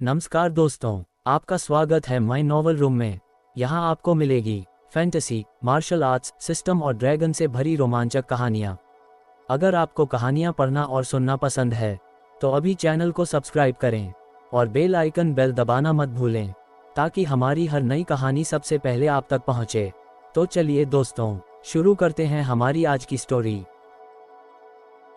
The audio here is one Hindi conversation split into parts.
नमस्कार दोस्तों, आपका स्वागत है माय नॉवल रूम में। यहाँ आपको मिलेगी फैंटेसी, मार्शल आर्ट्स, सिस्टम और ड्रैगन से भरी रोमांचक कहानियाँ। अगर आपको कहानियाँ पढ़ना और सुनना पसंद है तो अभी चैनल को सब्सक्राइब करें और बेल आइकन बेल दबाना मत भूलें ताकि हमारी हर नई कहानी सबसे पहले आप तक पहुँचे। तो चलिए दोस्तों, शुरू करते हैं हमारी आज की स्टोरी।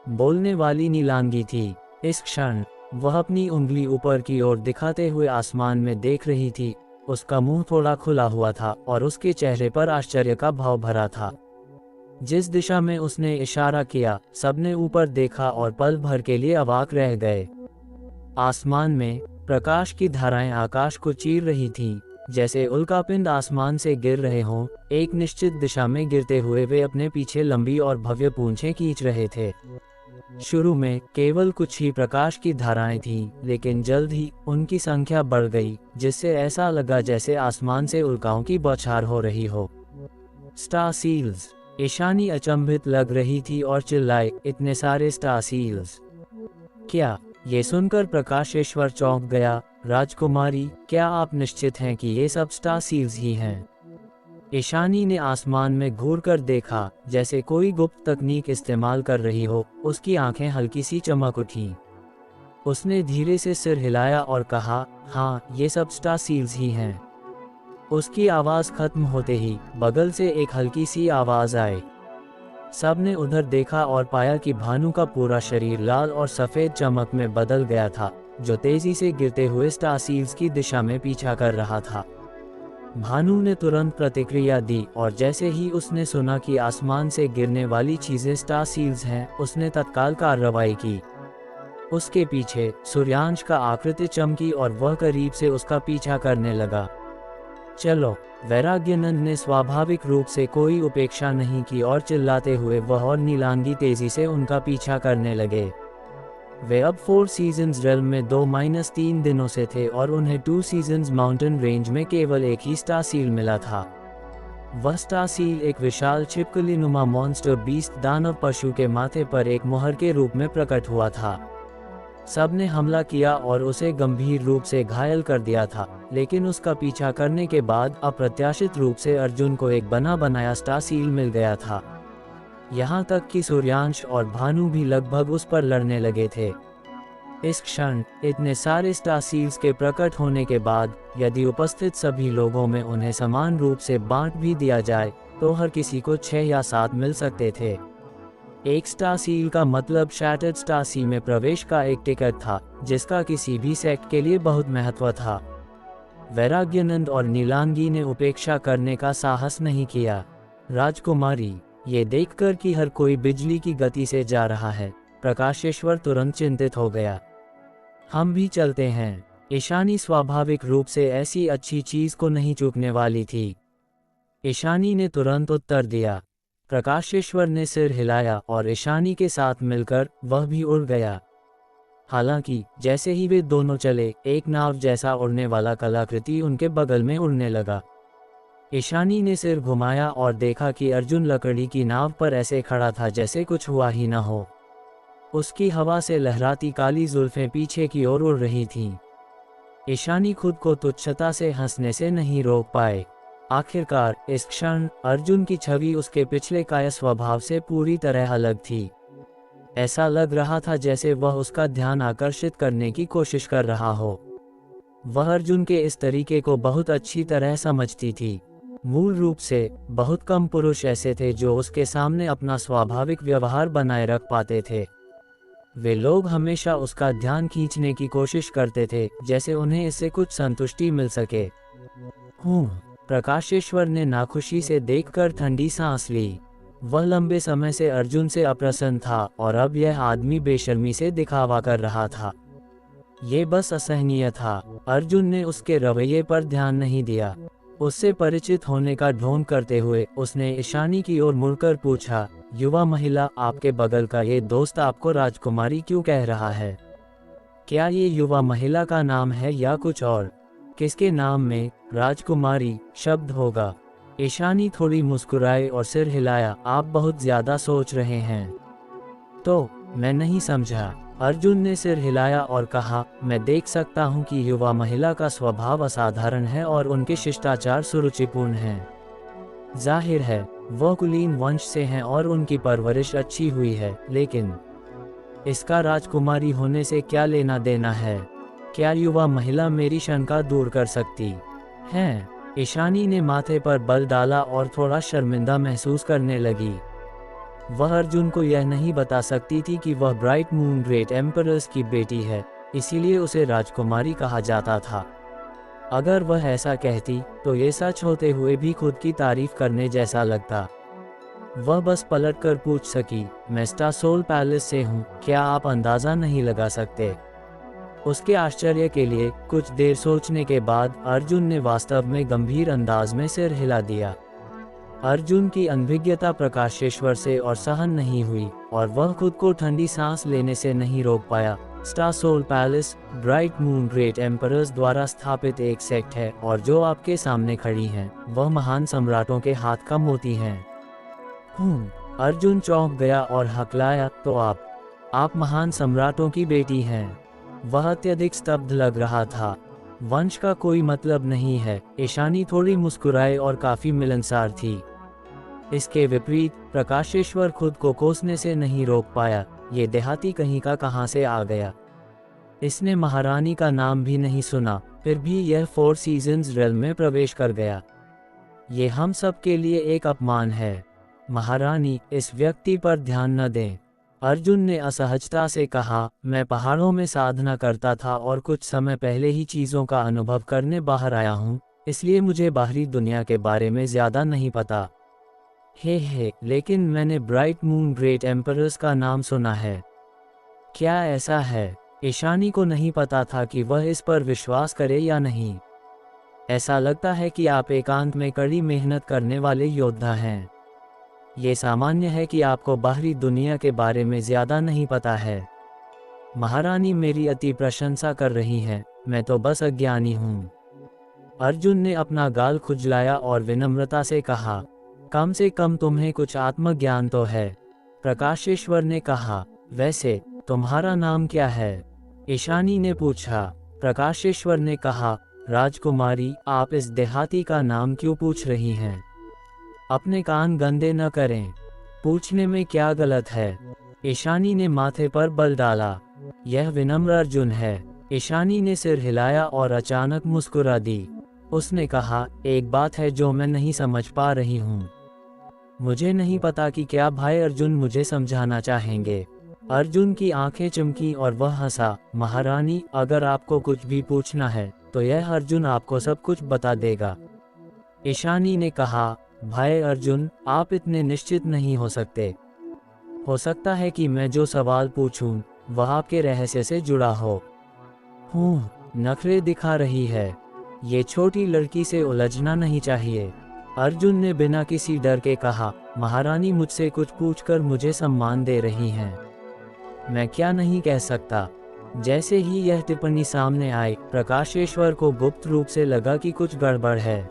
बोलने वाली नीलांगी थी। इस क्षण वह अपनी उंगली ऊपर की ओर दिखाते हुए आसमान में देख रही थी। उसका मुंह थोड़ा खुला हुआ था और उसके चेहरे पर आश्चर्य का भाव भरा था। जिस दिशा में उसने इशारा किया, सबने ऊपर देखा और पल भर के लिए अवाक रह गए। आसमान में प्रकाश की धाराएं आकाश को चीर रही थीं, जैसे उल्कापिंड आसमान से गिर रहे हों। एक निश्चित दिशा में गिरते हुए वे अपने पीछे लंबी और भव्य पूंछें खींच रहे थे। शुरू में केवल कुछ ही प्रकाश की धाराएं थीं, लेकिन जल्द ही उनकी संख्या बढ़ गई, जिससे ऐसा लगा जैसे आसमान से उल्काओं की बौछार हो रही हो। Star seals! ईशानी अचंभित लग रही थी और चिल्लाए, इतने सारे स्टार सील्स! क्या? ये सुनकर प्रकाशेश्वर चौंक गया। राजकुमारी, क्या आप निश्चित हैं कि ये सब स्टार सील्स ही हैं? ईशानी ने आसमान में घूरकर देखा, जैसे कोई गुप्त तकनीक इस्तेमाल कर रही हो। उसकी आंखें हल्की सी चमक उठीं। उसने धीरे से सिर हिलाया और कहा, हाँ, ये सब स्टार सील्स ही हैं। उसकी आवाज़ खत्म होते ही बगल से एक हल्की सी आवाज़ आई। सबने उधर देखा और पाया कि भानु का पूरा शरीर लाल और सफ़ेद चमक में बदल गया था, जो तेज़ी से गिरते हुए स्टार सील्स की दिशा में पीछा कर रहा था। भानु ने तुरंत प्रतिक्रिया दी और जैसे ही उसने सुना कि आसमान से गिरने वाली चीजें स्टार सील्स हैं, उसने तत्काल कार्रवाई की। उसके पीछे सूर्यांश का आकृति चमकी और वह करीब से उसका पीछा करने लगा। चलो! वैराग्यनंद ने स्वाभाविक रूप से कोई उपेक्षा नहीं की और चिल्लाते हुए वह और नीलांगी तेजी से उनका पीछा करने लगे। वे अब 4 सीजन्स रेल्म में 2-3 दिनों से थे और उन्हें 2 सीजन्स माउंटेन रेंज में केवल एक ही स्टार सील मिला था। वह स्टार सील एक विशाल छिपकली नुमा मॉन्स्टर बीस्ट दानव पशु के माथे पर एक मुहर के रूप में प्रकट हुआ था। सबने हमला किया और उसे गंभीर रूप से घायल कर दिया था, लेकिन उसका पीछा करने के बाद अप्रत्याशित रूप से अर्जुन को एक बना बनाया स्टार सील मिल गया था। यहाँ तक कि सूर्यांश और भानु भी लगभग उस पर लड़ने लगे थे। इस क्षण इतने सारे स्टार सील्स के प्रकट होने के बाद, यदि उपस्थित सभी लोगों में उन्हें समान रूप से बांट भी दिया जाए तो हर किसी को 6 या 7 मिल सकते थे। एक स्टार सील का मतलब शैटर्ड स्टार सी में प्रवेश का एक टिकट था, जिसका किसी भी सेक्ट के लिए बहुत महत्व था। वैराग्यनंद और नीलांगी ने उपेक्षा करने का साहस नहीं किया। राजकुमारी, ये देखकर कि हर कोई बिजली की गति से जा रहा है, प्रकाशेश्वर तुरंत चिंतित हो गया। हम भी चलते हैं। ईशानी स्वाभाविक रूप से ऐसी अच्छी चीज को नहीं चूकने वाली थी। ईशानी ने तुरंत उत्तर दिया। प्रकाशेश्वर ने सिर हिलाया और ईशानी के साथ मिलकर वह भी उड़ गया। हालांकि जैसे ही वे दोनों चले, एक नाव जैसा उड़ने वाला कलाकृति उनके बगल में उड़ने लगा। ईशानी ने सिर घुमाया और देखा कि अर्जुन लकड़ी की नाव पर ऐसे खड़ा था जैसे कुछ हुआ ही न हो। उसकी हवा से लहराती काली जुल्फें पीछे की ओर उड़ रही थीं। ईशानी खुद को तुच्छता से हंसने से नहीं रोक पाए। आखिरकार इस क्षण अर्जुन की छवि उसके पिछले काया स्वभाव से पूरी तरह अलग थी। ऐसा लग रहा था जैसे वह उसका ध्यान आकर्षित करने की कोशिश कर रहा हो। वह अर्जुन के इस तरीके को बहुत अच्छी तरह समझती थी। मूल रूप से बहुत कम पुरुष ऐसे थे जो उसके सामने अपना स्वाभाविक व्यवहार बनाए रख पाते थे। वे लोग हमेशा उसका ध्यान खींचने की कोशिश करते थे, जैसे उन्हें इससे कुछ संतुष्टि मिल सके। प्रकाशेश्वर ने नाखुशी से देखकर ठंडी सांस ली। वह लंबे समय से अर्जुन से अप्रसन्न था और अब यह आदमी बेशर्मी से दिखावा कर रहा था। ये बस असहनीय था। अर्जुन ने उसके रवैये पर ध्यान नहीं दिया। उससे परिचित होने का ढोंग करते हुए उसने ईशानी की ओर मुड़कर पूछा, युवा महिला, आपके बगल का ये दोस्त आपको राजकुमारी क्यों कह रहा है? क्या ये युवा महिला का नाम है या कुछ और? किसके नाम में राजकुमारी शब्द होगा? ईशानी थोड़ी मुस्कुराई और सिर हिलाया। आप बहुत ज्यादा सोच रहे हैं। तो मैं नहीं समझा। अर्जुन ने सिर हिलाया और कहा, मैं देख सकता हूँ कि युवा महिला का स्वभाव असाधारण है और उनके शिष्टाचार सुरुचिपूर्ण हैं। जाहिर है वह कुलीन वंश से हैं और उनकी परवरिश अच्छी हुई है, लेकिन इसका राजकुमारी होने से क्या लेना देना है? क्या युवा महिला मेरी शंका दूर कर सकती है? ईशानी ने माथे पर बल डाला और थोड़ा शर्मिंदा महसूस करने लगी। वह अर्जुन को यह नहीं बता सकती थी कि वह ब्राइट मून ग्रेट एम्परर्स की बेटी है, इसीलिए उसे राजकुमारी कहा जाता था। अगर वह ऐसा कहती तो ये सच होते हुए भी खुद की तारीफ करने जैसा लगता। वह बस पलटकर पूछ सकी, मैं स्टासोल पैलेस से हूँ, क्या आप अंदाज़ा नहीं लगा सकते? उसके आश्चर्य के लिए कुछ देर सोचने के बाद अर्जुन ने वास्तव में गंभीर अंदाज में सिर हिला दिया। अर्जुन की अनभिज्ञता प्रकाशेश्वर से और सहन नहीं हुई और वह खुद को ठंडी सांस लेने से नहीं रोक पाया। स्टासोल palace bright moon great emperors द्वारा स्थापित एक सेक्ट है और जो आपके सामने खड़ी हैं वह महान सम्राटों के हाथ का मोती हैं। अर्जुन चौंक गया और हकलाया, तो आप महान सम्राटों की बेटी हैं? वह अत्यधिक स्तब्ध लग रहा था। वंश का कोई मतलब नहीं है। ईशानी थोड़ी मुस्कुराए और काफी मिलनसार थी। इसके विपरीत प्रकाशेश्वर खुद को कोसने से नहीं रोक पाया। ये देहाती कहीं का कहाँ से आ गया? इसने महारानी का नाम भी नहीं सुना, फिर भी यह 4 सीजन्स रेल में प्रवेश कर गया। ये हम सब के लिए एक अपमान है। महारानी, इस व्यक्ति पर ध्यान न दें। अर्जुन ने असहजता से कहा, मैं पहाड़ों में साधना करता था और कुछ समय पहले ही चीज़ों का अनुभव करने बाहर आया हूँ, इसलिए मुझे बाहरी दुनिया के बारे में ज़्यादा नहीं पता। लेकिन मैंने ब्राइट मून ग्रेट एम्परर्स का नाम सुना है। क्या ऐसा है? ईशानी को नहीं पता था कि वह इस पर विश्वास करे या नहीं। ऐसा लगता है कि आप एकांत में कड़ी मेहनत करने वाले योद्धा हैं। ये सामान्य है कि आपको बाहरी दुनिया के बारे में ज़्यादा नहीं पता है। महारानी मेरी अति प्रशंसा कर रही हैं, मैं तो बस अज्ञानी हूँ। अर्जुन ने अपना गाल खुजलाया और विनम्रता से कहा, कम से कम तुम्हें कुछ आत्मज्ञान तो है। प्रकाशेश्वर ने कहा, वैसे तुम्हारा नाम क्या है? ईशानी ने पूछा। प्रकाशेश्वर ने कहा, राजकुमारी, आप इस देहाती का नाम क्यों पूछ रही हैं? अपने कान गंदे न करें। पूछने में क्या गलत है? ईशानी ने माथे पर बल डाला। यह विनम्र अर्जुन है। ईशानी ने सिर हिलाया और अचानक मुस्कुरा दी। उसने कहा, एक बात है जो मैं नहीं समझ पा रही हूँ। मुझे नहीं पता कि क्या भाई अर्जुन मुझे समझाना चाहेंगे। अर्जुन की आंखें चमकी और वह हंसा। महारानी, अगर आपको कुछ भी पूछना है तो यह अर्जुन आपको सब कुछ बता देगा। ईशानी ने कहा, भाई अर्जुन, आप इतने निश्चित नहीं हो सकते। हो सकता है कि मैं जो सवाल पूछूं वह आपके रहस्य से जुड़ा हो। नखरे दिखा रही है। ये छोटी लड़की से उलझना नहीं चाहिए। अर्जुन ने बिना किसी डर के कहा, महारानी मुझसे कुछ पूछकर मुझे सम्मान दे रही हैं। मैं क्या नहीं कह सकता। जैसे ही यह टिप्पणी सामने आई, प्रकाशेश्वर को गुप्त रूप से लगा कि कुछ गड़बड़ है।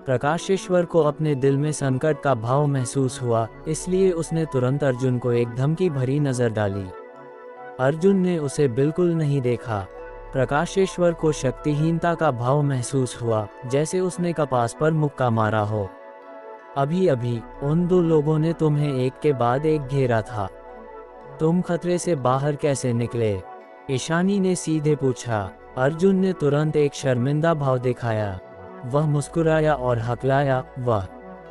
प्रकाशेश्वर को अपने दिल में संकट का भाव महसूस हुआ, इसलिए उसने तुरंत अर्जुन को एक धमकी भरी नजर डाली। अर्जुन ने उसे बिल्कुल नहीं देखा। प्रकाशेश्वर को शक्तिहीनता का भाव महसूस हुआ, जैसे उसने कपास पर मुक्का मारा हो। अभी अभी उन 2 लोगों ने तुम्हें एक के बाद एक घेरा था। तुम खतरे से बाहर कैसे निकले? ईशानी ने सीधे पूछा। अर्जुन ने तुरंत एक शर्मिंदा भाव दिखाया। वह मुस्कुराया और हकलाया, वह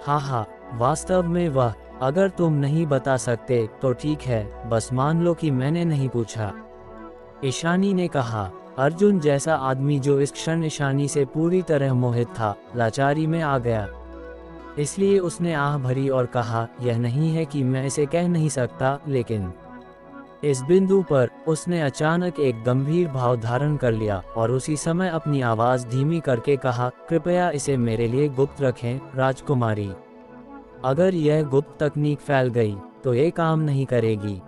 हाँ, वास्तव में वह। अगर तुम नहीं बता सकते तो ठीक है, बस मान लो कि मैंने नहीं पूछा। ईशानी ने कहा। अर्जुन जैसा आदमी जो इस क्षण ईशानी से पूरी तरह मोहित था, लाचारी में आ गया। इसलिए उसने आह भरी और कहा, यह नहीं है कि मैं इसे कह नहीं सकता, लेकिन इस बिंदु पर उसने अचानक एक गंभीर भाव धारण कर लिया और उसी समय अपनी आवाज़ धीमी करके कहा, कृपया इसे मेरे लिए गुप्त रखें, राजकुमारी। अगर यह गुप्त तकनीक फैल गई तो ये काम नहीं करेगी।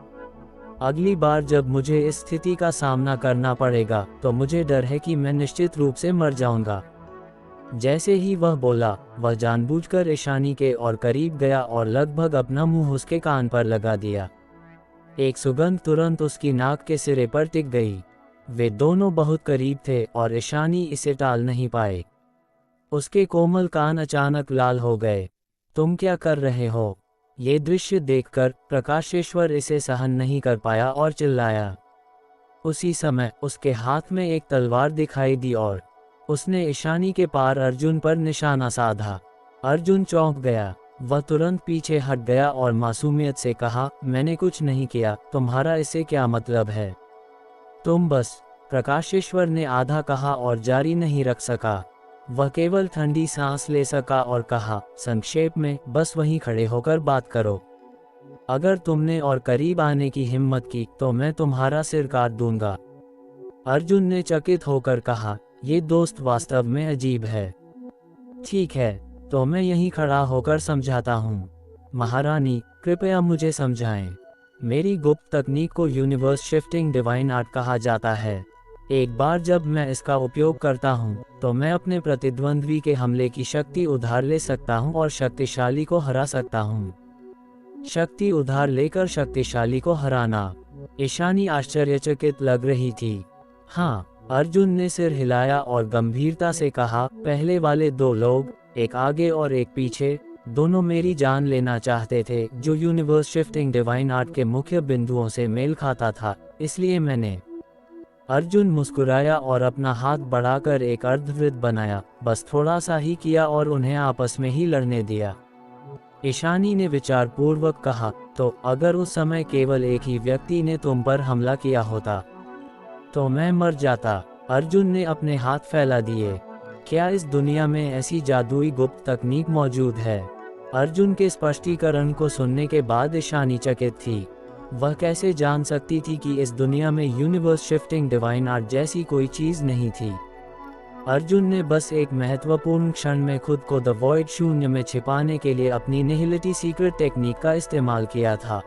अगली बार जब मुझे इस स्थिति का सामना करना पड़ेगा तो मुझे डर है कि मैं निश्चित रूप से मर जाऊंगा। जैसे ही वह बोला, वह जानबूझकर ईशानी के और करीब गया और लगभग अपना मुंह उसके कान पर लगा दिया। एक सुगंध तुरंत उसकी नाक के सिरे पर टिक गई। वे दोनों बहुत करीब थे और ईशानी इसे टाल नहीं पाए। उसके कोमल कान अचानक लाल हो गए। तुम क्या कर रहे हो? ये दृश्य देखकर प्रकाशेश्वर इसे सहन नहीं कर पाया और चिल्लाया। उसी समय उसके हाथ में एक तलवार दिखाई दी और उसने ईशानी के पार अर्जुन पर निशाना साधा। अर्जुन चौंक गया। वह तुरंत पीछे हट गया और मासूमियत से कहा, मैंने कुछ नहीं किया, तुम्हारा इससे क्या मतलब है? तुम बस। प्रकाशेश्वर ने आधा कहा और जारी नहीं रख सका। वह केवल ठंडी सांस ले सका और कहा, संक्षेप में, बस वहीं खड़े होकर बात करो। अगर तुमने और करीब आने की हिम्मत की तो मैं तुम्हारा सिर काट दूंगा। अर्जुन ने चकित होकर कहा, ये दोस्त वास्तव में अजीब है। ठीक है, तो मैं यहीं खड़ा होकर समझाता हूँ। महारानी, कृपया मुझे समझाएं। मेरी गुप्त तकनीक को यूनिवर्स शिफ्टिंग डिवाइन आर्ट कहा जाता है। एक बार जब मैं इसका उपयोग करता हूँ तो मैं अपने प्रतिद्वंद्वी के हमले की शक्ति उधार ले सकता हूँ और शक्तिशाली को हरा सकता हूँ। शक्ति उधार लेकर शक्तिशाली को हराना। ईशानी आश्चर्यचकित लग रही थी। हाँ, अर्जुन ने सिर हिलाया और गंभीरता से कहा, पहले वाले दो लोग, एक आगे और एक पीछे, दोनों मेरी जान लेना चाहते थे, जो यूनिवर्स शिफ्टिंग डिवाइन आर्ट के मुख्य बिंदुओं से मेल खाता था। इसलिए मैंने। अर्जुन मुस्कुराया और अपना हाथ बढ़ाकर एक अर्धवृत्त बनाया, बस थोड़ा सा ही किया और उन्हें आपस में ही लड़ने दिया। ईशानी ने विचारपूर्वक कहा, तो अगर उस समय केवल एक ही व्यक्ति ने तुम पर हमला किया होता तो मैं मर जाता। अर्जुन ने अपने हाथ फैला दिए। क्या इस दुनिया में ऐसी जादुई गुप्त तकनीक मौजूद है? अर्जुन के स्पष्टीकरण को सुनने के बाद ईशानी चकित थी। वह कैसे जान सकती थी कि इस दुनिया में यूनिवर्स शिफ्टिंग डिवाइन आर्ट जैसी कोई चीज नहीं थी। अर्जुन ने बस एक महत्वपूर्ण क्षण में खुद को द वॉइड शून्य में छिपाने के लिए अपनी निहिलिटी सीक्रेट टेक्निक का इस्तेमाल किया था।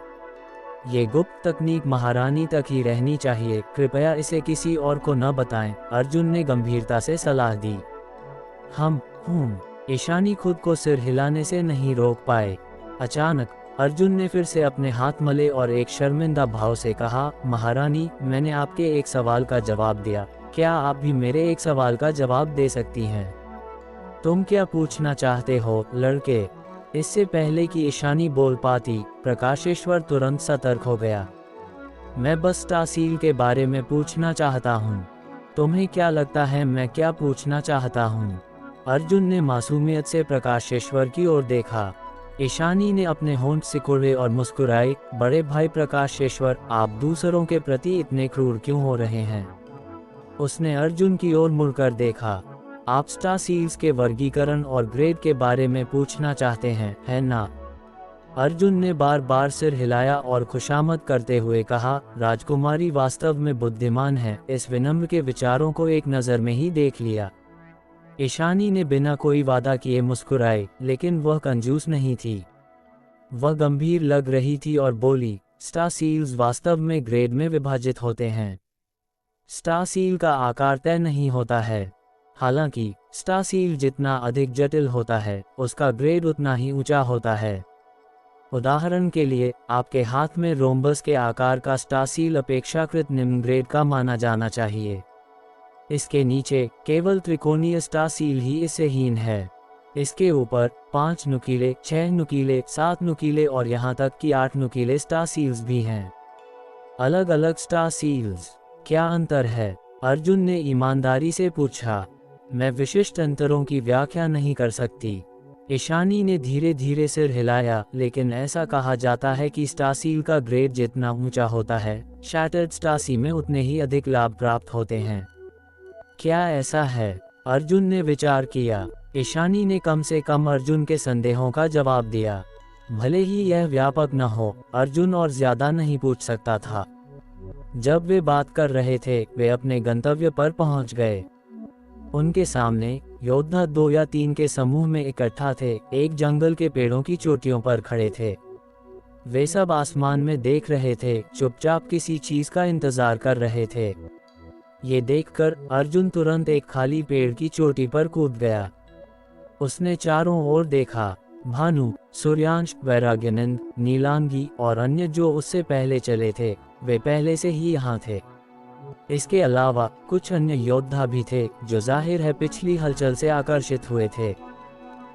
ये गुप्त तकनीक महारानी तक ही रहनी चाहिए, कृपया इसे किसी और को न बताएं, अर्जुन ने गंभीरता से सलाह दी। ईशानी खुद को सिर हिलाने से नहीं रोक पाए। अचानक अर्जुन ने फिर से अपने हाथ मले और एक शर्मिंदा भाव से कहा, महारानी, मैंने आपके एक सवाल का जवाब दिया, क्या आप भी मेरे एक सवाल का जवाब दे सकती हैं? तुम क्या पूछना चाहते हो, लड़के? इससे पहले कि ईशानी बोल पाती, प्रकाशेश्वर तुरंत सतर्क हो गया। मैं बस तासील के बारे में पूछना चाहता हूँ। तुम्हें क्या लगता है मैं क्या पूछना चाहता हूँ? अर्जुन ने मासूमियत से प्रकाशेश्वर की ओर देखा। ईशानी ने अपने होंठ सिकुड़े और मुस्कुराई, बड़े भाई प्रकाशेश्वर, आप दूसरों के प्रति इतने क्रूर क्यों हो रहे हैं? उसने अर्जुन की ओर मुड़कर देखा। आप स्टार सील्स के वर्गीकरण और ग्रेड के बारे में पूछना चाहते हैं, है ना? अर्जुन ने बार बार सिर हिलाया और खुशामद करते हुए कहा, राजकुमारी वास्तव में बुद्धिमान है, इस विनम्र के विचारों को एक नज़र में ही देख लिया। ईशानी ने बिना कोई वादा किए मुस्कुराई, लेकिन वह कंजूस नहीं थी। वह गंभीर लग रही थी और बोली, स्टार सील्स वास्तव में ग्रेड में विभाजित होते हैं। स्टार सील का आकार तय नहीं होता है। हालांकि स्टार सील जितना अधिक जटिल होता है, उसका ग्रेड उतना ही ऊंचा होता है। उदाहरण के लिए, आपके हाथ में रोम्बस के आकार का स्टार सील अपेक्षाकृत निम्न ग्रेड का माना जाना चाहिए। इसके नीचे केवल त्रिकोणीय स्टार सील ही इससे हीन है। इसके ऊपर 5 नुकीले, 6 नुकीले, 7 नुकीले और यहाँ तक कि 8 नुकीले स्टार सील्स भी हैं। अलग अलग स्टार सील्स, क्या अंतर है? अर्जुन ने ईमानदारी से पूछा। मैं विशिष्ट अंतरों की व्याख्या नहीं कर सकती। ईशानी ने धीरे धीरे सिर हिलाया, लेकिन ऐसा कहा जाता है कि स्टार सील का ग्रेड जितना ऊंचा होता है, शैटर्ड स्टार सी में उतने ही अधिक लाभ प्राप्त होते हैं। क्या ऐसा है? अर्जुन ने विचार किया। ईशानी ने कम से कम अर्जुन के संदेहों का जवाब दिया। भले ही यह व्यापक न हो, अर्जुन और ज्यादा नहीं पूछ सकता था। जब वे बात कर रहे थे, वे अपने गंतव्य पर पहुंच गए। उनके सामने योद्धा 2 या 3 के समूह में इकट्ठा थे, एक जंगल के पेड़ों की चोटियों पर खड़े थे। वे सब आसमान में देख रहे थे, चुपचाप किसी चीज का इंतजार कर रहे थे। ये देखकर अर्जुन तुरंत एक खाली पेड़ की चोटी पर कूद गया। उसने चारों ओर देखा। भानु, सूर्यांश, वैराग्यनंद, नीलांगी और अन्य जो उससे पहले चले थे, वे पहले से ही यहाँ थे। इसके अलावा कुछ अन्य योद्धा भी थे जो जाहिर है पिछली हलचल से आकर्षित हुए थे।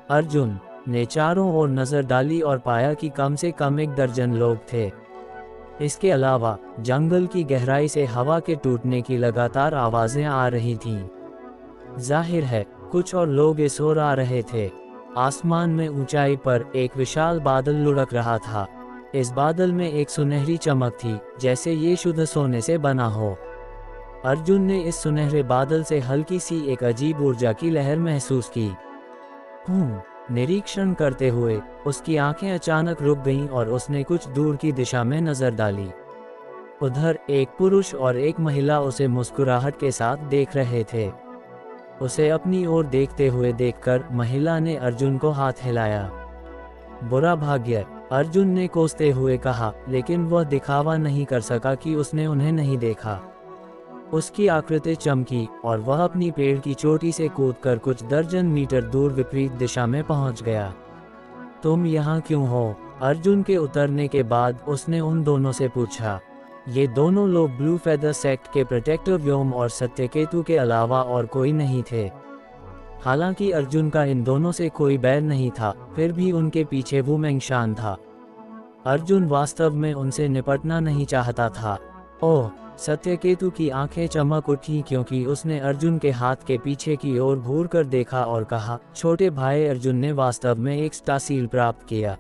अर्जुन ने चारों ओर नजर डाली और पाया कि कम से कम 1 दर्जन लोग थे। इसके अलावा जंगल की गहराई से हवा के टूटने की लगातार आवाजें आ रही थीं। जाहिर है कुछ और लोग इस ओर आ रहे थे। आसमान में ऊंचाई पर एक विशाल बादल लुढ़क रहा था। इस बादल में एक सुनहरी चमक थी, जैसे ये शुद्ध सोने से बना हो। अर्जुन ने इस सुनहरे बादल से हल्की सी एक अजीब ऊर्जा की लहर महसूस की। निरीक्षण करते हुए उसकी आंखें अचानक रुक गईं और उसने कुछ दूर की दिशा में नजर डाली। उधर एक पुरुष और एक महिला उसे मुस्कुराहट के साथ देख रहे थे। उसे अपनी ओर देखते हुए देखकर महिला ने अर्जुन को हाथ हिलाया। बुरा भाग्य, अर्जुन ने कोसते हुए कहा, लेकिन वह दिखावा नहीं कर सका कि उसने उन्हें नहीं देखा। उसकी आकृति चमकी और वह अपनी पेड़ की चोटी से कूदकर कुछ दर्जन मीटर दूर विपरीत दिशा में पहुंच गया। तुम यहाँ क्यों हो? अर्जुन के उतरने के बाद उसने उन दोनों से पूछा। ये दोनों लोग ब्लू फेदर सेक्ट के प्रोटेक्टर व्योम और सत्यकेतु के अलावा और कोई नहीं थे। हालांकि अर्जुन का इन दोनों से कोई बैर नहीं था, फिर भी उनके पीछे वो मेंगशान था। अर्जुन वास्तव में उनसे निपटना नहीं चाहता था। ओह! सत्यकेतु की आंखें चमक उठी क्योंकि उसने अर्जुन के हाथ के पीछे की ओर घूर कर देखा और कहा, छोटे भाई, अर्जुन ने वास्तव में एक तहसील प्राप्त किया।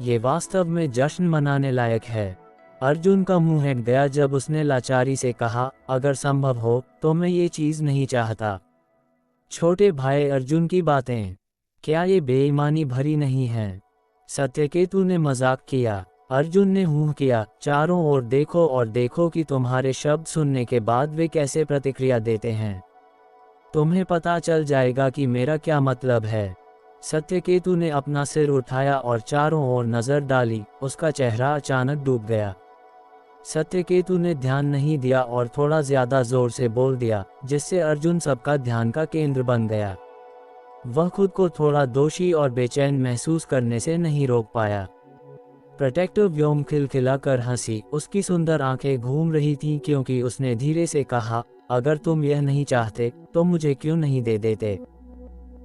ये वास्तव में जश्न मनाने लायक है। अर्जुन का मुंह हट गया जब उसने लाचारी से कहा, अगर संभव हो तो मैं ये चीज़ नहीं चाहता। छोटे भाई, अर्जुन की बातें क्या ये बेईमानी भरी नहीं हैं? सत्यकेतु ने मजाक किया। अर्जुन ने हूँ किया। चारों ओर देखो और देखो कि तुम्हारे शब्द सुनने के बाद वे कैसे प्रतिक्रिया देते हैं। तुम्हें पता चल जाएगा कि मेरा क्या मतलब है। सत्यकेतु ने अपना सिर उठाया और चारों ओर नजर डाली। उसका चेहरा अचानक डूब गया। सत्यकेतु ने ध्यान नहीं दिया और थोड़ा ज्यादा जोर से बोल दिया, जिससे अर्जुन सबका ध्यान का केंद्र बन गया। वह खुद को थोड़ा दोषी और बेचैन महसूस करने से नहीं रोक पाया। प्रोटेक्टर व्योम खिलखिला कर हंसी। उसकी सुंदर आंखें घूम रही थीं क्योंकि उसने धीरे से कहा, अगर तुम यह नहीं चाहते तो मुझे क्यों नहीं दे देते?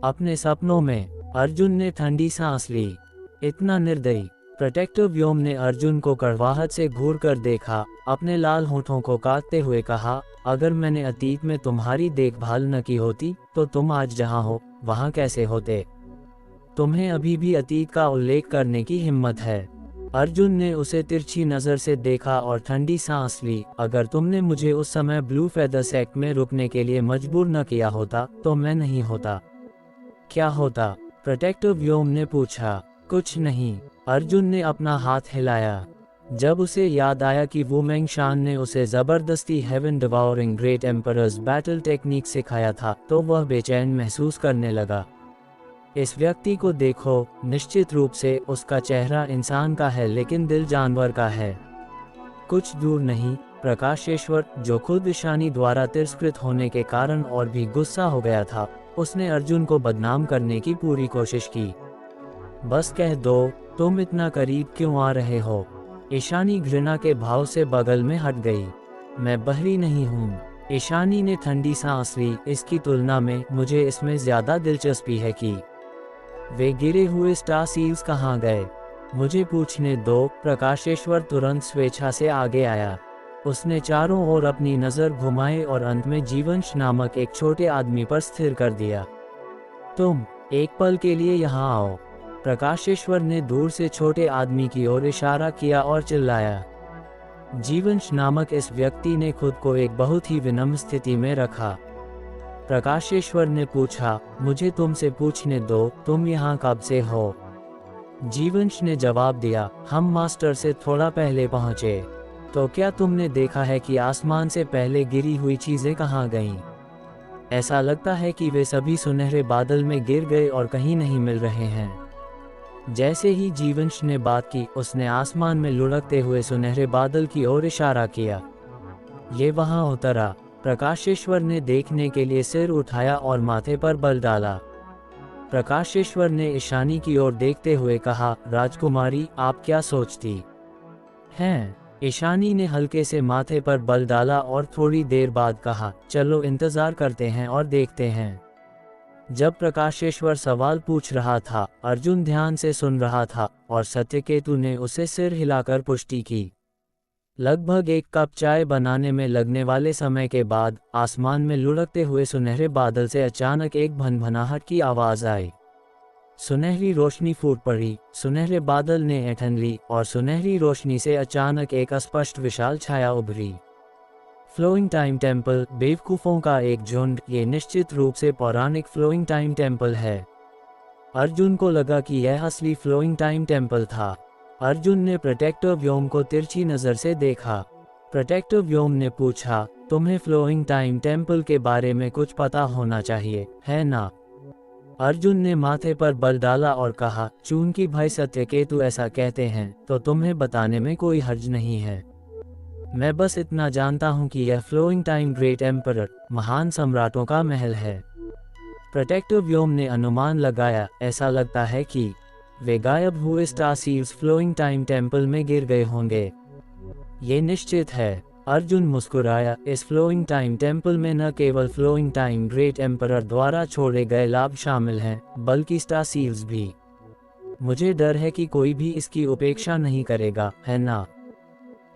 अपने सपनों में अर्जुन ने ठंडी सांस ली। इतना निर्दयी! प्रोटेक्टर व्योम ने अर्जुन को कड़वाहट से घूर कर देखा, अपने लाल होठों को काटते हुए कहा, अगर मैंने अतीत में तुम्हारी देखभाल न की होती तो तुम आज जहाँ हो वहाँ कैसे होते? तुम्हें अभी भी अतीत का उल्लेख करने की हिम्मत है। अर्जुन ने उसे तिरछी नज़र से देखा और ठंडी सांस ली। अगर तुमने मुझे उस समय ब्लू फेदर सेक्ट में रुकने के लिए मजबूर न किया होता तो मैं नहीं होता। क्या होता? प्रोटेक्टर व्योम ने पूछा। कुछ नहीं, अर्जुन ने अपना हाथ हिलाया। जब उसे याद आया कि वो मेंगशान ने उसे ज़बरदस्ती heaven devouring great emperors battle technique सिखाया था तो वह बेचैन महसूस करने लगा। इस व्यक्ति को देखो, निश्चित रूप से उसका चेहरा इंसान का है लेकिन दिल जानवर का है। कुछ दूर नहीं, प्रकाशेश्वर, जो खुद ईशानी द्वारा तिरस्कृत होने के कारण और भी गुस्सा हो गया था, उसने अर्जुन को बदनाम करने की पूरी कोशिश की। बस कह दो, तुम इतना करीब क्यों आ रहे हो? ईशानी घृणा के भाव से बगल में हट गई। मैं बहरी नहीं हूँ। ईशानी ने ठंडी सांस ली। इसकी तुलना में मुझे इसमें ज्यादा दिलचस्पी है कि वे गिरे हुए स्टार सील्स कहाँ गए। मुझे पूछने दो। प्रकाशेश्वर तुरंत स्वेच्छा से आगे आया। उसने चारों ओर अपनी नज़र घुमाई और अंत में जीवंश नामक एक छोटे आदमी पर स्थिर कर दिया। तुम एक पल के लिए यहाँ आओ। प्रकाशेश्वर ने दूर से छोटे आदमी की ओर इशारा किया और चिल्लाया। जीवंश नामक इस व्यक्ति ने खुद को एक बहुत ही विनम्र स्थिति में रखा। प्रकाशेश्वर ने पूछा, मुझे तुमसे पूछने दो, तुम यहाँ कब से हो? जीवंश ने जवाब दिया, हम मास्टर से थोड़ा पहले पहुँचे। तो क्या तुमने देखा है कि आसमान से पहले गिरी हुई चीज़ें कहाँ गईं? ऐसा लगता है कि वे सभी सुनहरे बादल में गिर गए और कहीं नहीं मिल रहे हैं। जैसे ही जीवंश ने बात की, उसने आसमान में लुढ़कते हुए सुनहरे बादल की ओर इशारा किया। ये वहाँ उतरा। प्रकाशेश्वर ने देखने के लिए सिर उठाया और माथे पर बल डाला। प्रकाशेश्वर ने ईशानी की ओर देखते हुए कहा, राजकुमारी, आप क्या सोचती हैं? ईशानी ने हल्के से माथे पर बल डाला और थोड़ी देर बाद कहा, चलो इंतजार करते हैं और देखते हैं। जब प्रकाशेश्वर सवाल पूछ रहा था, अर्जुन ध्यान से सुन रहा था और सत्यकेतु ने उसे सिर हिलाकर पुष्टि की। लगभग 1 कप चाय बनाने में लगने वाले समय के बाद आसमान में लुढ़कते हुए सुनहरे बादल से अचानक एक भनभनाहट की आवाज आई। सुनहरी रोशनी फूट पड़ी, सुनहरे बादल ने ऐंठन ली और सुनहरी रोशनी से अचानक एक अस्पष्ट विशाल छाया उभरी। फ्लोइंग टाइम टेम्पल, बेवकूफ़ों का एक झुंड, ये निश्चित रूप से पौराणिक फ्लोइंग टाइम टेम्पल है। अर्जुन को लगा कि यह असली फ्लोइंग टाइम टेम्पल था। अर्जुन ने प्रोटेक्टर व्योम को तिरछी नज़र से देखा। प्रोटेक्टर व्योम ने पूछा, तुम्हें फ्लोइंग टाइम टेम्पल के बारे में कुछ पता होना चाहिए, है ना? अर्जुन ने माथे पर बल डाला और कहा, चूंकि भाई सत्यकेतु ऐसा कहते हैं तो तुम्हें बताने में कोई हर्ज नहीं है। मैं बस इतना जानता हूं कि यह फ्लोइंग टाइम ग्रेट एम्परर, महान सम्राटों का महल है। प्रोटेक्टर व्योम ने अनुमान लगाया, ऐसा लगता है कि वे गायब हुए star seeds flowing time temple में गिर गए होंगे। ये निश्चित है। अर्जुन मुस्कुराया, इस फ्लोइंग टाइम टेम्पल में न केवल फ्लोइंग टाइम ग्रेट एम्परर द्वारा छोड़े गए लाभ शामिल हैं, बल्कि स्टार सीड्स भी। मुझे डर है कि कोई भी इसकी उपेक्षा नहीं करेगा, है ना?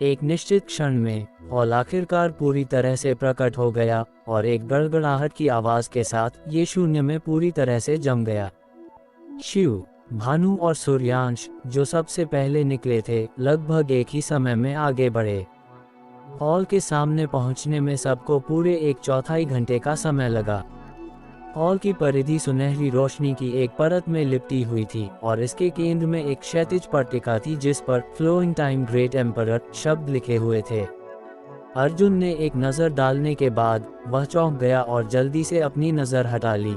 एक निश्चित क्षण में हॉल आखिरकार पूरी तरह से प्रकट हो गया और एक गड़गड़ाहट की आवाज के साथ ये शून्य में पूरी तरह से जम गया। शिव, भानु और सूर्यांश, जो सबसे पहले निकले थे, लगभग एक ही समय में आगे बढ़े। हॉल के सामने पहुंचने में सबको पूरे 1/4 घंटे का समय लगा। हॉल की परिधि सुनहरी रोशनी की एक परत में लिपटी हुई थी और इसके केंद्र में एक क्षैतिज पट्टिका थी जिस पर फ्लोइंग टाइम ग्रेट एम्परर शब्द लिखे हुए थे। अर्जुन ने एक नज़र डालने के बाद वह चौंक गया और जल्दी से अपनी नज़र हटा ली।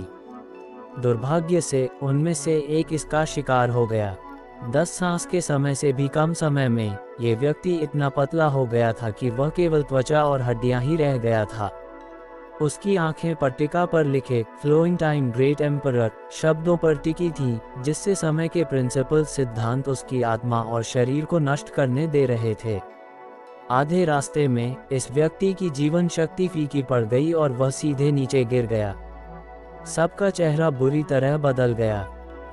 दुर्भाग्य से उनमें से एक इसका शिकार हो गया। 10 सांस के समय से भी कम समय में ये व्यक्ति इतना पतला हो गया था कि वह केवल त्वचा और हड्डियां ही रह गया था। उसकी आंखें पट्टिका पर लिखे फ्लोइंग टाइम ग्रेट एम्परर शब्दों पर टिकी थीं, जिससे समय के प्रिंसिपल सिद्धांत उसकी आत्मा और शरीर को नष्ट करने दे रहे थे। आधे रास्ते में इस व्यक्ति की जीवन शक्ति फीकी पड़ गई और वह सीधे नीचे गिर गया। सबका चेहरा बुरी तरह बदल गया।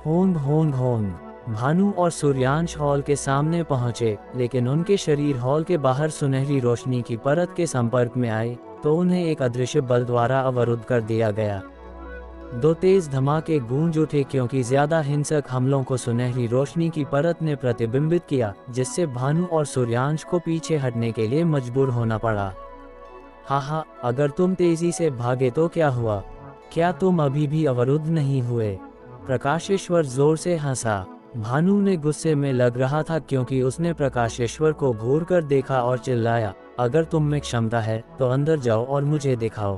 होंद होंद होंद। भानु और सूर्यांश हॉल के सामने पहुंचे, लेकिन उनके शरीर हॉल के बाहर सुनहरी रोशनी की परत के संपर्क में आए तो उन्हें एक अदृश्य बल द्वारा अवरुद्ध कर दिया गया। 2 तेज धमाके गूंज उठे क्योंकि ज्यादा हिंसक हमलों को सुनहरी रोशनी की परत ने प्रतिबिंबित किया, जिससे भानु और सूर्यांश को पीछे हटने के लिए मजबूर होना पड़ा। हाहा, अगर तुम तेजी से भागे तो क्या हुआ? क्या तुम अभी भी अवरुद्ध नहीं हुए? प्रकाशेश्वर जोर से हंसा। भानु ने गुस्से में लग रहा था क्योंकि उसने प्रकाशेश्वर को घूर कर देखा और चिल्लाया, अगर तुम में क्षमता है तो अंदर जाओ और मुझे दिखाओ।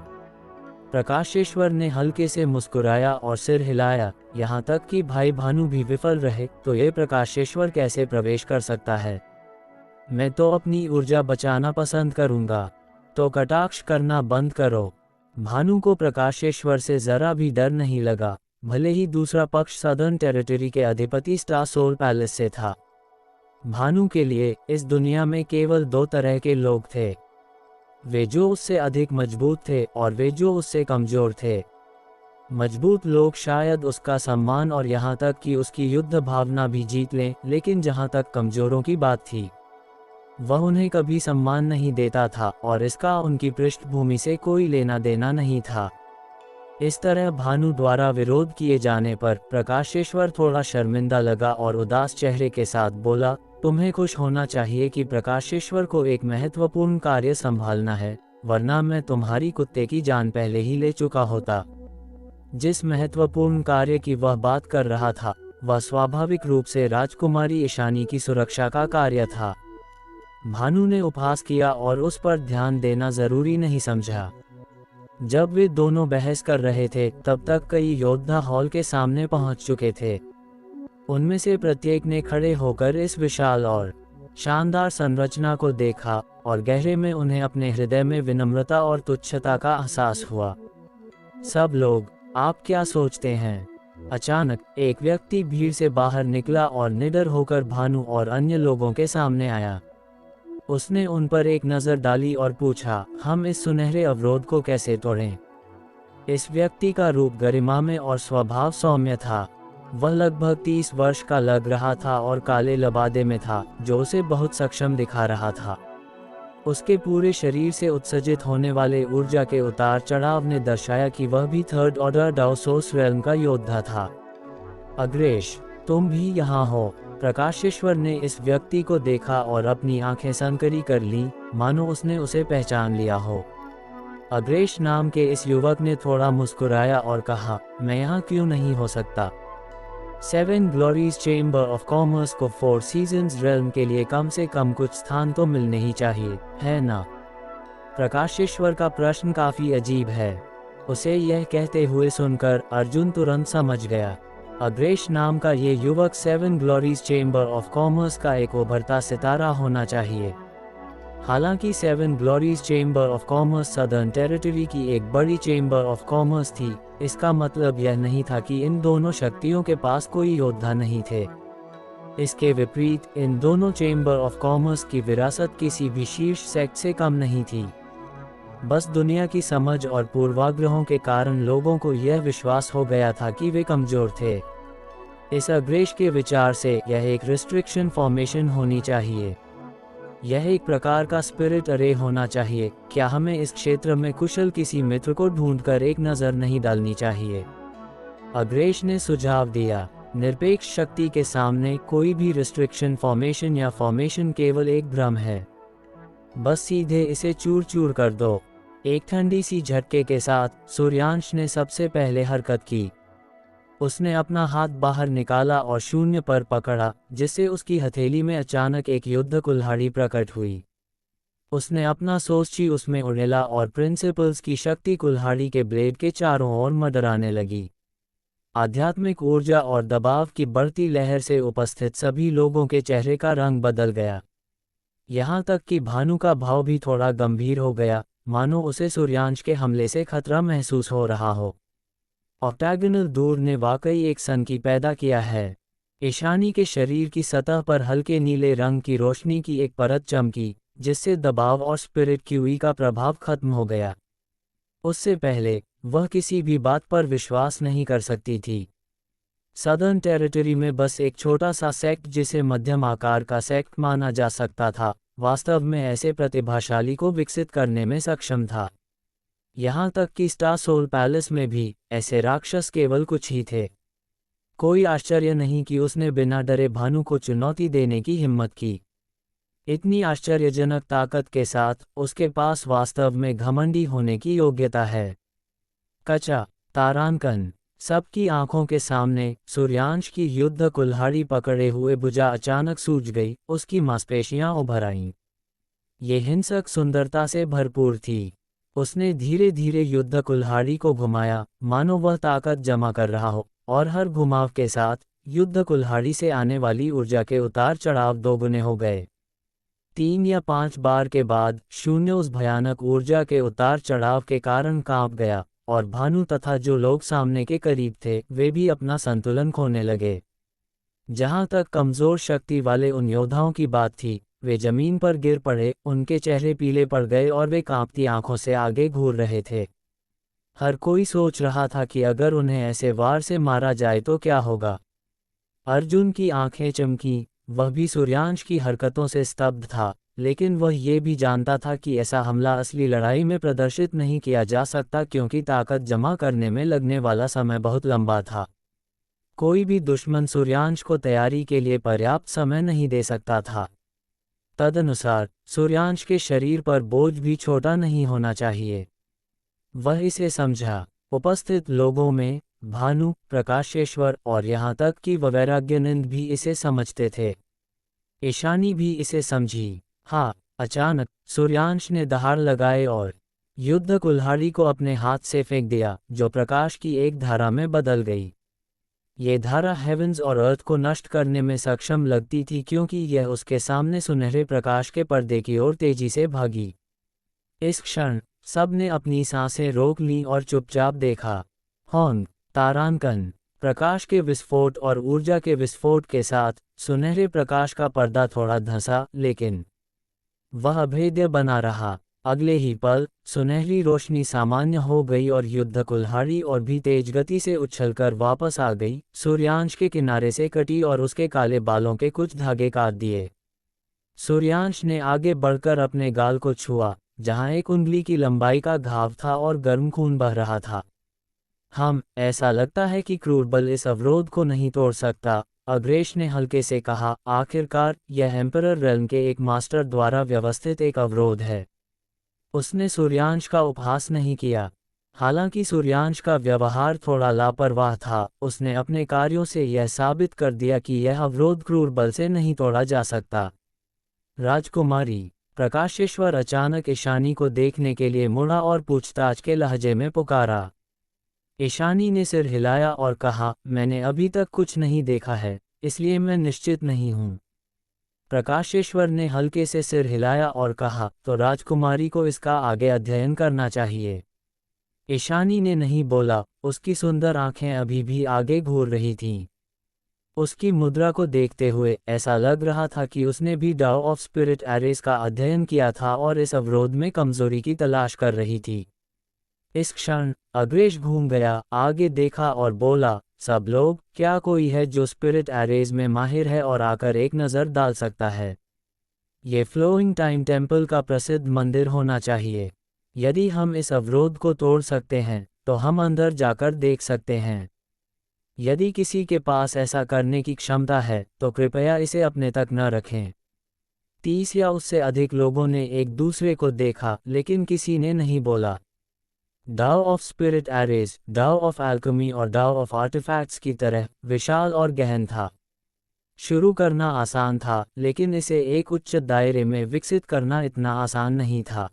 प्रकाशेश्वर ने हल्के से मुस्कुराया और सिर हिलाया, यहाँ तक कि भाई भानु भी विफल रहे तो ये प्रकाशेश्वर कैसे प्रवेश कर सकता है? मैं तो अपनी ऊर्जा बचाना पसंद करूँगा। तो कटाक्ष करना बंद करो। भानु को प्रकाशेश्वर से जरा भी डर नहीं लगा, भले ही दूसरा पक्ष सदर्न टेरिटरी के अधिपति स्टार सोल पैलेस से था। भानु के लिए इस दुनिया में केवल 2 तरह के लोग थे, वे जो उससे अधिक मजबूत थे और वे जो उससे कमजोर थे। मजबूत लोग शायद उसका सम्मान और यहाँ तक कि उसकी युद्ध भावना भी जीत लें, लेकिन जहाँ तक कमजोरों की बात थी, वह उन्हें कभी सम्मान नहीं देता था और इसका उनकी पृष्ठभूमि से कोई लेना देना नहीं था। इस तरह भानु द्वारा विरोध किए जाने पर प्रकाशेश्वर थोड़ा शर्मिंदा लगा और उदास चेहरे के साथ बोला, तुम्हें खुश होना चाहिए कि प्रकाशेश्वर को एक महत्वपूर्ण कार्य संभालना है, वरना मैं तुम्हारी कुत्ते की जान पहले ही ले चुका होता। जिस महत्वपूर्ण कार्य की वह बात कर रहा था वह स्वाभाविक रूप से राजकुमारी ईशानी की सुरक्षा का कार्य था। भानु ने उपहास किया और उस पर ध्यान देना जरूरी नहीं समझा। जब वे दोनों बहस कर रहे थे तब तक कई योद्धा हॉल के सामने पहुंच चुके थे। उनमें से प्रत्येक ने खड़े होकर इस विशाल और शानदार संरचना को देखा और गहरे में उन्हें अपने हृदय में विनम्रता और तुच्छता का एहसास हुआ। सब लोग, आप क्या सोचते हैं? अचानक एक व्यक्ति भीड़ से बाहर निकला और निडर होकर भानु और अन्य लोगों के सामने आया। उसने उन पर एक नज़र डाली और पूछा, हम इस सुनहरे अवरोध को कैसे तोड़ें? इस व्यक्ति का रूप गरिमामय और स्वभाव सौम्य था। वह लगभग 30 वर्ष का लग रहा था और काले लबादे में था, जो उसे बहुत सक्षम दिखा रहा था। उसके पूरे शरीर से उत्सर्जित होने वाले ऊर्जा के उतार चढ़ाव ने दर्शाया कि वह भी थर्ड ऑर्डर डाउसोस रेल्म का योद्धा था। अग्रेश, तुम भी यहाँ हो। प्रकाशेश्वर ने इस व्यक्ति को देखा और अपनी आंखें सनकरी कर लीं, मानो उसने उसे पहचान लिया हो। अग्रेश नाम के इस युवक ने थोड़ा मुस्कुराया और कहा, मैं यहाँ क्यों नहीं हो सकता? 7 ग्लोरीज चेंबर ऑफ कॉमर्स को 4 सीजन्स रेल्म के लिए कम से कम कुछ स्थान तो मिलने ही चाहिए, है ना? प्रकाशेश्वर का प्रश्न काफी अजीब है। उसे यह कहते हुए सुनकर अर्जुन तुरंत समझ गया। अग्रेश नाम का ये युवक 7 ग्लोरीज चेंबर ऑफ कॉमर्स का एक उभरता सितारा होना चाहिए। हालांकि 7 glories chamber of commerce southern territory की एक बड़ी चेंबर ऑफ कॉमर्स थी, इसका मतलब यह नहीं था कि इन दोनों शक्तियों के पास कोई योद्धा नहीं थे। इसके विपरीत इन दोनों चेंबर ऑफ कॉमर्स की विरासत किसी भी शीर्ष सेक्ट से कम नहीं थी। बस दुनिया की समझ और पूर्वाग्रहों के कारण लोगों को यह विश्वास हो गया था कि वे कमजोर थे। इस अग्रेश के विचार से यह एक रिस्ट्रिक्शन फॉर्मेशन होनी चाहिए। यह एक प्रकार का स्पिरिट अरे होना चाहिए। क्या हमें इस क्षेत्र में कुशल किसी मित्र को ढूंढकर एक नज़र नहीं डालनी चाहिए? अग्रेश ने सुझाव दिया। निरपेक्ष शक्ति के सामने कोई भी रिस्ट्रिक्शन फॉर्मेशन या फॉर्मेशन केवल एक भ्रम है। बस सीधे इसे चूर चूर कर दो। एक ठंडी सी झटके के साथ सूर्यांश ने सबसे पहले हरकत की। उसने अपना हाथ बाहर निकाला और शून्य पर पकड़ा, जिससे उसकी हथेली में अचानक एक युद्ध कुल्हाड़ी प्रकट हुई। उसने अपना सोची उसमें उड़ेला और प्रिंसिपल्स की शक्ति कुल्हाड़ी के ब्लेड के चारों ओर मंडराने लगी। आध्यात्मिक ऊर्जा और दबाव की बढ़ती लहर से उपस्थित सभी लोगों के चेहरे का रंग बदल गया। यहाँ तक कि भानु का भाव भी थोड़ा गंभीर हो गया, मानो उसे सूर्यांश के हमले से खतरा महसूस हो रहा हो। ऑक्टागोनल दूर ने वाकई एक सनकी पैदा किया है। ईशानी के शरीर की सतह पर हल्के नीले रंग की रोशनी की एक परत चमकी, जिससे दबाव और स्पिरिट क्यूई का प्रभाव खत्म हो गया। उससे पहले वह किसी भी बात पर विश्वास नहीं कर सकती थी। सदर्न टेरिटरी में बस एक छोटा सा सेक्ट जिसे मध्यम आकार का सेक्ट माना जा सकता था, वास्तव में ऐसे प्रतिभाशाली को विकसित करने में सक्षम था। यहाँ तक कि स्टार सोल पैलेस में भी ऐसे राक्षस केवल कुछ ही थे। कोई आश्चर्य नहीं कि उसने बिना डरे भानु को चुनौती देने की हिम्मत की। इतनी आश्चर्यजनक ताकत के साथ उसके पास वास्तव में घमंडी होने की योग्यता है। कचा तारांकन। सबकी आंखों के सामने सूर्यांश की युद्ध कुल्हाड़ी पकड़े हुए भुजा अचानक सूज गई, उसकी मांसपेशियां उभर आईं। ये हिंसक सुंदरता से भरपूर थी। उसने धीरे धीरे युद्ध कुल्हाड़ी को घुमाया, मानो वह ताकत जमा कर रहा हो, और हर घुमाव के साथ युद्ध कुल्हाड़ी से आने वाली ऊर्जा के उतार चढ़ाव दोगुने हो गए। 3 या 5 बार के बाद शून्य उस भयानक ऊर्जा के उतार चढ़ाव के कारण कांप गया, और भानु तथा जो लोग सामने के करीब थे वे भी अपना संतुलन खोने लगे। जहां तक कमजोर शक्ति वाले उन योद्धाओं की बात थी, वे जमीन पर गिर पड़े, उनके चेहरे पीले पड़ गए और वे कांपती आंखों से आगे घूर रहे थे। हर कोई सोच रहा था कि अगर उन्हें ऐसे वार से मारा जाए तो क्या होगा। अर्जुन की आंखें चमकी, वह भी सूर्यांश की हरकतों से स्तब्ध था, लेकिन वह ये भी जानता था कि ऐसा हमला असली लड़ाई में प्रदर्शित नहीं किया जा सकता, क्योंकि ताकत जमा करने में लगने वाला समय बहुत लंबा था। कोई भी दुश्मन सूर्यांश को तैयारी के लिए पर्याप्त समय नहीं दे सकता था। तदनुसार सूर्यांश के शरीर पर बोझ भी छोटा नहीं होना चाहिए। वह इसे समझा। उपस्थित लोगों में भानु, प्रकाशेश्वर और यहाँ तक कि वैराग्यनंद भी इसे समझते थे। ईशानी भी इसे समझी। हाँ, अचानक सूर्यांश ने दहाड़ लगाए और युद्ध कुल्हाड़ी को अपने हाथ से फेंक दिया, जो प्रकाश की एक धारा में बदल गई। ये धारा हेवंस और अर्थ को नष्ट करने में सक्षम लगती थी, क्योंकि यह उसके सामने सुनहरे प्रकाश के पर्दे की ओर तेजी से भागी। इस क्षण सब ने अपनी सांसें रोक लीं और चुपचाप देखा। हॉन्ग तारांकन। प्रकाश के विस्फोट और ऊर्जा के विस्फोट के साथ सुनहरे प्रकाश का पर्दा थोड़ा धंसा, लेकिन वह अभेद्य बना रहा। अगले ही पल सुनहरी रोशनी सामान्य हो गई और युद्ध कुल्हाड़ी और भी तेज गति से उछलकर वापस आ गई, सूर्यांश के किनारे से कटी और उसके काले बालों के कुछ धागे काट दिए। सूर्यांश ने आगे बढ़कर अपने गाल को छुआ, जहां एक उंगली की लंबाई का घाव था और गर्म खून बह रहा था। ऐसा लगता है कि क्रूरबल इस अवरोध को नहीं तोड़ सकता, अग्रेश ने हल्के से कहा। आखिरकार यह एम्परर रेल्म के एक मास्टर द्वारा व्यवस्थित एक अवरोध है। उसने सूर्यांश का उपहास नहीं किया। हालांकि सूर्यांश का व्यवहार थोड़ा लापरवाह था, उसने अपने कार्यों से यह साबित कर दिया कि यह अवरोध क्रूरबल से नहीं तोड़ा जा सकता। राजकुमारी, प्रकाशेश्वर अचानक ईशानी को देखने के लिए मुड़ा और पूछताछ के लहजे में पुकारा। ईशानी ने सिर हिलाया और कहा, मैंने अभी तक कुछ नहीं देखा है, इसलिए मैं निश्चित नहीं हूँ। प्रकाशेश्वर ने हल्के से सिर हिलाया और कहा, तो राजकुमारी को इसका आगे अध्ययन करना चाहिए। ईशानी ने नहीं बोला, उसकी सुंदर आंखें अभी भी आगे घूर रही थीं। उसकी मुद्रा को देखते हुए ऐसा लग रहा था कि उसने भी डाओ ऑफ स्पिरिट एरेस का अध्ययन किया था और इस अवरोध में कमजोरी की तलाश कर रही थी। इस क्षण अग्रेश घूम गया, आगे देखा और बोला, सब लोग, क्या कोई है जो स्पिरिट एरेज में माहिर है और आकर एक नज़र डाल सकता है? ये फ्लोइंग टाइम टेम्पल का प्रसिद्ध मंदिर होना चाहिए। यदि हम इस अवरोध को तोड़ सकते हैं तो हम अंदर जाकर देख सकते हैं। यदि किसी के पास ऐसा करने की क्षमता है तो कृपया इसे अपने तक न रखें। 30 या उससे अधिक लोगों ने एक दूसरे को देखा, लेकिन किसी ने नहीं बोला। Dao of spirit arrays, Dao of alchemy और डाओ ऑफ आर्टिफैक्ट्स की तरह विशाल और गहन था। शुरू करना आसान था, लेकिन इसे एक उच्च दायरे में विकसित करना इतना आसान नहीं था।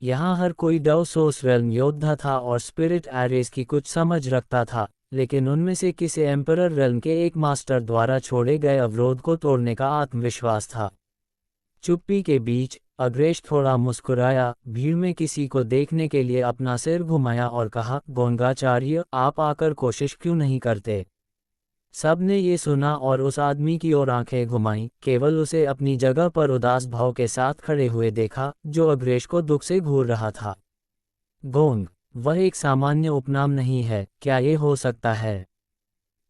यहाँ हर कोई डाओ सोर्स रेल्म योद्धा था और स्पिरिट एरेज की कुछ समझ रखता था, लेकिन उनमें से किसी एम्परर रेल्म के एक मास्टर द्वारा छोड़े गए अवरोध को तोड़ने का आत्मविश्वास था। चुप्पी के बीच अग्रेश थोड़ा मुस्कुराया, भीड़ में किसी को देखने के लिए अपना सिर घुमाया और कहा, गोंगाचार्य, आप आकर कोशिश क्यों नहीं करते? सब ने ये सुना और उस आदमी की ओर आंखें घुमाईं, केवल उसे अपनी जगह पर उदास भाव के साथ खड़े हुए देखा, जो अग्रेश को दुख से घूर रहा था। गोंग, वह एक सामान्य उपनाम नहीं है, क्या ये हो सकता है?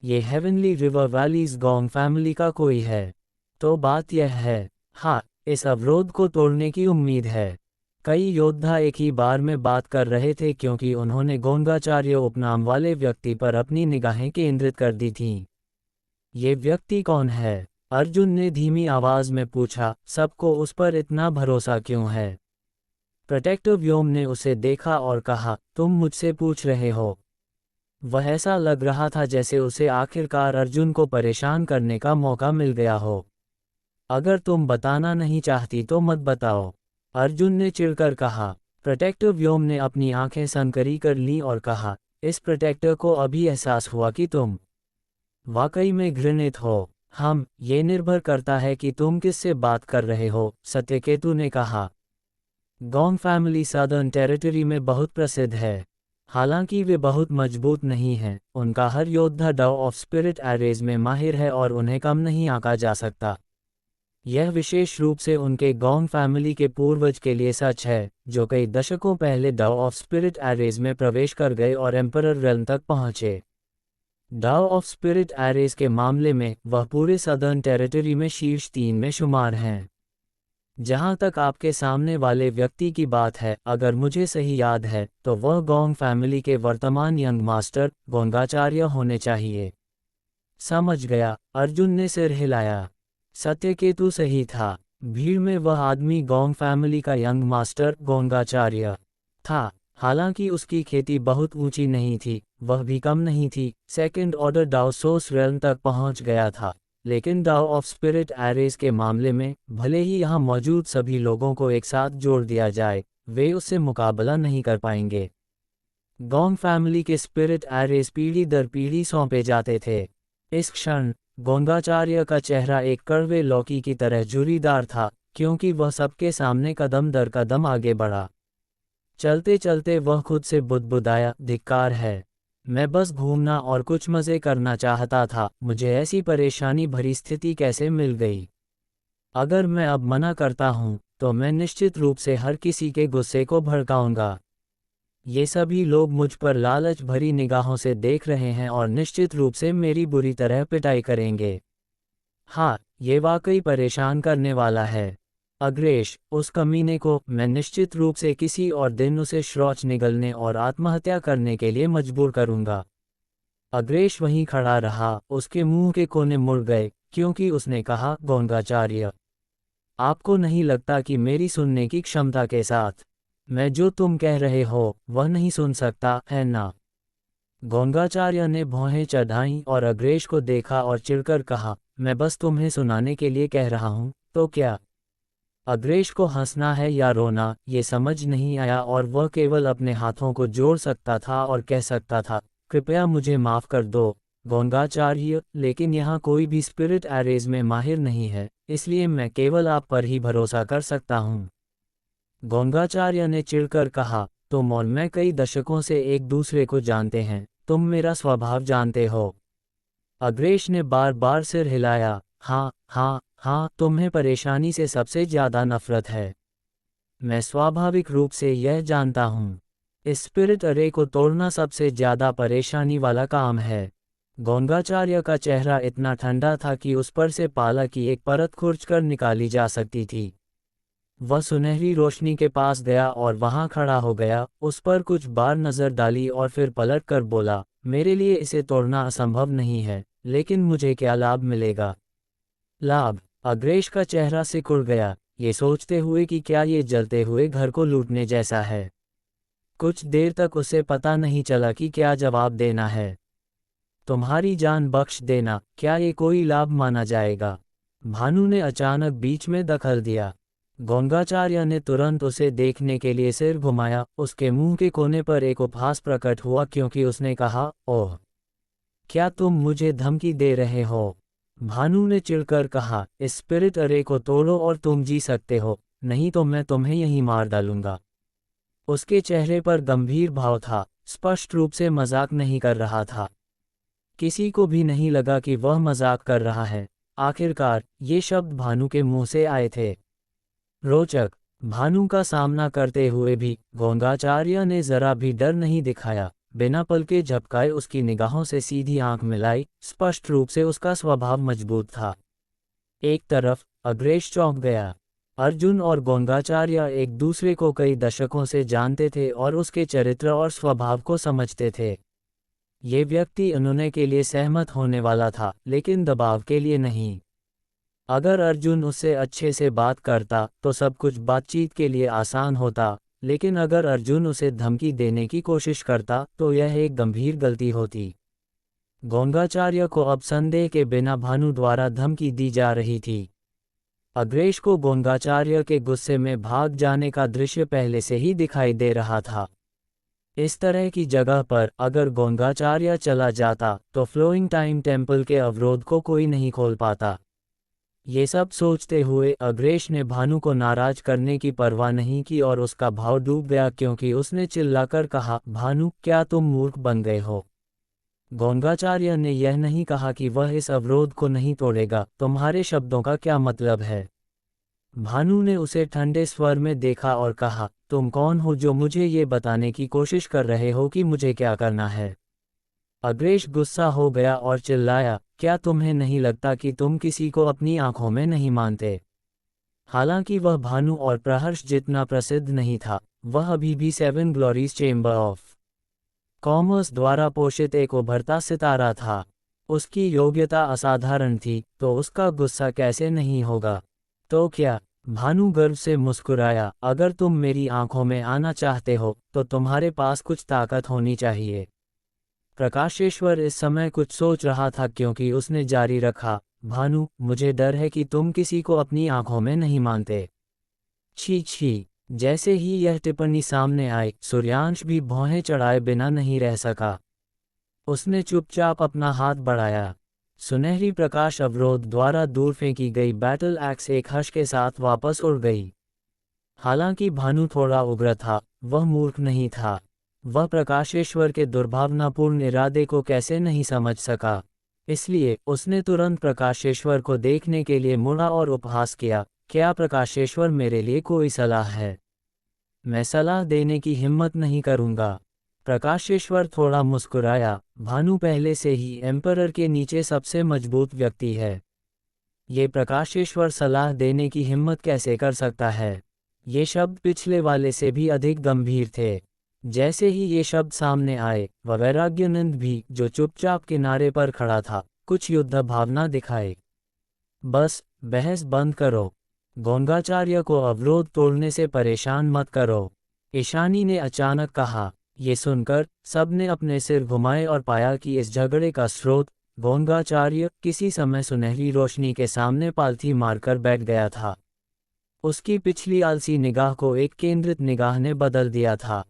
ये heavenly river valleys gong family का कोई है। तो बात यह है, हाँ, इस अवरोध को तोड़ने की उम्मीद है। कई योद्धा एक ही बार में बात कर रहे थे क्योंकि उन्होंने गोंगाचार्य उपनाम वाले व्यक्ति पर अपनी निगाहें केंद्रित कर दी थीं। ये व्यक्ति कौन है? अर्जुन ने धीमी आवाज में पूछा, सबको उस पर इतना भरोसा क्यों है? प्रोटेक्टर व्योम ने उसे देखा और कहा, तुम मुझसे पूछ रहे हो? वह ऐसा लग रहा था जैसे उसे आखिरकार अर्जुन को परेशान करने का मौका मिल गया हो। अगर तुम बताना नहीं चाहती तो मत बताओ, अर्जुन ने चिढ़कर कहा। प्रोटेक्टर व्योम ने अपनी आंखें सनकरी कर लीं और कहा, इस प्रोटेक्टर को अभी एहसास हुआ कि तुम वाकई में घृणित हो। ये निर्भर करता है कि तुम किससे बात कर रहे हो, सत्यकेतु ने कहा। गोंग फैमिली सदर्न टेरिटरी में बहुत प्रसिद्ध है। हालांकि वे बहुत मजबूत नहीं हैं, उनका हर योद्धा डाओ ऑफ स्पिरिट एरेज में माहिर है और उन्हें कम नहीं आंका जा सकता। यह विशेष रूप से उनके गोंग फैमिली के पूर्वज के लिए सच है, जो कई दशकों पहले डाओ ऑफ स्पिरिट एरेज में प्रवेश कर गए और एम्परर रेल्म तक पहुंचे। डाओ ऑफ स्पिरिट एरेज के मामले में वह पूरे सदर्न टेरिटरी में शीर्ष 3 में शुमार हैं। जहां तक आपके सामने वाले व्यक्ति की बात है, अगर मुझे सही याद है तो वह गोंग फैमिली के वर्तमान यंग मास्टर गोंगाचार्य होने चाहिए। समझ गया, अर्जुन ने सिर हिलाया। सत्यकेतु सही था, भीड़ में वह आदमी गोंग फैमिली का यंग मास्टर गोंगाचार्य था। हालांकि उसकी खेती बहुत ऊंची नहीं थी, वह भी कम नहीं थी, second order Dao source realm तक पहुंच गया था, लेकिन डाओ ऑफ स्पिरिट एरेज के मामले में भले ही यहाँ मौजूद सभी लोगों को एक साथ जोड़ दिया जाए, वे उससे मुकाबला नहीं कर पाएंगे। गोंग फैमिली के स्पिरिट एरेज पीढ़ी दर पीढ़ी सौंपे जाते थे। इस क्षण गोंगाचार्य का चेहरा एक कड़वे लौकी की तरह झुर्रीदार था, क्योंकि वह सबके सामने कदम दर कदम आगे बढ़ा। चलते चलते वह खुद से बुदबुदाया, धिक्कार है। मैं बस घूमना और कुछ मज़े करना चाहता था, मुझे ऐसी परेशानी भरी स्थिति कैसे मिल गई। अगर मैं अब मना करता हूँ, तो मैं निश्चित रूप से हर किसी के गुस्से को भड़काऊंगा। ये सभी लोग मुझ पर लालच भरी निगाहों से देख रहे हैं और निश्चित रूप से मेरी बुरी तरह पिटाई करेंगे। हाँ, ये वाकई परेशान करने वाला है। अग्रेश, उस कमीने को मैं निश्चित रूप से किसी और दिन उसे शौच निगलने और आत्महत्या करने के लिए मजबूर करूंगा। अग्रेश वहीं खड़ा रहा, उसके मुंह के कोने मुड़ गए, क्योंकि उसने कहा, गोंगाचार्य, आपको नहीं लगता कि मेरी सुनने की क्षमता के साथ मैं जो तुम कह रहे हो वह नहीं सुन सकता है ना? गोंगाचार्य ने भौहें चढ़ाईं और अग्रेश को देखा और चिढ़कर कहा, मैं बस तुम्हें सुनाने के लिए कह रहा हूँ, तो क्या? अग्रेश को हंसना है या रोना ये समझ नहीं आया और वह केवल अपने हाथों को जोड़ सकता था और कह सकता था, कृपया मुझे माफ़ कर दो गोंगाचार्य, लेकिन यहाँ कोई भी स्पिरिट एरेज में माहिर नहीं है, इसलिए मैं केवल आप पर ही भरोसा कर सकता हूँ। गोंगाचार्य ने चिढ़कर कहा, तुम और मैं कई दशकों से एक दूसरे को जानते हैं, तुम मेरा स्वभाव जानते हो। अग्रेश ने बार बार सिर हिलाया, हाँ हाँ हाँ, तुम्हें परेशानी से सबसे ज़्यादा नफरत है। मैं स्वाभाविक रूप से यह जानता हूँ। इस स्पिरिट अरे को तोड़ना सबसे ज़्यादा परेशानी वाला काम है। गोंगाचार्य का चेहरा इतना ठंडा था कि उस पर से पाला की एक परत खुरचकर निकाली जा सकती थी। वह सुनहरी रोशनी के पास गया और वहां खड़ा हो गया, उस पर कुछ बार नजर डाली और फिर पलट कर बोला, मेरे लिए इसे तोड़ना असंभव नहीं है, लेकिन मुझे क्या लाभ मिलेगा? लाभ? अग्रेश का चेहरा सिकुड़ गया, ये सोचते हुए कि क्या ये जलते हुए घर को लूटने जैसा है। कुछ देर तक उसे पता नहीं चला कि क्या जवाब देना है। तुम्हारी जान बख्श देना, क्या ये कोई लाभ माना जाएगा? भानु ने अचानक बीच में दखल दिया। गोंगाचार्य ने तुरंत उसे देखने के लिए सिर घुमाया, उसके मुंह के कोने पर एक उपहास प्रकट हुआ क्योंकि उसने कहा, ओह, क्या तुम मुझे धमकी दे रहे हो? भानु ने चिढ़कर कहा, इस स्पिरिट अरे को तोड़ो और तुम जी सकते हो, नहीं तो मैं तुम्हें यहीं मार डालूंगा। उसके चेहरे पर गंभीर भाव था, स्पष्ट रूप से मजाक नहीं कर रहा था। किसी को भी नहीं लगा कि वह मजाक कर रहा है। आखिरकार ये शब्द भानु के मुंह से आए थे। रोचक, भानु का सामना करते हुए भी गोंगाचार्य ने जरा भी डर नहीं दिखाया, बिना पलके झपकाए उसकी निगाहों से सीधी आंख मिलाई, स्पष्ट रूप से उसका स्वभाव मजबूत था। एक तरफ अग्रेश चौंक गया। अर्जुन और गोंगाचार्य एक दूसरे को कई दशकों से जानते थे और उसके चरित्र और स्वभाव को समझते थे। ये व्यक्ति उन्होंने के लिए सहमत होने वाला था, लेकिन दबाव के लिए नहीं। अगर अर्जुन उससे अच्छे से बात करता तो सब कुछ बातचीत के लिए आसान होता, लेकिन अगर अर्जुन उसे धमकी देने की कोशिश करता तो यह एक गंभीर गलती होती। गोंगाचार्य को अब संदेह के बिना भानु द्वारा धमकी दी जा रही थी। अग्रेश को गोंगाचार्य के गुस्से में भाग जाने का दृश्य पहले से ही दिखाई दे रहा था। इस तरह की जगह पर अगर गोंगाचार्य चला जाता तो फ्लोइंग टाइम टेम्पल के अवरोध को कोई नहीं खोल पाता। ये सब सोचते हुए अग्रेश ने भानु को नाराज करने की परवाह नहीं की और उसका भाव डूब गया क्योंकि उसने चिल्लाकर कहा, भानु, क्या तुम मूर्ख बन गए हो? गोंगाचार्य ने यह नहीं कहा कि वह इस अवरोध को नहीं तोड़ेगा, तुम्हारे शब्दों का क्या मतलब है? भानु ने उसे ठंडे स्वर में देखा और कहा, तुम कौन हो जो मुझे ये बताने की कोशिश कर रहे हो कि मुझे क्या करना है? अग्रेश गुस्सा हो गया और चिल्लाया, क्या तुम्हें नहीं लगता कि तुम किसी को अपनी आंखों में नहीं मानते? हालांकि वह भानु और प्रहर्ष जितना प्रसिद्ध नहीं था, वह अभी भी 7 ग्लोरीज चेंबर ऑफ कॉमर्स द्वारा पोषित एक उभरता सितारा था। उसकी योग्यता असाधारण थी, तो उसका गुस्सा कैसे नहीं होगा? तो क्या? भानु गर्व से मुस्कुराया, अगर तुम मेरी आंखों में आना चाहते हो तो तुम्हारे पास कुछ ताकत होनी चाहिए। प्रकाशेश्वर इस समय कुछ सोच रहा था क्योंकि उसने जारी रखा, भानु, मुझे डर है कि तुम किसी को अपनी आंखों में नहीं मानते। छी छी। जैसे ही यह टिप्पणी सामने आई, सूर्यांश भी भौहें चढ़ाए बिना नहीं रह सका। उसने चुपचाप अपना हाथ बढ़ाया। सुनहरी प्रकाश अवरोध द्वारा दूर फेंकी गई बैटल एक्स एक हर्ष के साथ वापस उड़ गई। हालांकि भानु थोड़ा उग्र था, वह मूर्ख नहीं था। वह प्रकाशेश्वर के दुर्भावनापूर्ण इरादे को कैसे नहीं समझ सका। इसलिए उसने तुरंत प्रकाशेश्वर को देखने के लिए मुड़ा और उपहास किया, क्या प्रकाशेश्वर मेरे लिए कोई सलाह है? मैं सलाह देने की हिम्मत नहीं करूंगा। प्रकाशेश्वर थोड़ा मुस्कुराया, भानु पहले से ही एम्परर के नीचे सबसे मजबूत व्यक्ति है। ये प्रकाशेश्वर सलाह देने की हिम्मत कैसे कर सकता है? ये शब्द पिछले वाले से भी अधिक गंभीर थे। जैसे ही ये शब्द सामने आए, वैराग्यानंद भी, जो चुपचाप किनारे पर खड़ा था, कुछ युद्ध भावना दिखाए। बस, बहस बंद करो। गोंगाचार्य को अवरोध तोड़ने से परेशान मत करो, ईशानी ने अचानक कहा। ये सुनकर सबने अपने सिर घुमाए और पाया कि इस झगड़े का स्रोत गोंगाचार्य किसी समय सुनहरी रोशनी के सामने पालथी मारकर बैठ गया था। उसकी पिछली आलसी निगाह को एक केंद्रित निगाह ने बदल दिया था।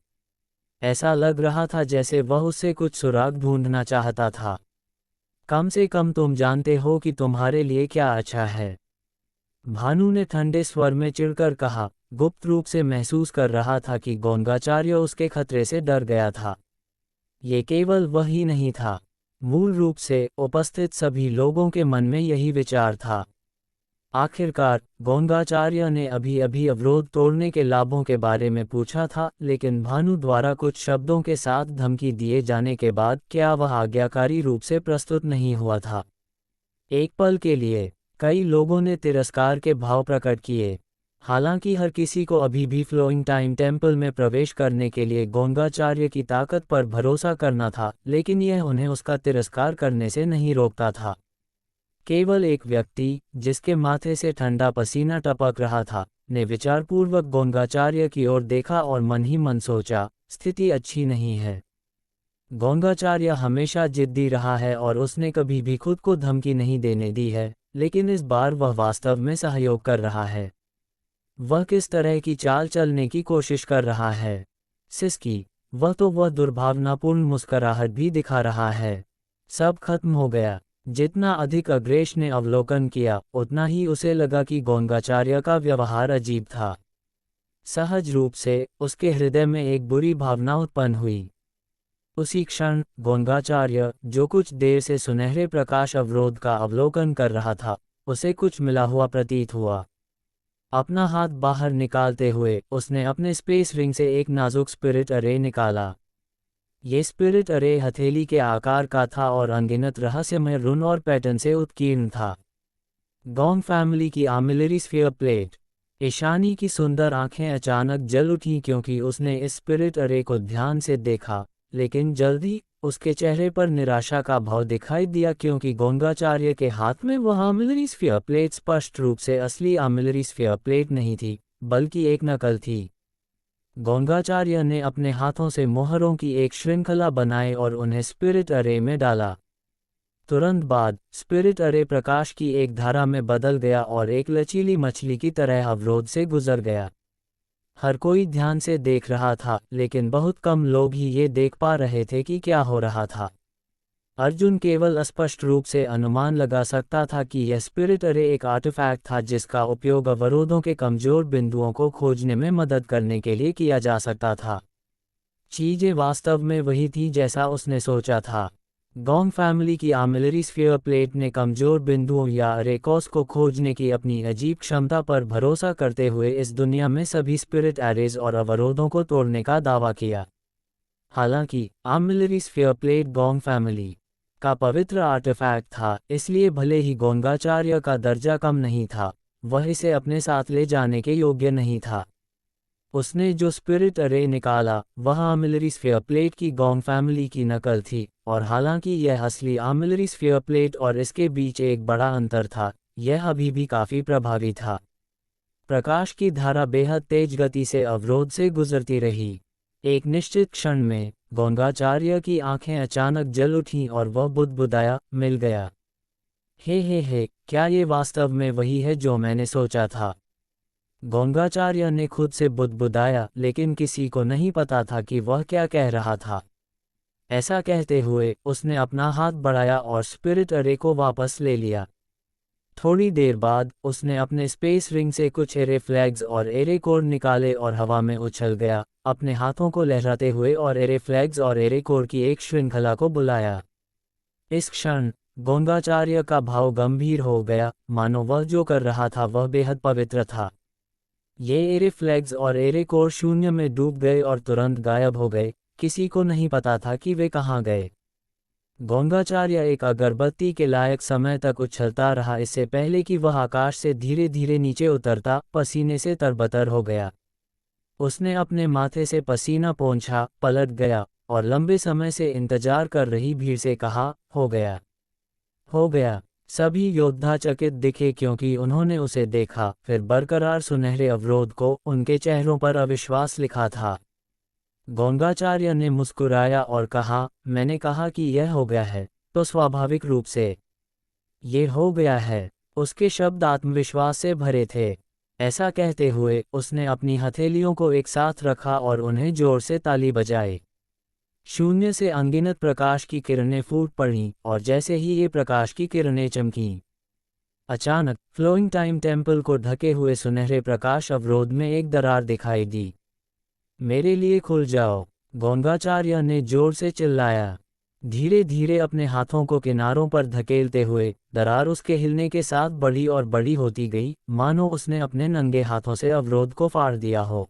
ऐसा लग रहा था जैसे वह उससे कुछ सुराग ढूंढना चाहता था। कम से कम तुम जानते हो कि तुम्हारे लिए क्या अच्छा है, भानु ने ठंडे स्वर में चिढ़कर कहा। गुप्त रूप से महसूस कर रहा था कि गोंगाचार्य उसके खतरे से डर गया था। ये केवल वही नहीं था, मूल रूप से उपस्थित सभी लोगों के मन में यही विचार था। आखिरकार गोंगाचार्य ने अभी अभी अवरोध तोड़ने के लाभों के बारे में पूछा था, लेकिन भानु द्वारा कुछ शब्दों के साथ धमकी दिए जाने के बाद क्या वह आज्ञाकारी रूप से प्रस्तुत नहीं हुआ था? एक पल के लिए कई लोगों ने तिरस्कार के भाव प्रकट किए। हालांकि हर किसी को अभी भी फ्लोइंग टाइम टेम्पल में प्रवेश करने के लिए गोंगाचार्य की ताकत पर भरोसा करना था, लेकिन यह उन्हें उसका तिरस्कार करने से नहीं रोकता था। केवल एक व्यक्ति, जिसके माथे से ठंडा पसीना टपक रहा था, ने विचारपूर्वक गोंगाचार्य की ओर देखा और मन ही मन सोचा, स्थिति अच्छी नहीं है। गोंगाचार्य हमेशा जिद्दी रहा है और उसने कभी भी खुद को धमकी नहीं देने दी है, लेकिन इस बार वह वास्तव में सहयोग कर रहा है। वह किस तरह की चाल चलने की कोशिश कर रहा है? सिसकी, वह दुर्भावनापूर्ण मुस्कुराहट भी दिखा रहा है। सब खत्म हो गया। जितना अधिक अग्रेश ने अवलोकन किया, उतना ही उसे लगा कि गोंगाचार्य का व्यवहार अजीब था। सहज रूप से उसके हृदय में एक बुरी भावना उत्पन्न हुई। उसी क्षण गोंगाचार्य, जो कुछ देर से सुनहरे प्रकाश अवरोध का अवलोकन कर रहा था, उसे कुछ मिला हुआ प्रतीत हुआ। अपना हाथ बाहर निकालते हुए उसने अपने स्पेस रिंग से एक नाजुक स्पिरिट अरे निकाला। ये स्पिरिट अरे हथेली के आकार का था और अनगिनत रहस्यमय रुन और पैटर्न से उत्कीर्ण था। गोंग फैमिली की आर्मिलरी स्फीयर प्लेट। ईशानी की सुंदर आंखें अचानक जल उठीं क्योंकि उसने इस स्पिरिट अरे को ध्यान से देखा, लेकिन जल्दी उसके चेहरे पर निराशा का भाव दिखाई दिया क्योंकि गोंगाचार्य के हाथ में वह आर्मिलरी स्फीयर प्लेट स्पष्ट रूप से असली आर्मिलरी स्फीयर प्लेट नहीं थी, बल्कि एक नकल थी। गोंगाचार्य ने अपने हाथों से मोहरों की एक श्रृंखला बनाए और उन्हें स्पिरिट अरे में डाला। तुरंत बाद स्पिरिट अरे प्रकाश की एक धारा में बदल गया और एक लचीली मछली की तरह अवरोध से गुजर गया। हर कोई ध्यान से देख रहा था, लेकिन बहुत कम लोग ही ये देख पा रहे थे कि क्या हो रहा था। अर्जुन केवल अस्पष्ट रूप से अनुमान लगा सकता था कि यह स्पिरिट अरे एक आर्टिफैक्ट था जिसका उपयोग अवरोधों के कमजोर बिंदुओं को खोजने में मदद करने के लिए किया जा सकता था। चीजें वास्तव में वही थी जैसा उसने सोचा था। गोंग फैमिली की आर्मिलरी स्फीयर प्लेट ने कमजोर बिंदुओं या अरेकोस को खोजने की अपनी अजीब क्षमता पर भरोसा करते हुए इस दुनिया में सभी स्पिरिट एरेज और अवरोधों को तोड़ने का दावा किया। हालांकि आर्मिलरी स्फीयर प्लेट गोंग फैमिली का पवित्र आर्टिफैक्ट था, इसलिए भले ही गोंगाचार्य का दर्जा कम नहीं था, वह इसे अपने साथ ले जाने के योग्य नहीं था। उसने जो स्पिरिट अरे निकाला वह आर्मिलरी स्फीयर प्लेट की गोंग फैमिली की नकल थी, और हालांकि यह असली आर्मिलरी स्फीयर प्लेट और इसके बीच एक बड़ा अंतर था, यह अभी भी काफी प्रभावी था। प्रकाश की धारा बेहद तेज गति से अवरोध से गुजरती रही। एक निश्चित क्षण में गोंगाचार्य की आंखें अचानक जल उठीं और वह बुदबुदाया, मिल गया। हे, क्या ये वास्तव में वही है जो मैंने सोचा था? गोंगाचार्य ने खुद से बुदबुदाया, लेकिन किसी को नहीं पता था कि वह क्या कह रहा था। ऐसा कहते हुए उसने अपना हाथ बढ़ाया और स्पिरिट अरे को वापस ले लिया। थोड़ी देर बाद उसने अपने स्पेस रिंग से कुछ एरे फ्लैग्स और एरे कोर निकाले और हवा में उछल गया, अपने हाथों को लहराते हुए और एरे फ्लैग्स और एरे कोर की एक श्रृंखला को बुलाया। इस क्षण गोंगाचार्य का भाव गंभीर हो गया, मानो वह जो कर रहा था वह बेहद पवित्र था। ये एरे फ्लैग्स और एरे कोर शून्य में डूब गए और तुरंत गायब हो गए, किसी को नहीं पता था कि वे कहाँ गए। गोंगाचार्य एक अगरबत्ती के लायक समय तक उछलता रहा, इससे पहले कि वह आकाश से धीरे धीरे नीचे उतरता, पसीने से तरबतर हो गया। उसने अपने माथे से पसीना पोंछा, पलट गया और लंबे समय से इंतजार कर रही भीड़ से कहा, हो गया, हो गया। सभी योद्धा चकित दिखे क्योंकि उन्होंने उसे देखा, फिर बरकरार सुनहरे अवरोध को, उनके चेहरों पर अविश्वास लिखा था। गोंगाचार्य ने मुस्कुराया और कहा, मैंने कहा कि यह हो गया है, तो स्वाभाविक रूप से ये हो गया है। उसके शब्द आत्मविश्वास से भरे थे। ऐसा कहते हुए उसने अपनी हथेलियों को एक साथ रखा और उन्हें जोर से ताली बजाई। शून्य से अनगिनत प्रकाश की किरणें फूट पड़ीं और जैसे ही ये प्रकाश की किरणें चमकीं, अचानक फ्लोइंग टाइम टेम्पल को ढके हुए सुनहरे प्रकाश अवरोध में एक दरार दिखाई दी। मेरे लिए खुल जाओ, गोंगाचार्य ने जोर से चिल्लाया। धीरे धीरे अपने हाथों को किनारों पर धकेलते हुए दरार उसके हिलने के साथ बड़ी और बड़ी होती गई, मानो उसने अपने नंगे हाथों से अवरोध को फाड़ दिया हो।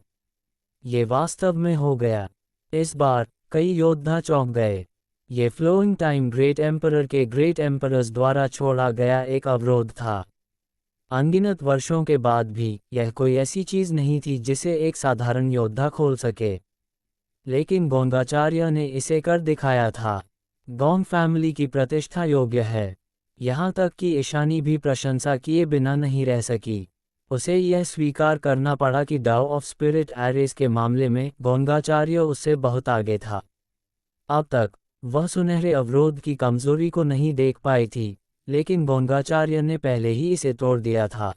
ये वास्तव में हो गया। इस बार कई योद्धा चौंक गए। ये फ्लोइंग टाइम ग्रेट एम्परर के ग्रेट एम्परर्स द्वारा छोड़ा गया एक अवरोध था। अनगिनत वर्षों के बाद भी यह कोई ऐसी चीज नहीं थी जिसे एक साधारण योद्धा खोल सके, लेकिन गोंगाचार्य ने इसे कर दिखाया था। गोंग फैमिली की प्रतिष्ठा योग्य है। यहाँ तक कि ईशानी भी प्रशंसा किए बिना नहीं रह सकी। उसे यह स्वीकार करना पड़ा कि डाओ ऑफ स्पिरिट एरेस के मामले में गोंगाचार्य उससे बहुत आगे था। अब तक वह सुनहरे अवरोध की कमजोरी को नहीं देख पाई थी, लेकिन गोंगाचार्य ने पहले ही इसे तोड़ दिया था।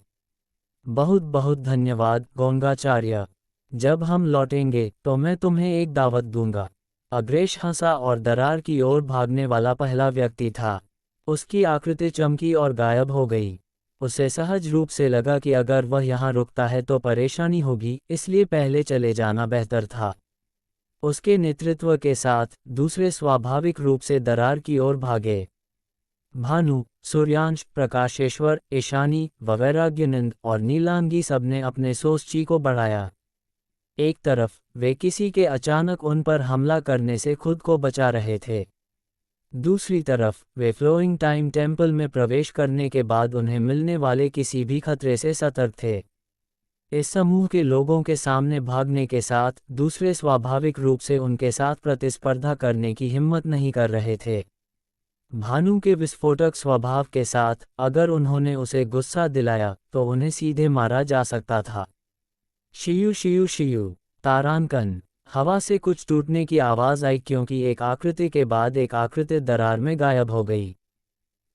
बहुत बहुत धन्यवाद गोंगाचार्य। जब हम लौटेंगे तो मैं तुम्हें एक दावत दूंगा। अग्रेश हंसा और दरार की ओर भागने वाला पहला व्यक्ति था। उसकी आकृति चमकी और गायब हो गई। उसे सहज रूप से लगा कि अगर वह यहाँ रुकता है तो परेशानी होगी, इसलिए पहले चले जाना बेहतर था। उसके नेतृत्व के साथ दूसरे स्वाभाविक रूप से दरार की ओर भागे। भानु, सूर्यांश, प्रकाशेश्वर, ईशानी, वैराग्यनंद और नीलांगी सबने अपने सोचची को बढ़ाया। एक तरफ वे किसी के अचानक उन पर हमला करने से खुद को बचा रहे थे, दूसरी तरफ वे फ्लोइंग टाइम टेम्पल में प्रवेश करने के बाद उन्हें मिलने वाले किसी भी खतरे से सतर्क थे। इस समूह के लोगों के सामने भागने के साथ दूसरे स्वाभाविक रूप से उनके साथ प्रतिस्पर्धा करने की हिम्मत नहीं कर रहे थे। भानु के विस्फोटक स्वभाव के साथ अगर उन्होंने उसे गुस्सा दिलाया तो उन्हें सीधे मारा जा सकता था। शियू शियू शियू, तारांकन। हवा से कुछ टूटने की आवाज़ आई क्योंकि एक आकृति के बाद एक आकृति दरार में गायब हो गई।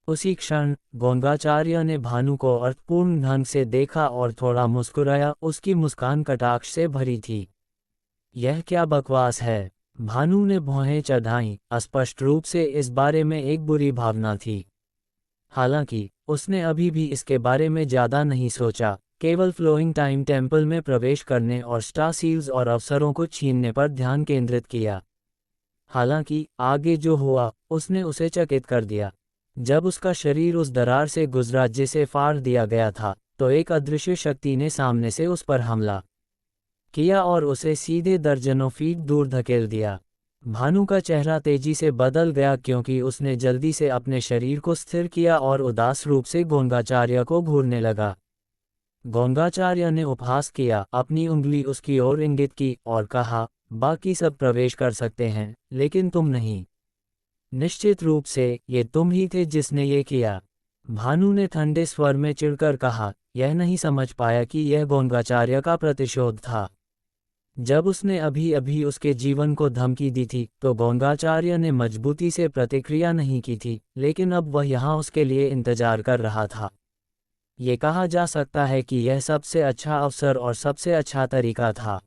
उसी क्षण गोंगाचार्य ने भानु को अर्थपूर्ण ढंग से देखा और थोड़ा मुस्कुराया। उसकी मुस्कान कटाक्ष से भरी थी। यह क्या बकवास है, भानु ने भौहें चढ़ाईं। अस्पष्ट रूप से इस बारे में एक बुरी भावना थी। हालांकि उसने अभी भी इसके बारे में ज़्यादा नहीं सोचा, केवल फ्लोइंग टाइम टेम्पल में प्रवेश करने और स्टार सील्स और अवसरों को छीनने पर ध्यान केंद्रित किया। हालांकि आगे जो हुआ उसने उसे चकित कर दिया। जब उसका शरीर उस दरार से गुजरा जिसे फाड़ दिया गया था, तो एक अदृश्य शक्ति ने सामने से उस पर हमला किया और उसे सीधे दर्जनों फीट दूर धकेल दिया। भानु का चेहरा तेजी से बदल गया क्योंकि उसने जल्दी से अपने शरीर को स्थिर किया और उदास रूप से गोंगाचार्य को घूरने लगा। गोंगाचार्य ने उपहास किया, अपनी उंगली उसकी ओर इंगित की और कहा, बाकी सब प्रवेश कर सकते हैं, लेकिन तुम नहीं। निश्चित रूप से ये तुम ही थे जिसने ये किया। भानु ने ठंडे स्वर में चिढ़कर कहा, यह नहीं समझ पाया कि यह गोंगाचार्य का प्रतिशोध था। जब उसने अभी अभी उसके जीवन को धमकी दी थी तो गोंगाचार्य ने मजबूती से प्रतिक्रिया नहीं की थी, लेकिन अब वह यहाँ उसके लिए इंतजार कर रहा था। ये कहा जा सकता है कि यह सबसे अच्छा अवसर और सबसे अच्छा तरीका था।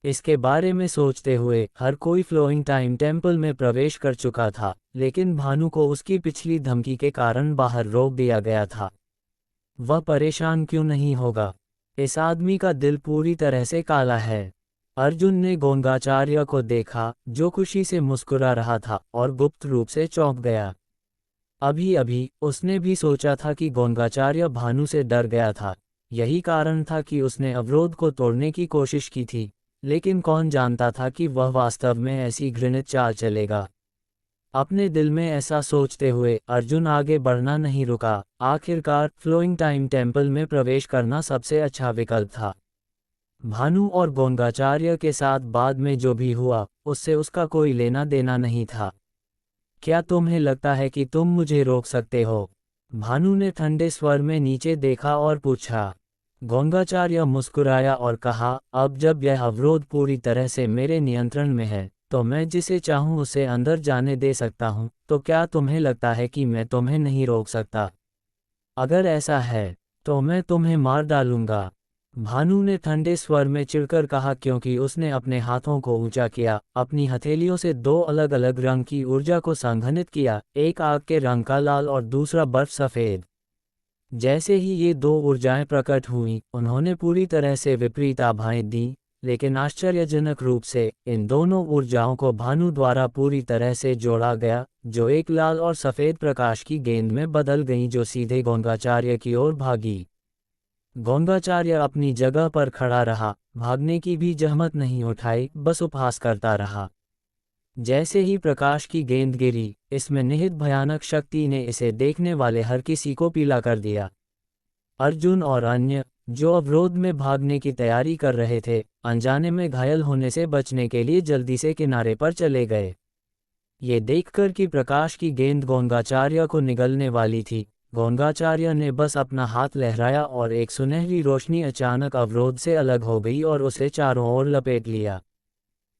इसके बारे में सोचते हुए हर कोई फ्लोइंग टाइम टेम्पल में प्रवेश कर चुका था, लेकिन भानु को उसकी पिछली धमकी के कारण बाहर रोक दिया गया था। वह परेशान क्यों नहीं होगा? इस आदमी का दिल पूरी तरह से काला है। अर्जुन ने गोंगाचार्य को देखा, जो खुशी से मुस्कुरा रहा था, और गुप्त रूप से चौंक गया। अभी अभी उसने भी सोचा था कि गोंगाचार्य भानु से डर गया था। यही कारण था कि उसने अवरोध को तोड़ने की कोशिश की थी, लेकिन कौन जानता था कि वह वास्तव में ऐसी घृणित चाल चलेगा। अपने दिल में ऐसा सोचते हुए अर्जुन आगे बढ़ना नहीं रुका। आखिरकार फ्लोइंग टाइम टेम्पल में प्रवेश करना सबसे अच्छा विकल्प था। भानु और गोंगाचार्य के साथ बाद में जो भी हुआ, उससे उसका कोई लेना देना नहीं था। क्या तुम्हें लगता है कि तुम मुझे रोक सकते हो? भानु ने ठंडे स्वर में नीचे देखा और पूछा। गोंगाचार्य मुस्कुराया और कहा, अब जब यह अवरोध पूरी तरह से मेरे नियंत्रण में है, तो मैं जिसे चाहूं उसे अंदर जाने दे सकता हूं। तो क्या तुम्हें लगता है कि मैं तुम्हें नहीं रोक सकता? अगर ऐसा है, तो मैं तुम्हें मार डालूंगा। भानु ने ठंडे स्वर में चिढ़कर कहा, क्योंकि उसने अपने हाथों को ऊंचा किया, अपनी हथेलियों से दो अलग अलग रंग की ऊर्जा को संघनित किया, एक आग के रंग का लाल और दूसरा बर्फ सफ़ेद। जैसे ही ये दो ऊर्जाएं प्रकट हुईं, उन्होंने पूरी तरह से विपरीत आभाएं दी, लेकिन आश्चर्यजनक रूप से इन दोनों ऊर्जाओं को भानु द्वारा पूरी तरह से जोड़ा गया, जो एक लाल और सफ़ेद प्रकाश की गेंद में बदल गईं जो सीधे गोंगाचार्य की ओर भागी। गोंगाचार्य अपनी जगह पर खड़ा रहा, भागने की भी जहमत नहीं उठाई, बस उपहास करता रहा। जैसे ही प्रकाश की गेंद गिरी, इसमें निहित भयानक शक्ति ने इसे देखने वाले हर किसी को पीला कर दिया। अर्जुन और अन्य, जो अवरोध में भागने की तैयारी कर रहे थे, अनजाने में घायल होने से बचने के लिए जल्दी से किनारे पर चले गए। ये देखकर कि प्रकाश की गेंद गोंगाचार्य को निगलने वाली थी, गोंगाचार्य ने बस अपना हाथ लहराया और एक सुनहरी रोशनी अचानक अवरोध से अलग हो गई और उसे चारों ओर लपेट लिया।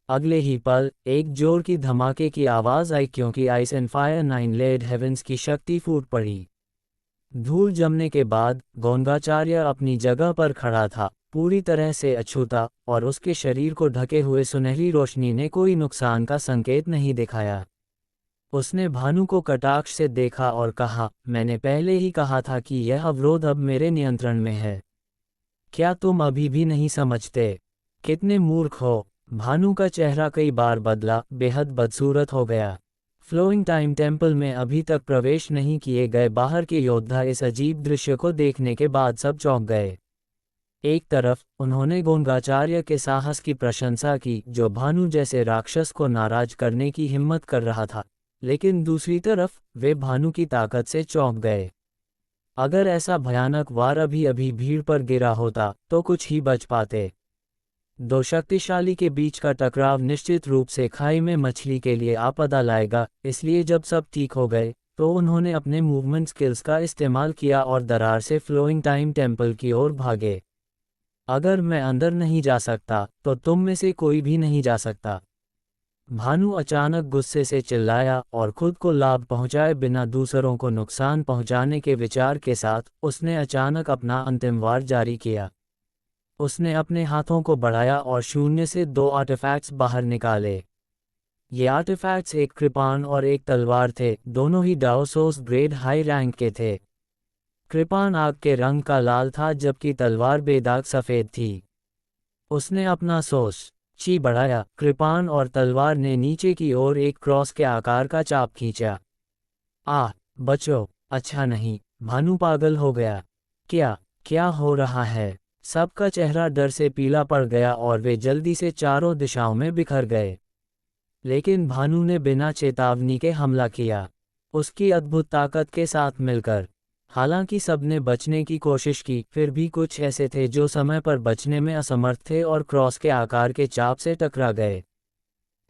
अगले ही पल एक जोर की धमाके की आवाज़ आई, क्योंकि ice and fire nine led heavens की शक्ति फूट पड़ी। धूल जमने के बाद गोंगाचार्य अपनी जगह पर खड़ा था, पूरी तरह से अछूता, और उसके शरीर को ढके हुए सुनहरी रोशनी ने कोई नुकसान का संकेत नहीं दिखाया। उसने भानु को कटाक्ष से देखा और कहा, मैंने पहले ही कहा था कि यह अवरोध अब मेरे नियंत्रण में है। क्या तुम अभी भी नहीं समझते? कितने मूर्ख हो! भानु का चेहरा कई बार बदला, बेहद बदसूरत हो गया। फ्लोइंग टाइम टेम्पल में अभी तक प्रवेश नहीं किए गए बाहर के योद्धा इस अजीब दृश्य को देखने के बाद सब चौंक गए। एक तरफ उन्होंने गोंगाचार्य के साहस की प्रशंसा की, जो भानु जैसे राक्षस को नाराज करने की हिम्मत कर रहा था, लेकिन दूसरी तरफ वे भानु की ताकत से चौंक गए। अगर ऐसा भयानक वार अभी अभी भीड़ पर गिरा होता, तो कुछ ही बच पाते। दो शक्तिशाली के बीच का टकराव निश्चित रूप से खाई में मछली के लिए आपदा लाएगा, इसलिए जब सब ठीक हो गए, तो उन्होंने अपने मूवमेंट स्किल्स का इस्तेमाल किया और दरार से फ्लोइंग टाइम टेम्पल की ओर भागे। अगर मैं अंदर नहीं जा सकता, तो तुम में से कोई भी नहीं जा सकता। भानु अचानक गुस्से से चिल्लाया, और खुद को लाभ पहुंचाए बिना दूसरों को नुकसान पहुंचाने के विचार के साथ उसने अचानक अपना अंतिम वार जारी किया। उसने अपने हाथों को बढ़ाया और शून्य से दो आर्टिफैक्ट्स बाहर निकाले। ये आर्टिफैक्ट्स एक कृपाण और एक तलवार थे, दोनों ही डाओसोस ग्रेड हाई रैंक के थे। कृपाण आग के रंग का लाल था, जबकि तलवार बेदाग सफ़ेद थी। उसने अपना सोस ची बढ़ाया, कृपाण और तलवार ने नीचे की ओर एक क्रॉस के आकार का चाप खींचा। बचो! अच्छा नहीं, भानु पागल हो गया। क्या हो रहा है? सबका चेहरा डर से पीला पड़ गया और वे जल्दी से चारों दिशाओं में बिखर गए। लेकिन भानु ने बिना चेतावनी के हमला किया, उसकी अद्भुत ताकत के साथ मिलकर। हालांकि सबने बचने की कोशिश की, फिर भी कुछ ऐसे थे जो समय पर बचने में असमर्थ थे और क्रॉस के आकार के चाप से टकरा गए।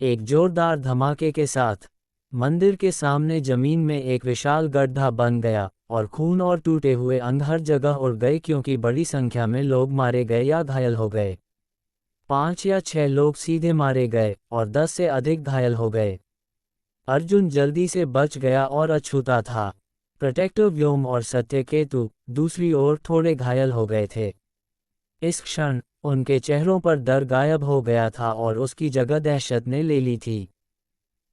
एक जोरदार धमाके के साथ मंदिर के सामने जमीन में एक विशाल गड्ढा बन गया, और खून और टूटे हुए अंग हर जगह उड़ गए, क्योंकि बड़ी संख्या में लोग मारे गए या घायल हो गए। 5 या 6 लोग सीधे मारे गए और 10 से अधिक घायल हो गए। अर्जुन जल्दी से बच गया और अछूता था। प्रोटेक्टर व्योम और सत्यकेतु दूसरी ओर थोड़े घायल हो गए थे। इस क्षण उनके चेहरों पर डर गायब हो गया था और उसकी जगह दहशत ने ले ली थी।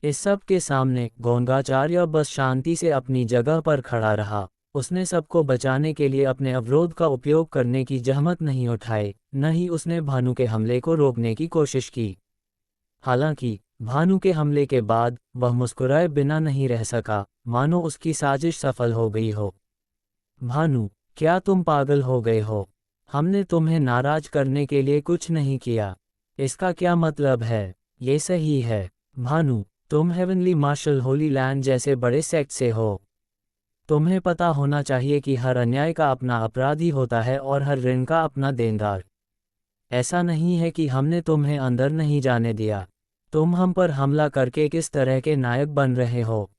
इस सब के सामने गोंगाचार्य बस शांति से अपनी जगह पर खड़ा रहा, उसने सबको बचाने के लिए अपने अवरोध का उपयोग करने की जहमत नहीं उठाई, न ही उसने भानु के हमले को रोकने की कोशिश की। हालांकि भानु के हमले के बाद वह मुस्कुराए बिना नहीं रह सका, मानो उसकी साजिश सफल हो गई हो। भानु, क्या तुम पागल हो गए हो? हमने तुम्हें नाराज करने के लिए कुछ नहीं किया। इसका क्या मतलब है? ये सही है। भानु, तुम हेवनली मार्शल होली लैंड जैसे बड़े सेक्ट से हो। तुम्हें पता होना चाहिए कि हर अन्याय का अपना अपराधी होता है और हर ऋण का अपना देनदार। ऐसा नहीं है कि हमने तुम्हें अंदर नहीं जाने दिया। तुम हम पर हमला करके किस तरह के नायक बन रहे हो?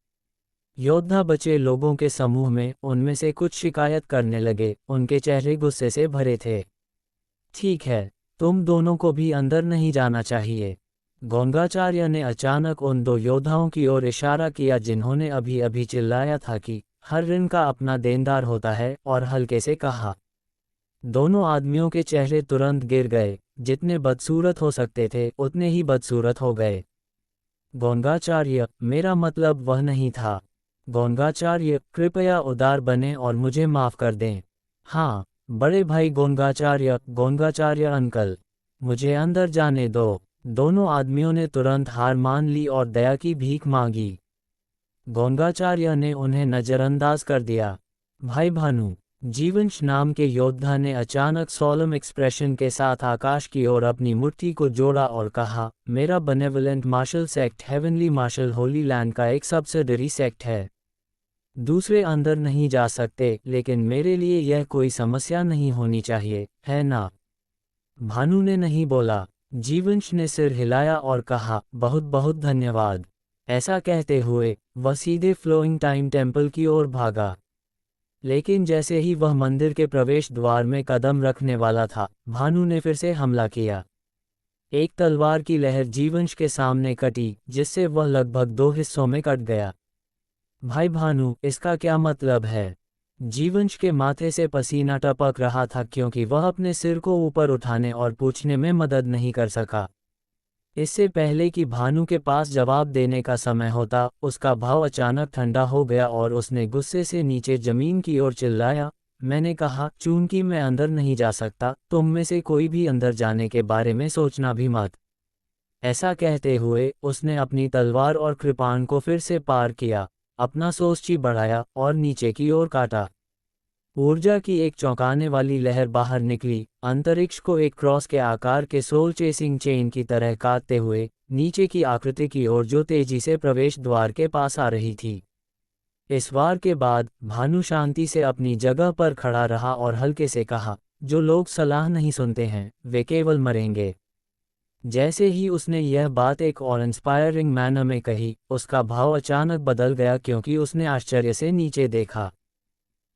योद्धा बचे लोगों के समूह में उनमें से कुछ शिकायत करने लगे, उनके चेहरे गुस्से से भरे थे। ठीक है, तुम दोनों को भी अंदर नहीं जाना चाहिए। गोंगाचार्य ने अचानक उन दो योद्धाओं की ओर इशारा किया जिन्होंने अभी अभी चिल्लाया था कि हर ऋण का अपना देनदार होता है, और हल्के से कहा। दोनों आदमियों के चेहरे तुरंत गिर गए, जितने बदसूरत हो सकते थे उतने ही बदसूरत हो गए। गोंगाचार्य, मेरा मतलब वह नहीं था। गोंगाचार्य, कृपया उदार बने और मुझे माफ कर दें। हाँ, बड़े भाई गोंगाचार्य, गोंगाचार्य अंकल, मुझे अंदर जाने दो। दोनों आदमियों ने तुरंत हार मान ली और दया की भीख मांगी। गोंगाचार्य ने उन्हें नजरअंदाज कर दिया। भाई भानु, जीवंश नाम के योद्धा ने अचानक सोलम एक्सप्रेशन के साथ आकाश की ओर अपनी मुट्ठी को जोड़ा और कहा, मेरा benevolent martial sect heavenly martial holy land का एक सब्सिडरी सेक्ट है। दूसरे अंदर नहीं जा सकते, लेकिन मेरे लिए यह कोई समस्या नहीं होनी चाहिए, है ना? भानु ने नहीं बोला। जीवंश ने सिर हिलाया और कहा, बहुत बहुत धन्यवाद। ऐसा कहते हुए वह सीधे फ्लोइंग टाइम टेम्पल की ओर भागा। लेकिन जैसे ही वह मंदिर के प्रवेश द्वार में कदम रखने वाला था, भानु ने फिर से हमला किया। एक तलवार की लहर जीवंश के सामने कटी, जिससे वह लगभग दो हिस्सों में कट गया। भाई भानु, इसका क्या मतलब है? जीवंश के माथे से पसीना टपक रहा था क्योंकि वह अपने सिर को ऊपर उठाने और पूछने में मदद नहीं कर सका। इससे पहले कि भानु के पास जवाब देने का समय होता, उसका भाव अचानक ठंडा हो गया और उसने गुस्से से नीचे जमीन की ओर चिल्लाया, मैंने कहा, चूंकि मैं अंदर नहीं जा सकता, तुम में से कोई भी अंदर जाने के बारे में सोचना भी मत। ऐसा कहते हुए उसने अपनी तलवार और कृपाण को फिर से पार किया, अपना सोस्ची बढ़ाया और नीचे की ओर काटा। ऊर्जा की एक चौंकाने वाली लहर बाहर निकली, अंतरिक्ष को एक क्रॉस के आकार के सोल चेसिंग चेन की तरह काटते हुए नीचे की आकृति की ओर जो तेजी से प्रवेश द्वार के पास आ रही थी। इस वार के बाद भानु शांति से अपनी जगह पर खड़ा रहा और हल्के से कहा, जो लोग सलाह नहीं सुनते हैं वे केवल मरेंगे। जैसे ही उसने यह बात एक और इंस्पायरिंग मैनर में कही, उसका भाव अचानक बदल गया क्योंकि उसने आश्चर्य से नीचे देखा।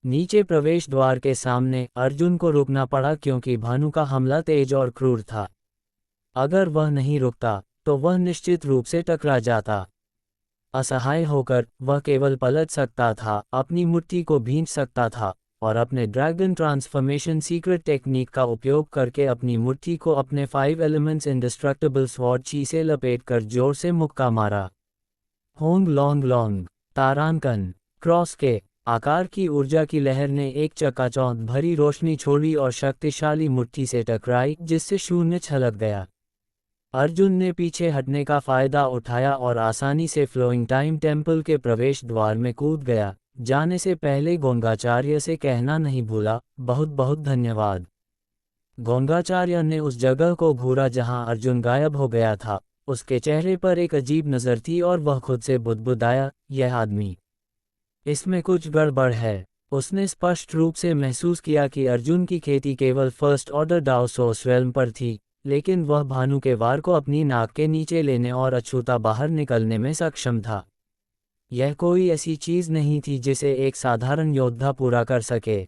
नीचे प्रवेश द्वार के सामने अर्जुन को रुकना पड़ा क्योंकि भानु का हमला तेज और क्रूर था। अगर वह नहीं रुकता तो वह निश्चित रूप से टकरा जाता। असहाय होकर वह केवल पलट सकता था, अपनी मुट्ठी को भींच सकता था और अपने ड्रैगन ट्रांसफॉर्मेशन सीक्रेट टेक्निक का उपयोग करके अपनी मुट्ठी को अपने 5 एलिमेंट्स इंडिस्ट्रक्टिबल स्वॉर्ड ची से लपेटकर जोर से मुक्का मारा। होंग लॉन्ग लॉन्ग तारांकन। क्रॉस के आकार की ऊर्जा की लहर ने एक चकाचौंध भरी रोशनी छोड़ी और शक्तिशाली मुट्ठी से टकराई, जिससे शून्य छलक गया। अर्जुन ने पीछे हटने का फायदा उठाया और आसानी से फ्लोइंग टाइम टेम्पल के प्रवेश द्वार में कूद गया। जाने से पहले गोंगाचार्य से कहना नहीं भूला, बहुत बहुत धन्यवाद। गोंगाचार्य ने उस जगह को घूरा जहां अर्जुन गायब हो गया था। उसके चेहरे पर एक अजीब नज़र थी और वह खुद से बुदबुदाया, यह आदमी, इसमें कुछ गड़बड़ है। उसने स्पष्ट रूप से महसूस किया कि अर्जुन की खेती केवल फर्स्ट ऑर्डर डाउसोस रेल्म पर थी, लेकिन वह भानु के वार को अपनी नाक के नीचे लेने और अछूता बाहर निकलने में सक्षम था। यह कोई ऐसी चीज नहीं थी जिसे एक साधारण योद्धा पूरा कर सके।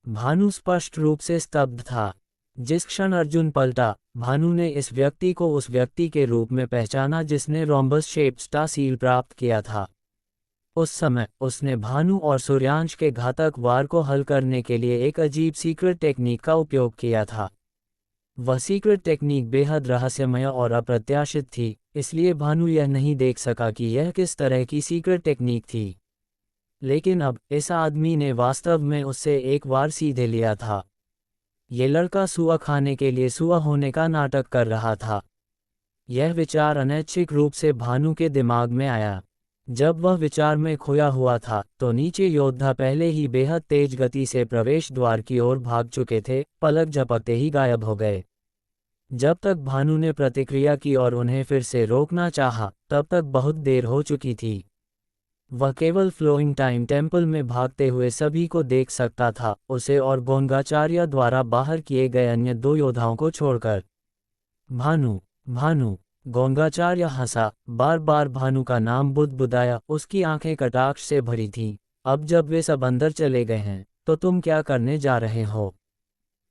भानु स्पष्ट रूप से स्तब्ध था। जिस क्षण अर्जुन पलटा, भानु ने इस व्यक्ति को उस व्यक्ति के रूप में पहचाना जिसने रोम्बस शेप्ड स्टार सील प्राप्त किया था। उस समय उसने भानु और सूर्यांश के घातक वार को हल करने के लिए एक अजीब सीक्रेट टेक्निक का उपयोग किया था। वह सीक्रेट टेक्निक बेहद रहस्यमय और अप्रत्याशित थी, इसलिए भानु यह नहीं देख सका कि यह किस तरह की सीक्रेट टेक्निक थी। लेकिन अब इस आदमी ने वास्तव में उससे एक बार सीधे लिया था। ये लड़का सुआ खाने के लिए सुआ होने का नाटक कर रहा था। यह विचार अनैच्छिक रूप से भानु के दिमाग में आया। जब वह विचार में खोया हुआ था तो नीचे योद्धा पहले ही बेहद तेज गति से प्रवेश द्वार की ओर भाग चुके थे, पलक झपकते ही गायब हो गए। जब तक भानु ने प्रतिक्रिया की और उन्हें फिर से रोकना चाहा, तब तक बहुत देर हो चुकी थी। वह केवल फ्लोइंग टाइम टेम्पल में भागते हुए सभी को देख सकता था, उसे और गोंगाचार्य द्वारा बाहर किए गए अन्य 2 योद्धाओं को छोड़कर। भानु, भानु। गोंगाचार्य हंसा, बार बार भानु का नाम बुदबुदाया। उसकी आंखें कटाक्ष से भरी थीं। अब जब वे सब अंदर चले गए हैं, तो तुम क्या करने जा रहे हो?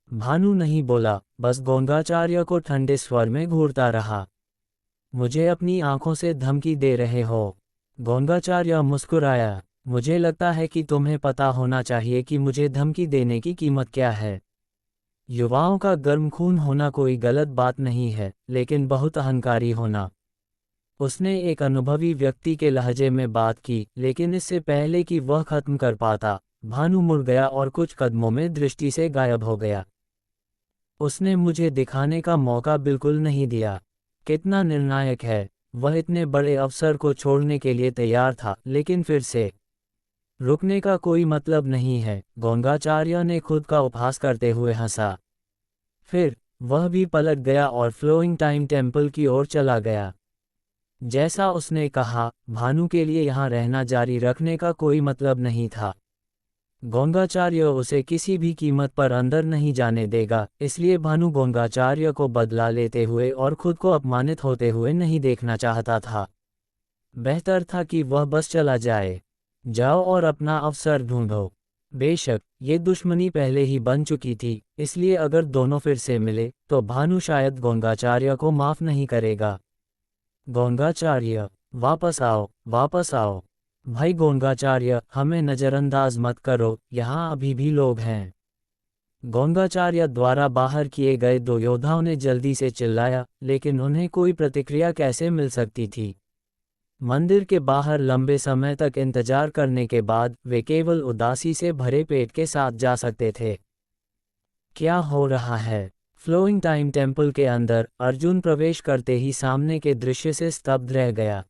भानु नहीं बोला, बस गोंगाचार्य को ठंडे स्वर में घूरता रहा। मुझे अपनी आंखों से धमकी दे रहे हो? गोंगाचार्य मुस्कुराया। मुझे लगता है कि तुम्हें पता होना चाहिए कि मुझे धमकी देने की कीमत क्या है। युवाओं का गर्म खून होना कोई गलत बात नहीं है, लेकिन बहुत अहंकारी होना। उसने एक अनुभवी व्यक्ति के लहजे में बात की, लेकिन इससे पहले कि वह खत्म कर पाता, भानु मुड़ गया और कुछ कदमों में दृष्टि से गायब हो गया। उसने मुझे दिखाने का मौका बिल्कुल नहीं दिया। कितना निर्णायक है। वह इतने बड़े अवसर को छोड़ने के लिए तैयार था, लेकिन फिर से रुकने का कोई मतलब नहीं है। गोंगाचार्य ने खुद का उपहास करते हुए हंसा। फिर वह भी पलट गया और फ्लोइंग टाइम टेम्पल की ओर चला गया। जैसा उसने कहा, भानु के लिए यहाँ रहना जारी रखने का कोई मतलब नहीं था। गोंगाचार्य उसे किसी भी कीमत पर अंदर नहीं जाने देगा, इसलिए भानु गोंगाचार्य को बदला लेते हुए और खुद को अपमानित होते हुए नहीं देखना चाहता था। बेहतर था कि वह बस चला जाए। जाओ और अपना अवसर ढूंढो। बेशक ये दुश्मनी पहले ही बन चुकी थी, इसलिए अगर दोनों फिर से मिले तो भानु शायद गोंगाचार्य को माफ नहीं करेगा। गोंगाचार्य, वापस आओ, वापस आओ। भाई गोंगाचार्य, हमें नज़रअंदाज मत करो, यहाँ अभी भी लोग हैं। गोंगाचार्य द्वारा बाहर किए गए 2 योद्धाओं ने जल्दी से चिल्लाया, लेकिन उन्हें कोई प्रतिक्रिया कैसे मिल सकती थी? मंदिर के बाहर लंबे समय तक इंतजार करने के बाद वे केवल उदासी से भरे पेट के साथ जा सकते थे। क्या हो रहा है? फ्लोइंग टाइम टेम्पल के अंदर अर्जुन प्रवेश करते ही सामने के दृश्य से स्तब्ध रह गया।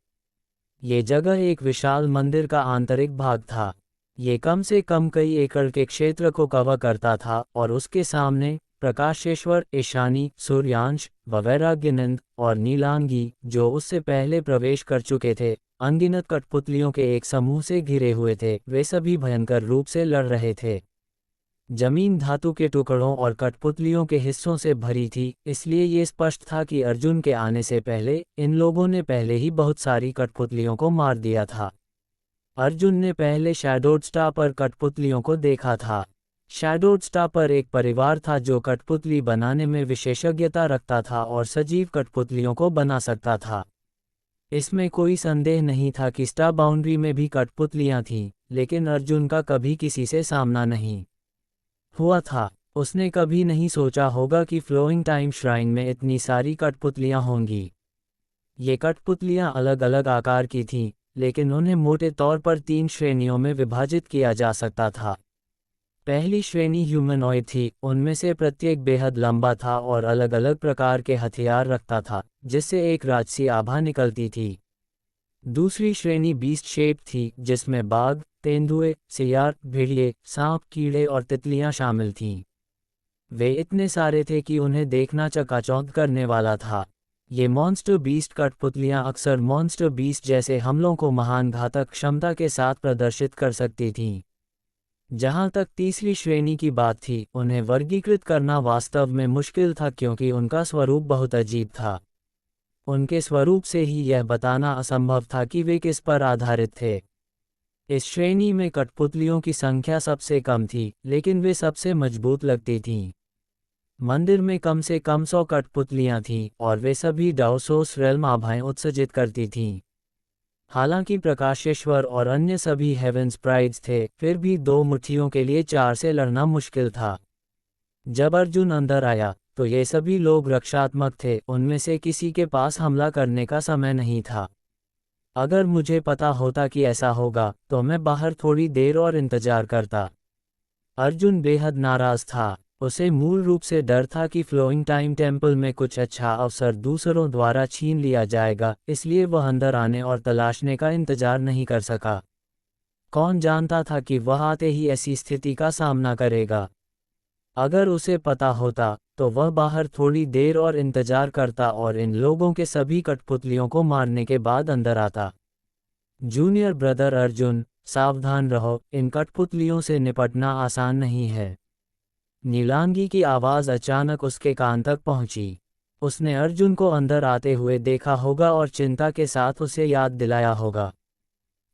ये जगह एक विशाल मंदिर का आंतरिक भाग था। ये कम से कम कई एकड़ के क्षेत्र को कवर करता था और उसके सामने प्रकाशेश्वर, ईशानी, सूर्यांश, वैराग्यनंद और नीलांगी, जो उससे पहले प्रवेश कर चुके थे, अनगिनत कठपुतलियों के एक समूह से घिरे हुए थे। वे सभी भयंकर रूप से लड़ रहे थे। जमीन धातु के टुकड़ों और कठपुतलियों के हिस्सों से भरी थी, इसलिए ये स्पष्ट था कि अर्जुन के आने से पहले इन लोगों ने पहले ही बहुत सारी कठपुतलियों को मार दिया था। अर्जुन ने पहले शैडोड स्टापर कठपुतलियों को देखा था। शैडोड स्टापर एक परिवार था जो कठपुतली बनाने में विशेषज्ञता रखता था और सजीव कठपुतलियों को बना सकता था। इसमें कोई संदेह नहीं था कि स्टार बाउंड्री में भी कठपुतलियां थीं, लेकिन अर्जुन का कभी किसी से सामना नहीं हुआ था। उसने कभी नहीं सोचा होगा कि फ्लोइंग टाइम श्राइन में इतनी सारी कठपुतलियां होंगी। ये कठपुतलियां अलग अलग आकार की थीं, लेकिन उन्हें मोटे तौर पर 3 श्रेणियों में विभाजित किया जा सकता था। पहली श्रेणी ह्यूमनॉइड थी, उनमें से प्रत्येक बेहद लंबा था और अलग अलग प्रकार के हथियार रखता था, जिससे एक राजसी आभा निकलती थी। दूसरी श्रेणी बीस्ट शेप थी, जिसमें बाघ, तेंदुए, सियार, भेड़िए, सांप, कीड़े और तितलियां शामिल थीं। वे इतने सारे थे कि उन्हें देखना चकाचौंध करने वाला था। ये मॉन्स्टर बीस्ट कठपुतलियां अक्सर मॉन्स्टर बीस्ट जैसे हमलों को महान घातक क्षमता के साथ प्रदर्शित कर सकती थीं। जहां तक तीसरी श्रेणी की बात थी, उन्हें वर्गीकृत करना वास्तव में मुश्किल था क्योंकि उनका स्वरूप बहुत अजीब था। उनके स्वरूप से ही यह बताना असंभव था कि वे किस पर आधारित थे। इस श्रेणी में कठपुतलियों की संख्या सबसे कम थी, लेकिन वे सबसे मजबूत लगती थीं। मंदिर में कम से कम 100 कठपुतलियां थीं और वे सभी डाउसोस रेल्म आभाएं उत्सर्जित करती थीं। हालांकि प्रकाशेश्वर और अन्य सभी हेवेंस प्राइड्स थे, फिर भी 2 मुट्ठियों के लिए 4 से लड़ना मुश्किल था। जब अर्जुन अंदर आया तो ये सभी लोग रक्षात्मक थे, उनमें से किसी के पास हमला करने का समय नहीं था। अगर मुझे पता होता कि ऐसा होगा तो मैं बाहर थोड़ी देर और इंतजार करता। अर्जुन बेहद नाराज था। उसे मूल रूप से डर था कि फ्लोइंग टाइम टेम्पल में कुछ अच्छा अवसर दूसरों द्वारा छीन लिया जाएगा, इसलिए वह अंदर आने और तलाशने का इंतजार नहीं कर सका। कौन जानता था कि वह आते ही ऐसी स्थिति का सामना करेगा। अगर उसे पता होता तो वह बाहर थोड़ी देर और इंतजार करता और इन लोगों के सभी कठपुतलियों को मारने के बाद अंदर आता। जूनियर ब्रदर अर्जुन, सावधान रहो, इन कठपुतलियों से निपटना आसान नहीं है। नीलांगी की आवाज़ अचानक उसके कान तक पहुंची। उसने अर्जुन को अंदर आते हुए देखा होगा और चिंता के साथ उसे याद दिलाया होगा।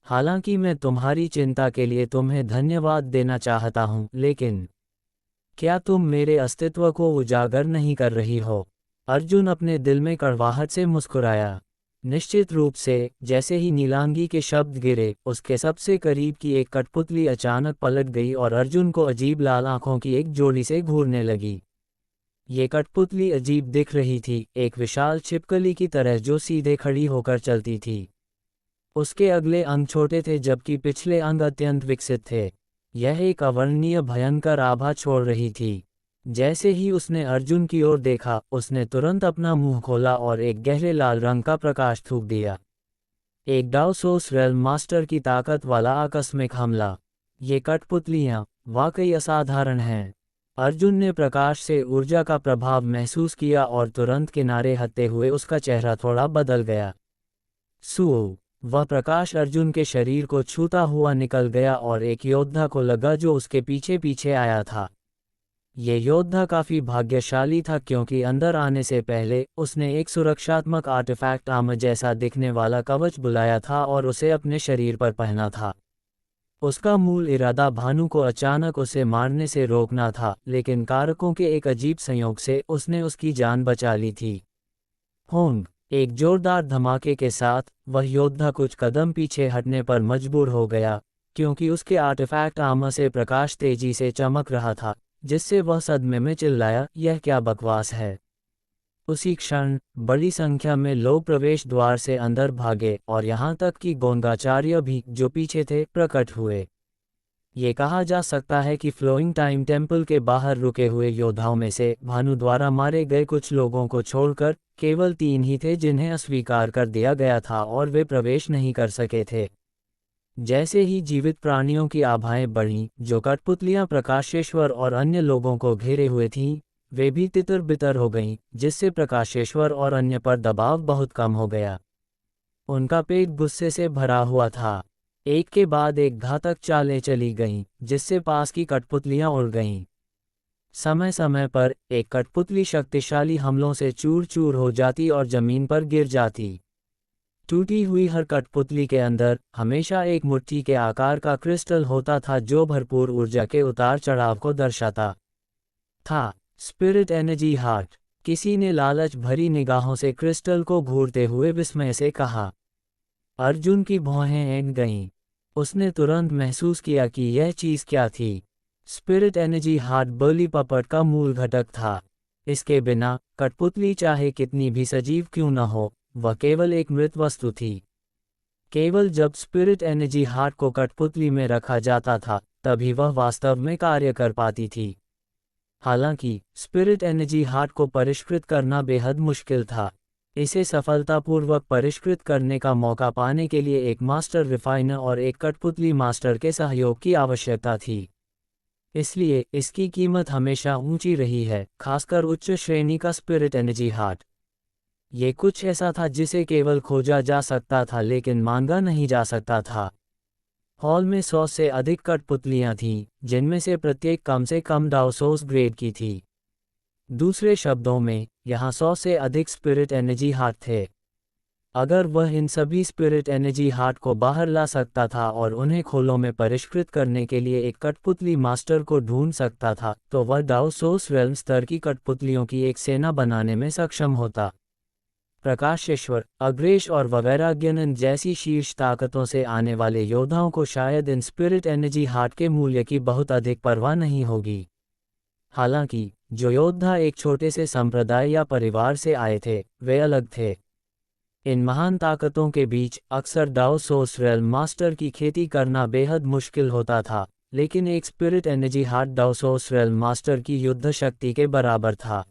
हालांकि मैं तुम्हारी चिंता के लिए तुम्हें धन्यवाद देना चाहता हूं, लेकिन क्या तुम मेरे अस्तित्व को उजागर नहीं कर रही हो? अर्जुन अपने दिल में कड़वाहट से मुस्कुराया। निश्चित रूप से। जैसे ही नीलांगी के शब्द गिरे, उसके सबसे करीब की एक कठपुतली अचानक पलट गई और अर्जुन को अजीब लाल आंखों की एक जोड़ी से घूरने लगी। ये कठपुतली अजीब दिख रही थी, एक विशाल छिपकली की तरह जो सीधे खड़ी होकर चलती थी। उसके अगले अंग छोटे थे जबकि पिछले अंग अत्यंत विकसित थे। यह एक अवर्णनीय भयंकर आभा छोड़ रही थी। जैसे ही उसने अर्जुन की ओर देखा, उसने तुरंत अपना मुंह खोला और एक गहरे लाल रंग का प्रकाश थूक दिया। एक डाउसोस रेल्म मास्टर की ताकत वाला आकस्मिक हमला। ये कठपुतलियां वाकई असाधारण हैं। अर्जुन ने प्रकाश से ऊर्जा का प्रभाव महसूस किया और तुरंत किनारे हटते हुए उसका चेहरा थोड़ा बदल गया। सुओ। वह प्रकाश अर्जुन के शरीर को छूता हुआ निकल गया और एक योद्धा को लगा जो उसके पीछे पीछे आया था। ये योद्धा काफी भाग्यशाली था क्योंकि अंदर आने से पहले उसने एक सुरक्षात्मक आर्टिफैक्ट आर्मर जैसा दिखने वाला कवच बुलाया था और उसे अपने शरीर पर पहना था। उसका मूल इरादा भानु को अचानक उसे मारने से रोकना था, लेकिन कारकों के एक अजीब संयोग से उसने उसकी जान बचा ली थी। होंग। एक जोरदार धमाके के साथ वह योद्धा कुछ कदम पीछे हटने पर मजबूर हो गया, क्योंकि उसके आर्टिफैक्ट आर्मर से प्रकाश तेजी से चमक रहा था, जिससे वह सदमे में चिल्लाया, यह क्या बकवास है। उसी क्षण बड़ी संख्या में लोग प्रवेश द्वार से अंदर भागे और यहाँ तक कि गोंगाचार्य भी, जो पीछे थे, प्रकट हुए। ये कहा जा सकता है कि फ्लोइंग टाइम टेम्पल के बाहर रुके हुए योद्धाओं में से भानु द्वारा मारे गए कुछ लोगों को छोड़कर केवल 3 ही थे जिन्हें अस्वीकार कर दिया गया था और वे प्रवेश नहीं कर सके थे। जैसे ही जीवित प्राणियों की आभाएं बढ़ीं, जो कठपुतलियां प्रकाशेश्वर और अन्य लोगों को घेरे हुए थीं, वे भी तितर बितर हो गईं, जिससे प्रकाशेश्वर और अन्य पर दबाव बहुत कम हो गया। उनका पेट गुस्से से भरा हुआ था। एक के बाद एक घातक चालें चली गईं, जिससे पास की कठपुतलियां उड़ गईं। समय समय पर एक कठपुतली शक्तिशाली हमलों से चूर चूर हो जाती और जमीन पर गिर जाती। टूटी हुई हर कठपुतली के अंदर हमेशा एक मुट्ठी के आकार का क्रिस्टल होता था जो भरपूर ऊर्जा के उतार चढ़ाव को दर्शाता था। Spirit energy heart. किसी ने लालच भरी निगाहों से क्रिस्टल को घूरते हुए विस्मय से कहा। अर्जुन की भौहें ऐंठ गईं। उसने तुरंत महसूस किया कि यह चीज़ क्या थी। Spirit energy heart barley puppet का मूल घटक था। इसके बिना कठपुतली चाहे कितनी भी सजीव क्यों न हो, वह केवल एक मृत वस्तु थी। केवल जब स्पिरिट एनर्जी हार्ट को कठपुतली में रखा जाता था, तभी वह वास्तव में कार्य कर पाती थी। हालांकि स्पिरिट एनर्जी हार्ट को परिष्कृत करना बेहद मुश्किल था। इसे सफलतापूर्वक परिष्कृत करने का मौका पाने के लिए एक मास्टर रिफाइनर और एक कठपुतली मास्टर के सहयोग की आवश्यकता थी। इसलिए इसकी कीमत हमेशा ऊंची रही है, खासकर उच्च श्रेणी का स्पिरिट एनर्जी हार्ट। ये कुछ ऐसा था जिसे केवल खोजा जा सकता था लेकिन मांगा नहीं जा सकता था। हॉल में 100 से अधिक कठपुतलियां थीं, जिनमें से प्रत्येक कम से कम डाउसोस ग्रेड की थी। दूसरे शब्दों में, यहाँ 100 से अधिक स्पिरिट एनर्जी हार्ट थे। अगर वह इन सभी स्पिरिट एनर्जी हार्ट को बाहर ला सकता था और उन्हें खोलों में परिष्कृत करने के लिए एक कठपुतली मास्टर को ढूंढ सकता था, तो वह डाउसोस रेल्म स्तर की कठपुतलियों की एक सेना बनाने में सक्षम होता। प्रकाशेश्वर, अग्रेश और वैराग्यनंद जैसी शीर्ष ताकतों से आने वाले योद्धाओं को शायद इन स्पिरिट एनर्जी हार्ट के मूल्य की बहुत अधिक परवाह नहीं होगी। हालांकि जो योद्धा एक छोटे से संप्रदाय या परिवार से आए थे, वे अलग थे। इन महान ताकतों के बीच अक्सर डाओ सोर्स रेल मास्टर की खेती करना बेहद मुश्किल होता था, लेकिन एक spirit energy heart Dao source realm master की युद्ध शक्ति के बराबर था।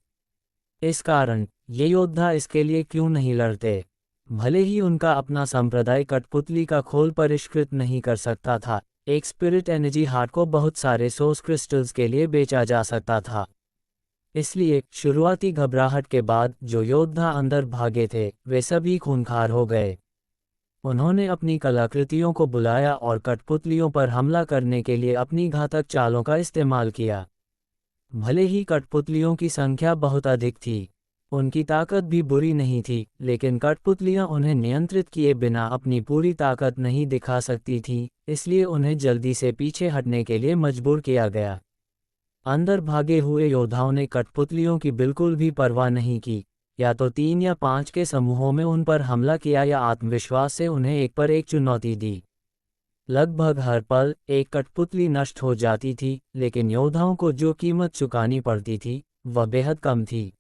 इस कारण ये योद्धा इसके लिए क्यों नहीं लड़ते? भले ही उनका अपना संप्रदाय कठपुतली का खोल परिष्कृत नहीं कर सकता था, एक स्पिरिट एनर्जी हार्ट को बहुत सारे सोर्स क्रिस्टल्स के लिए बेचा जा सकता था। इसलिए शुरुआती घबराहट के बाद जो योद्धा अंदर भागे थे वे सभी खूंखार हो गए। उन्होंने अपनी कलाकृतियों को बुलाया और कठपुतलियों पर हमला करने के लिए अपनी घातक चालों का इस्तेमाल किया। भले ही कठपुतलियों की संख्या बहुत अधिक थी, उनकी ताकत भी बुरी नहीं थी, लेकिन कठपुतलियां उन्हें नियंत्रित किए बिना अपनी पूरी ताकत नहीं दिखा सकती थीं, इसलिए उन्हें जल्दी से पीछे हटने के लिए मजबूर किया गया। अंदर भागे हुए योद्धाओं ने कठपुतलियों की बिल्कुल भी परवाह नहीं की, या तो 3 या 5 के समूहों में उन पर हमला किया या आत्मविश्वास से उन्हें एक पर एक चुनौती दी। लगभग हर पल एक कठपुतली नष्ट हो जाती थी, लेकिन योद्धाओं को जो कीमत चुकानी पड़ती थी वह बेहद कम थी।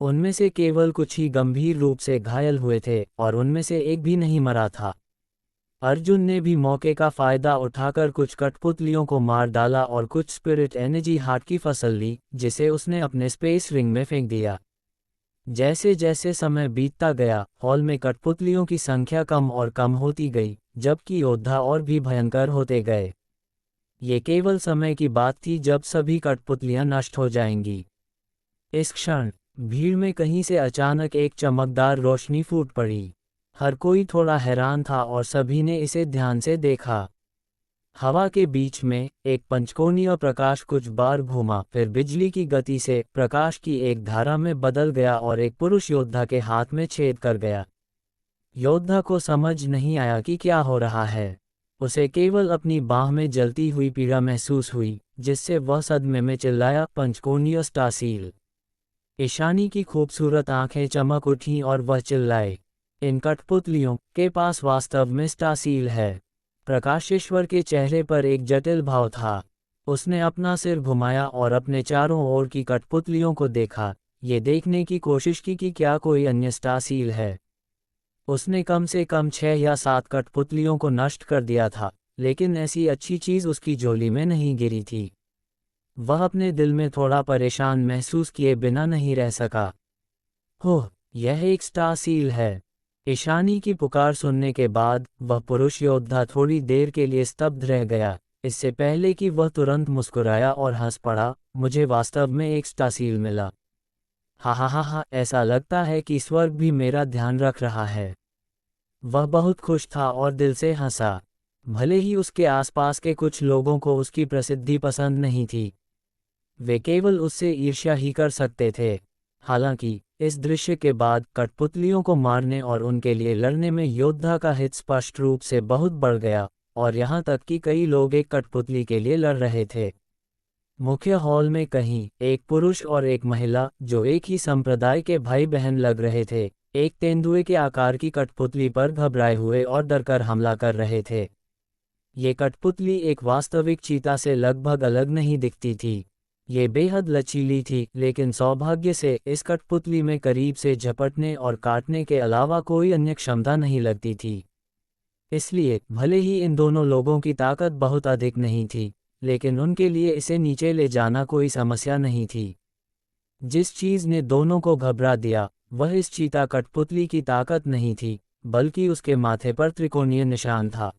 उनमें से केवल कुछ ही गंभीर रूप से घायल हुए थे और उनमें से एक भी नहीं मरा था। अर्जुन ने भी मौके का फायदा उठाकर कुछ कठपुतलियों को मार डाला और कुछ स्पिरिट एनर्जी हार्ट की फसल ली, जिसे उसने अपने स्पेस रिंग में फेंक दिया। जैसे जैसे समय बीतता गया, हॉल में कठपुतलियों की संख्या कम और कम होती गई, जबकि योद्धा और भी भयंकर होते गए। ये केवल समय की बात थी जब सभी कठपुतलियां नष्ट हो जाएंगी। इस क्षण भीड़ में कहीं से अचानक एक चमकदार रोशनी फूट पड़ी। हर कोई थोड़ा हैरान था और सभी ने इसे ध्यान से देखा। हवा के बीच में एक पंचकोणीय प्रकाश कुछ बार घूमा, फिर बिजली की गति से प्रकाश की एक धारा में बदल गया और एक पुरुष योद्धा के हाथ में छेद कर गया। योद्धा को समझ नहीं आया कि क्या हो रहा है। उसे केवल अपनी बाह में जलती हुई पीड़ा महसूस हुई, जिससे वह सदमे में चिल्लाया, पंचकोणीय स्टासील। ईशानी की खूबसूरत आंखें चमक उठीं और वह चिल्लाए, इन कठपुतलियों के पास वास्तव में स्टासील है। प्रकाशेश्वर के चेहरे पर एक जटिल भाव था। उसने अपना सिर घुमाया और अपने चारों ओर की कठपुतलियों को देखा, ये देखने की कोशिश की कि क्या कोई अन्य स्टासील है। उसने कम से कम 6 या 7 कठपुतलियों को नष्ट कर दिया था, लेकिन ऐसी अच्छी चीज़ उसकी झोली में नहीं गिरी थी। वह अपने दिल में थोड़ा परेशान महसूस किए बिना नहीं रह सका। ओह, यह एक स्टासील है। ईशानी की पुकार सुनने के बाद वह पुरुष योद्धा थोड़ी देर के लिए स्तब्ध रह गया, इससे पहले कि वह तुरंत मुस्कुराया और हंस पड़ा, मुझे वास्तव में एक स्टासील मिला। हा हा हा हा, ऐसा लगता है कि स्वर्ग भी मेरा ध्यान रख रहा है। वह बहुत खुश था और दिल से हंसा। भले ही उसके आसपास के कुछ लोगों को उसकी प्रसिद्धि पसंद नहीं थी, वे केवल उससे ईर्ष्या ही कर सकते थे। हालांकि इस दृश्य के बाद कठपुतलियों को मारने और उनके लिए लड़ने में योद्धा का हित स्पष्ट रूप से बहुत बढ़ गया, और यहाँ तक कि कई लोग एक कठपुतली के लिए लड़ रहे थे। मुख्य हॉल में कहीं एक पुरुष और एक महिला, जो एक ही संप्रदाय के भाई बहन लग रहे थे, एक तेंदुए के आकार की कठपुतली पर घबराए हुए और डरकर हमला कर रहे थे। ये कठपुतली एक वास्तविक चीता से लगभग अलग नहीं दिखती थी। ये बेहद लचीली थी, लेकिन सौभाग्य से इस कठपुतली में करीब से झपटने और काटने के अलावा कोई अन्य क्षमता नहीं लगती थी। इसलिए भले ही इन दोनों लोगों की ताकत बहुत अधिक नहीं थी, लेकिन उनके लिए इसे नीचे ले जाना कोई समस्या नहीं थी। जिस चीज़ ने दोनों को घबरा दिया वह इस चीता कठपुतली की ताकत नहीं थी, बल्कि उसके माथे पर त्रिकोणीय निशान था।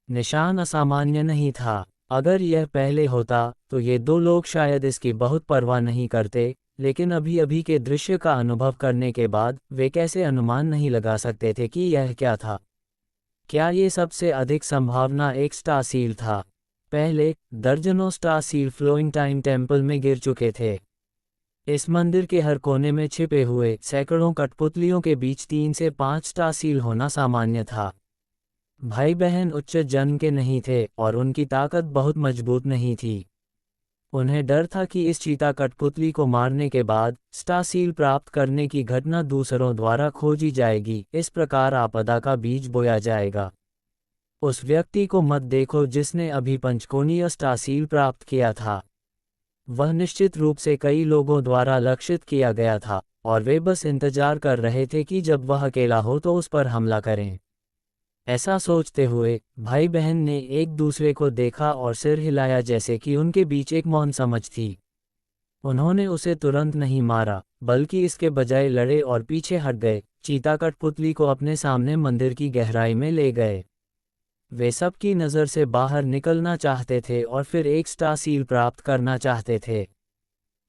निशान असामान्य नहीं था। अगर यह पहले होता तो ये दो लोग शायद इसकी बहुत परवाह नहीं करते, लेकिन अभी अभी के दृश्य का अनुभव करने के बाद वे कैसे अनुमान नहीं लगा सकते थे कि यह क्या था। क्या ये सबसे अधिक संभावना एक स्टासील था? पहले दर्जनों स्टासील फ्लोइंग टाइम टेम्पल में गिर चुके थे। इस मंदिर के हर कोने में छिपे हुए सैकड़ों कठपुतलियों के बीच 3 से 5 स्टासील होना सामान्य था। भाई बहन उच्च जन्म के नहीं थे और उनकी ताकत बहुत मजबूत नहीं थी। उन्हें डर था कि इस चीता कठपुतली को मारने के बाद स्टासील प्राप्त करने की घटना दूसरों द्वारा खोजी जाएगी, इस प्रकार आपदा का बीज बोया जाएगा। उस व्यक्ति को मत देखो जिसने अभी पंचकोणीय स्टासील प्राप्त किया था। वह निश्चित रूप से कई लोगों द्वारा लक्षित किया गया था, और वे बस इंतजार कर रहे थे कि जब वह अकेला हो तो उस पर हमला करें। ऐसा सोचते हुए भाई बहन ने एक दूसरे को देखा और सिर हिलाया जैसे कि उनके बीच एक मौन समझ थी। उन्होंने उसे तुरंत नहीं मारा, बल्कि इसके बजाय लड़े और पीछे हट गए, चीता कठपुतली को अपने सामने मंदिर की गहराई में ले गए। वे सबकी नज़र से बाहर निकलना चाहते थे और फिर एक स्टार सील प्राप्त करना चाहते थे।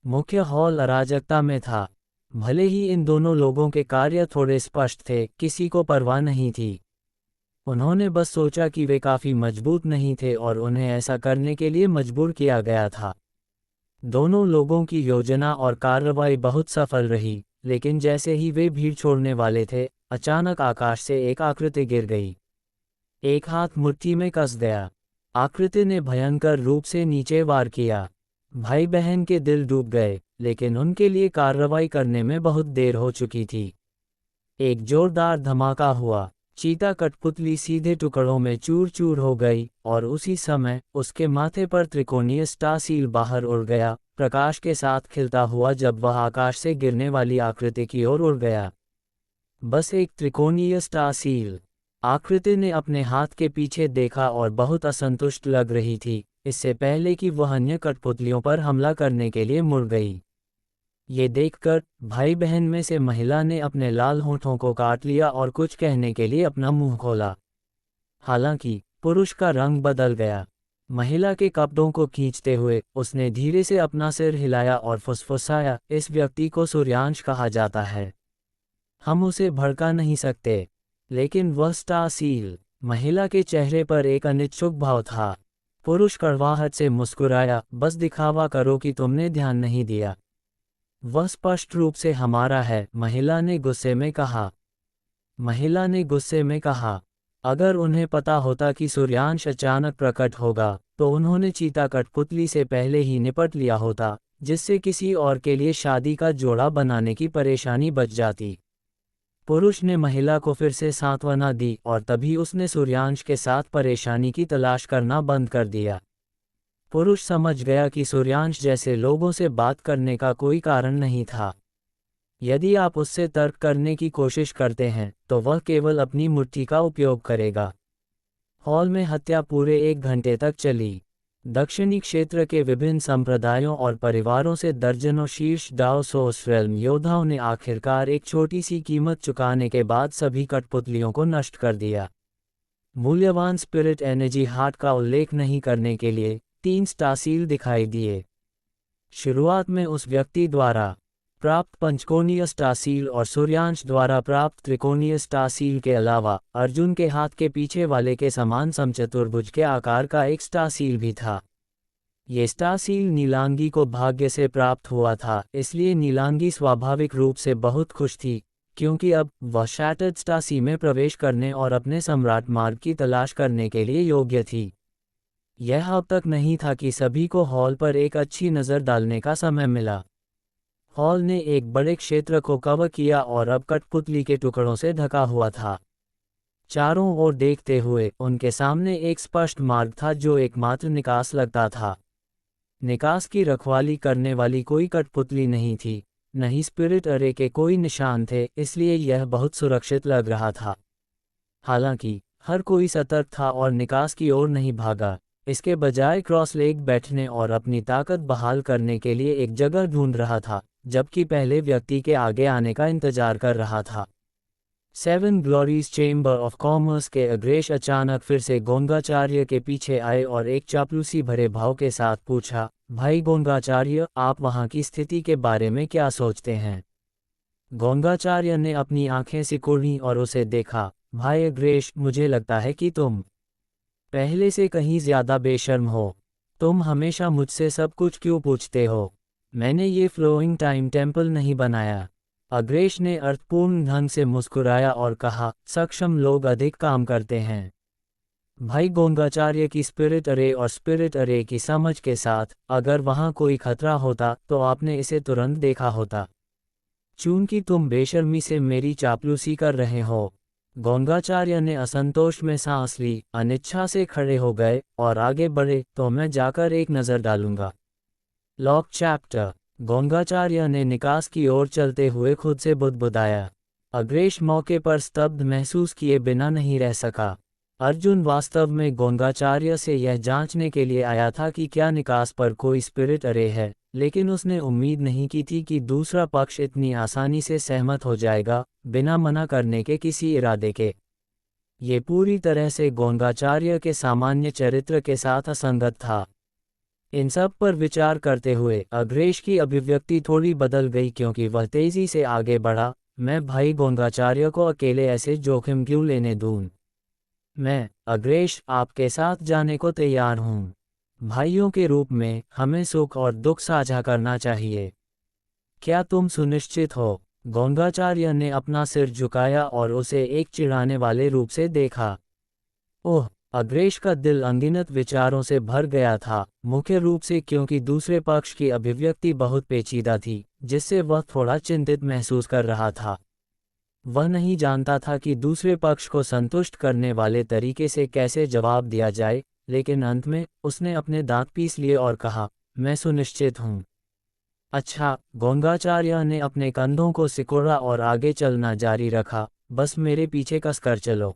मुख्य हॉल अराजकता में था। भले ही इन दोनों लोगों के कार्य थोड़े स्पष्ट थे, किसी को परवाह नहीं थी। उन्होंने बस सोचा कि वे काफ़ी मजबूत नहीं थे और उन्हें ऐसा करने के लिए मजबूर किया गया था। दोनों लोगों की योजना और कार्रवाई बहुत सफल रही, लेकिन जैसे ही वे भीड़ छोड़ने वाले थे, अचानक आकाश से एक आकृति गिर गई। एक हाथ मुट्ठी में कस गया। आकृति ने भयंकर रूप से नीचे वार किया। भाई बहन के दिल डूब गए, लेकिन उनके लिए कार्रवाई करने में बहुत देर हो चुकी थी। एक जोरदार धमाका हुआ। चीता कठपुतली सीधे टुकड़ों में चूर चूर हो गई और उसी समय उसके माथे पर त्रिकोणीय स्टार सील बाहर उड़ गया, प्रकाश के साथ खिलता हुआ जब वह आकाश से गिरने वाली आकृति की ओर उड़ गया। बस एक त्रिकोणीय स्टार सील। आकृति ने अपने हाथ के पीछे देखा और बहुत असंतुष्ट लग रही थी, इससे पहले कि वह अन्य कठपुतलियों पर हमला करने के लिए मुड़ गई। ये देखकर भाई बहन में से महिला ने अपने लाल होठों को काट लिया और कुछ कहने के लिए अपना मुंह खोला। हालांकि पुरुष का रंग बदल गया। महिला के कपड़ों को खींचते हुए उसने धीरे से अपना सिर हिलाया और फुसफुसाया, इस व्यक्ति को सूर्यांश कहा जाता है। हम उसे भड़का नहीं सकते। लेकिन वह स्टार सील। महिला के चेहरे पर एक अनिच्छुक भाव था। पुरुष कड़वाहट से मुस्कुराया, बस दिखावा करो कि तुमने ध्यान नहीं दिया। वह स्पष्ट रूप से हमारा है, महिला ने गुस्से में कहा। अगर उन्हें पता होता कि सूर्यांश अचानक प्रकट होगा, तो उन्होंने चीता कठपुतली से पहले ही निपट लिया होता, जिससे किसी और के लिए शादी का जोड़ा बनाने की परेशानी बच जाती। पुरुष ने महिला को फिर से सांत्वना दी और तभी उसने सूर्यांश के साथ परेशानी की तलाश करना बंद कर दिया। पुरुष समझ गया कि सूर्यांश जैसे लोगों से बात करने का कोई कारण नहीं था। यदि आप उससे तर्क करने की कोशिश करते हैं, तो वह केवल अपनी मुट्ठी का उपयोग करेगा। हॉल में हत्या पूरे 1 घंटे तक चली। दक्षिणी क्षेत्र के विभिन्न संप्रदायों और परिवारों से दर्जनों शीर्ष डाओसोस रेल्म योद्धाओं ने आखिरकार एक छोटी सी कीमत चुकाने के बाद सभी कठपुतलियों को नष्ट कर दिया। मूल्यवान स्पिरिट एनर्जी हार्ट का उल्लेख नहीं करने के लिए 3 स्टार सील दिखाई दिए। शुरुआत में उस व्यक्ति द्वारा प्राप्त पंचकोणीय स्टार सील और सूर्यांश द्वारा प्राप्त त्रिकोणीय स्टार सील के अलावा अर्जुन के हाथ के पीछे वाले के समान समचतुर्भुज के आकार का एक स्टार सील भी था। ये स्टार सील नीलांगी को भाग्य से प्राप्त हुआ था, इसलिए नीलांगी स्वाभाविक रूप से बहुत खुश थी, क्योंकि अब वह शैटर्ड स्टार सी में प्रवेश करने और अपने सम्राट मार्ग की तलाश करने के लिए योग्य थी। यह अब तक नहीं था कि सभी को हॉल पर एक अच्छी नज़र डालने का समय मिला। हॉल ने एक बड़े क्षेत्र को कवर किया और अब कठपुतली के टुकड़ों से ढका हुआ था। चारों ओर देखते हुए उनके सामने एक स्पष्ट मार्ग था जो एकमात्र निकास लगता था। निकास की रखवाली करने वाली कोई कठपुतली नहीं थी, न ही स्पिरिट अरे के कोई निशान थे, इसलिए यह बहुत सुरक्षित लग रहा था। हालांकि हर कोई सतर्क था और निकास की ओर नहीं भागा, इसके बजाय क्रॉस लेग बैठने और अपनी ताकत बहाल करने के लिए एक जगह ढूंढ रहा था, जबकि पहले व्यक्ति के आगे आने का इंतजार कर रहा था। 7 ग्लोरीज चेंबर ऑफ कॉमर्स के अग्रेश अचानक फिर से गोंगाचार्य के पीछे आए और एक चापलूसी भरे भाव के साथ पूछा, भाई गोंगाचार्य, आप वहाँ की स्थिति के बारे में क्या सोचते हैं? गोंगाचार्य ने अपनी आंखें सिकुड़ी और उसे देखा। भाई अग्रेश, मुझे लगता है कि तुम पहले से कहीं ज्यादा बेशर्म हो। तुम हमेशा मुझसे सब कुछ क्यों पूछते हो? मैंने ये फ्लोइंग टाइम टेम्पल नहीं बनाया। अग्रेश ने अर्थपूर्ण ढंग से मुस्कुराया और कहा, सक्षम लोग अधिक काम करते हैं। भाई गोंगाचार्य की स्पिरिट अरे और स्पिरिट अरे की समझ के साथ, अगर वहाँ कोई खतरा होता तो आपने इसे तुरंत देखा होता। चूंकि तुम बेशर्मी से मेरी चापलूसी कर रहे हो। गोंगाचार्य ने असंतोष में सांस ली, अनिच्छा से खड़े हो गए और आगे बढ़े, तो मैं जाकर एक नज़र डालूंगा। Lock chapter. गोंगाचार्य ने निकास की ओर चलते हुए खुद से बुदबुदाया। अग्रेश मौके पर स्तब्ध महसूस किए बिना नहीं रह सका। अर्जुन वास्तव में गोंगाचार्य से यह जांचने के लिए आया था कि क्या निकास पर कोई स्पिरिट अरे है, लेकिन उसने उम्मीद नहीं की थी कि दूसरा पक्ष इतनी आसानी से सहमत हो जाएगा, बिना मना करने के किसी इरादे के। ये पूरी तरह से गोंगाचार्य के सामान्य चरित्र के साथ असंगत था। इन सब पर विचार करते हुए अग्रेश की अभिव्यक्ति थोड़ी बदल गई, क्योंकि वह तेजी से आगे बढ़ा। मैं भाई गोंगाचार्य को अकेले ऐसे जोखिम क्यों लेने दूं? मैं, अग्रेश, आपके साथ जाने को तैयार हूं। भाइयों के रूप में हमें सुख और दुख साझा करना चाहिए। क्या तुम सुनिश्चित हो? गोंगाचार्य ने अपना सिर झुकाया और उसे एक चिढ़ाने वाले रूप से देखा। ओह! अग्रेश का दिल अनगिनत विचारों से भर गया था, मुख्य रूप से क्योंकि दूसरे पक्ष की अभिव्यक्ति बहुत पेचीदा थी, जिससे वह थोड़ा चिंतित महसूस कर रहा था। वह नहीं जानता था कि दूसरे पक्ष को संतुष्ट करने वाले तरीके से कैसे जवाब दिया जाए, लेकिन अंत में उसने अपने दांत पीस लिए और कहा, मैं सुनिश्चित हूँ। अच्छा, गोंगाचार्य ने अपने कंधों को सिकोड़ा और आगे चलना जारी रखा, बस मेरे पीछे कसकर चलो।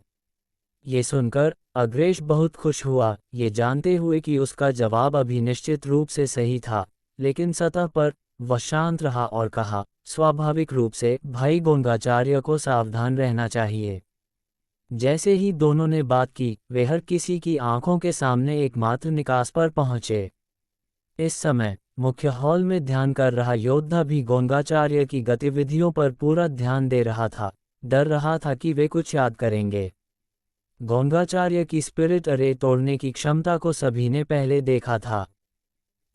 ये सुनकर अग्रेश बहुत खुश हुआ, ये जानते हुए कि उसका जवाब अभी निश्चित रूप से सही था, लेकिन सतह पर वह शांत रहा और कहा, स्वाभाविक रूप से भाई गोंगाचार्य को सावधान रहना चाहिए। जैसे ही दोनों ने बात की, वे हर किसी की आंखों के सामने एकमात्र निकास पर पहुंचे। इस समय मुख्य हॉल में ध्यान कर रहा योद्धा भी गोंगाचार्य की गतिविधियों पर पूरा ध्यान दे रहा था, डर रहा था कि वे कुछ याद करेंगे। गोंगाचार्य की स्पिरिट अरे तोड़ने की क्षमता को सभी ने पहले देखा था।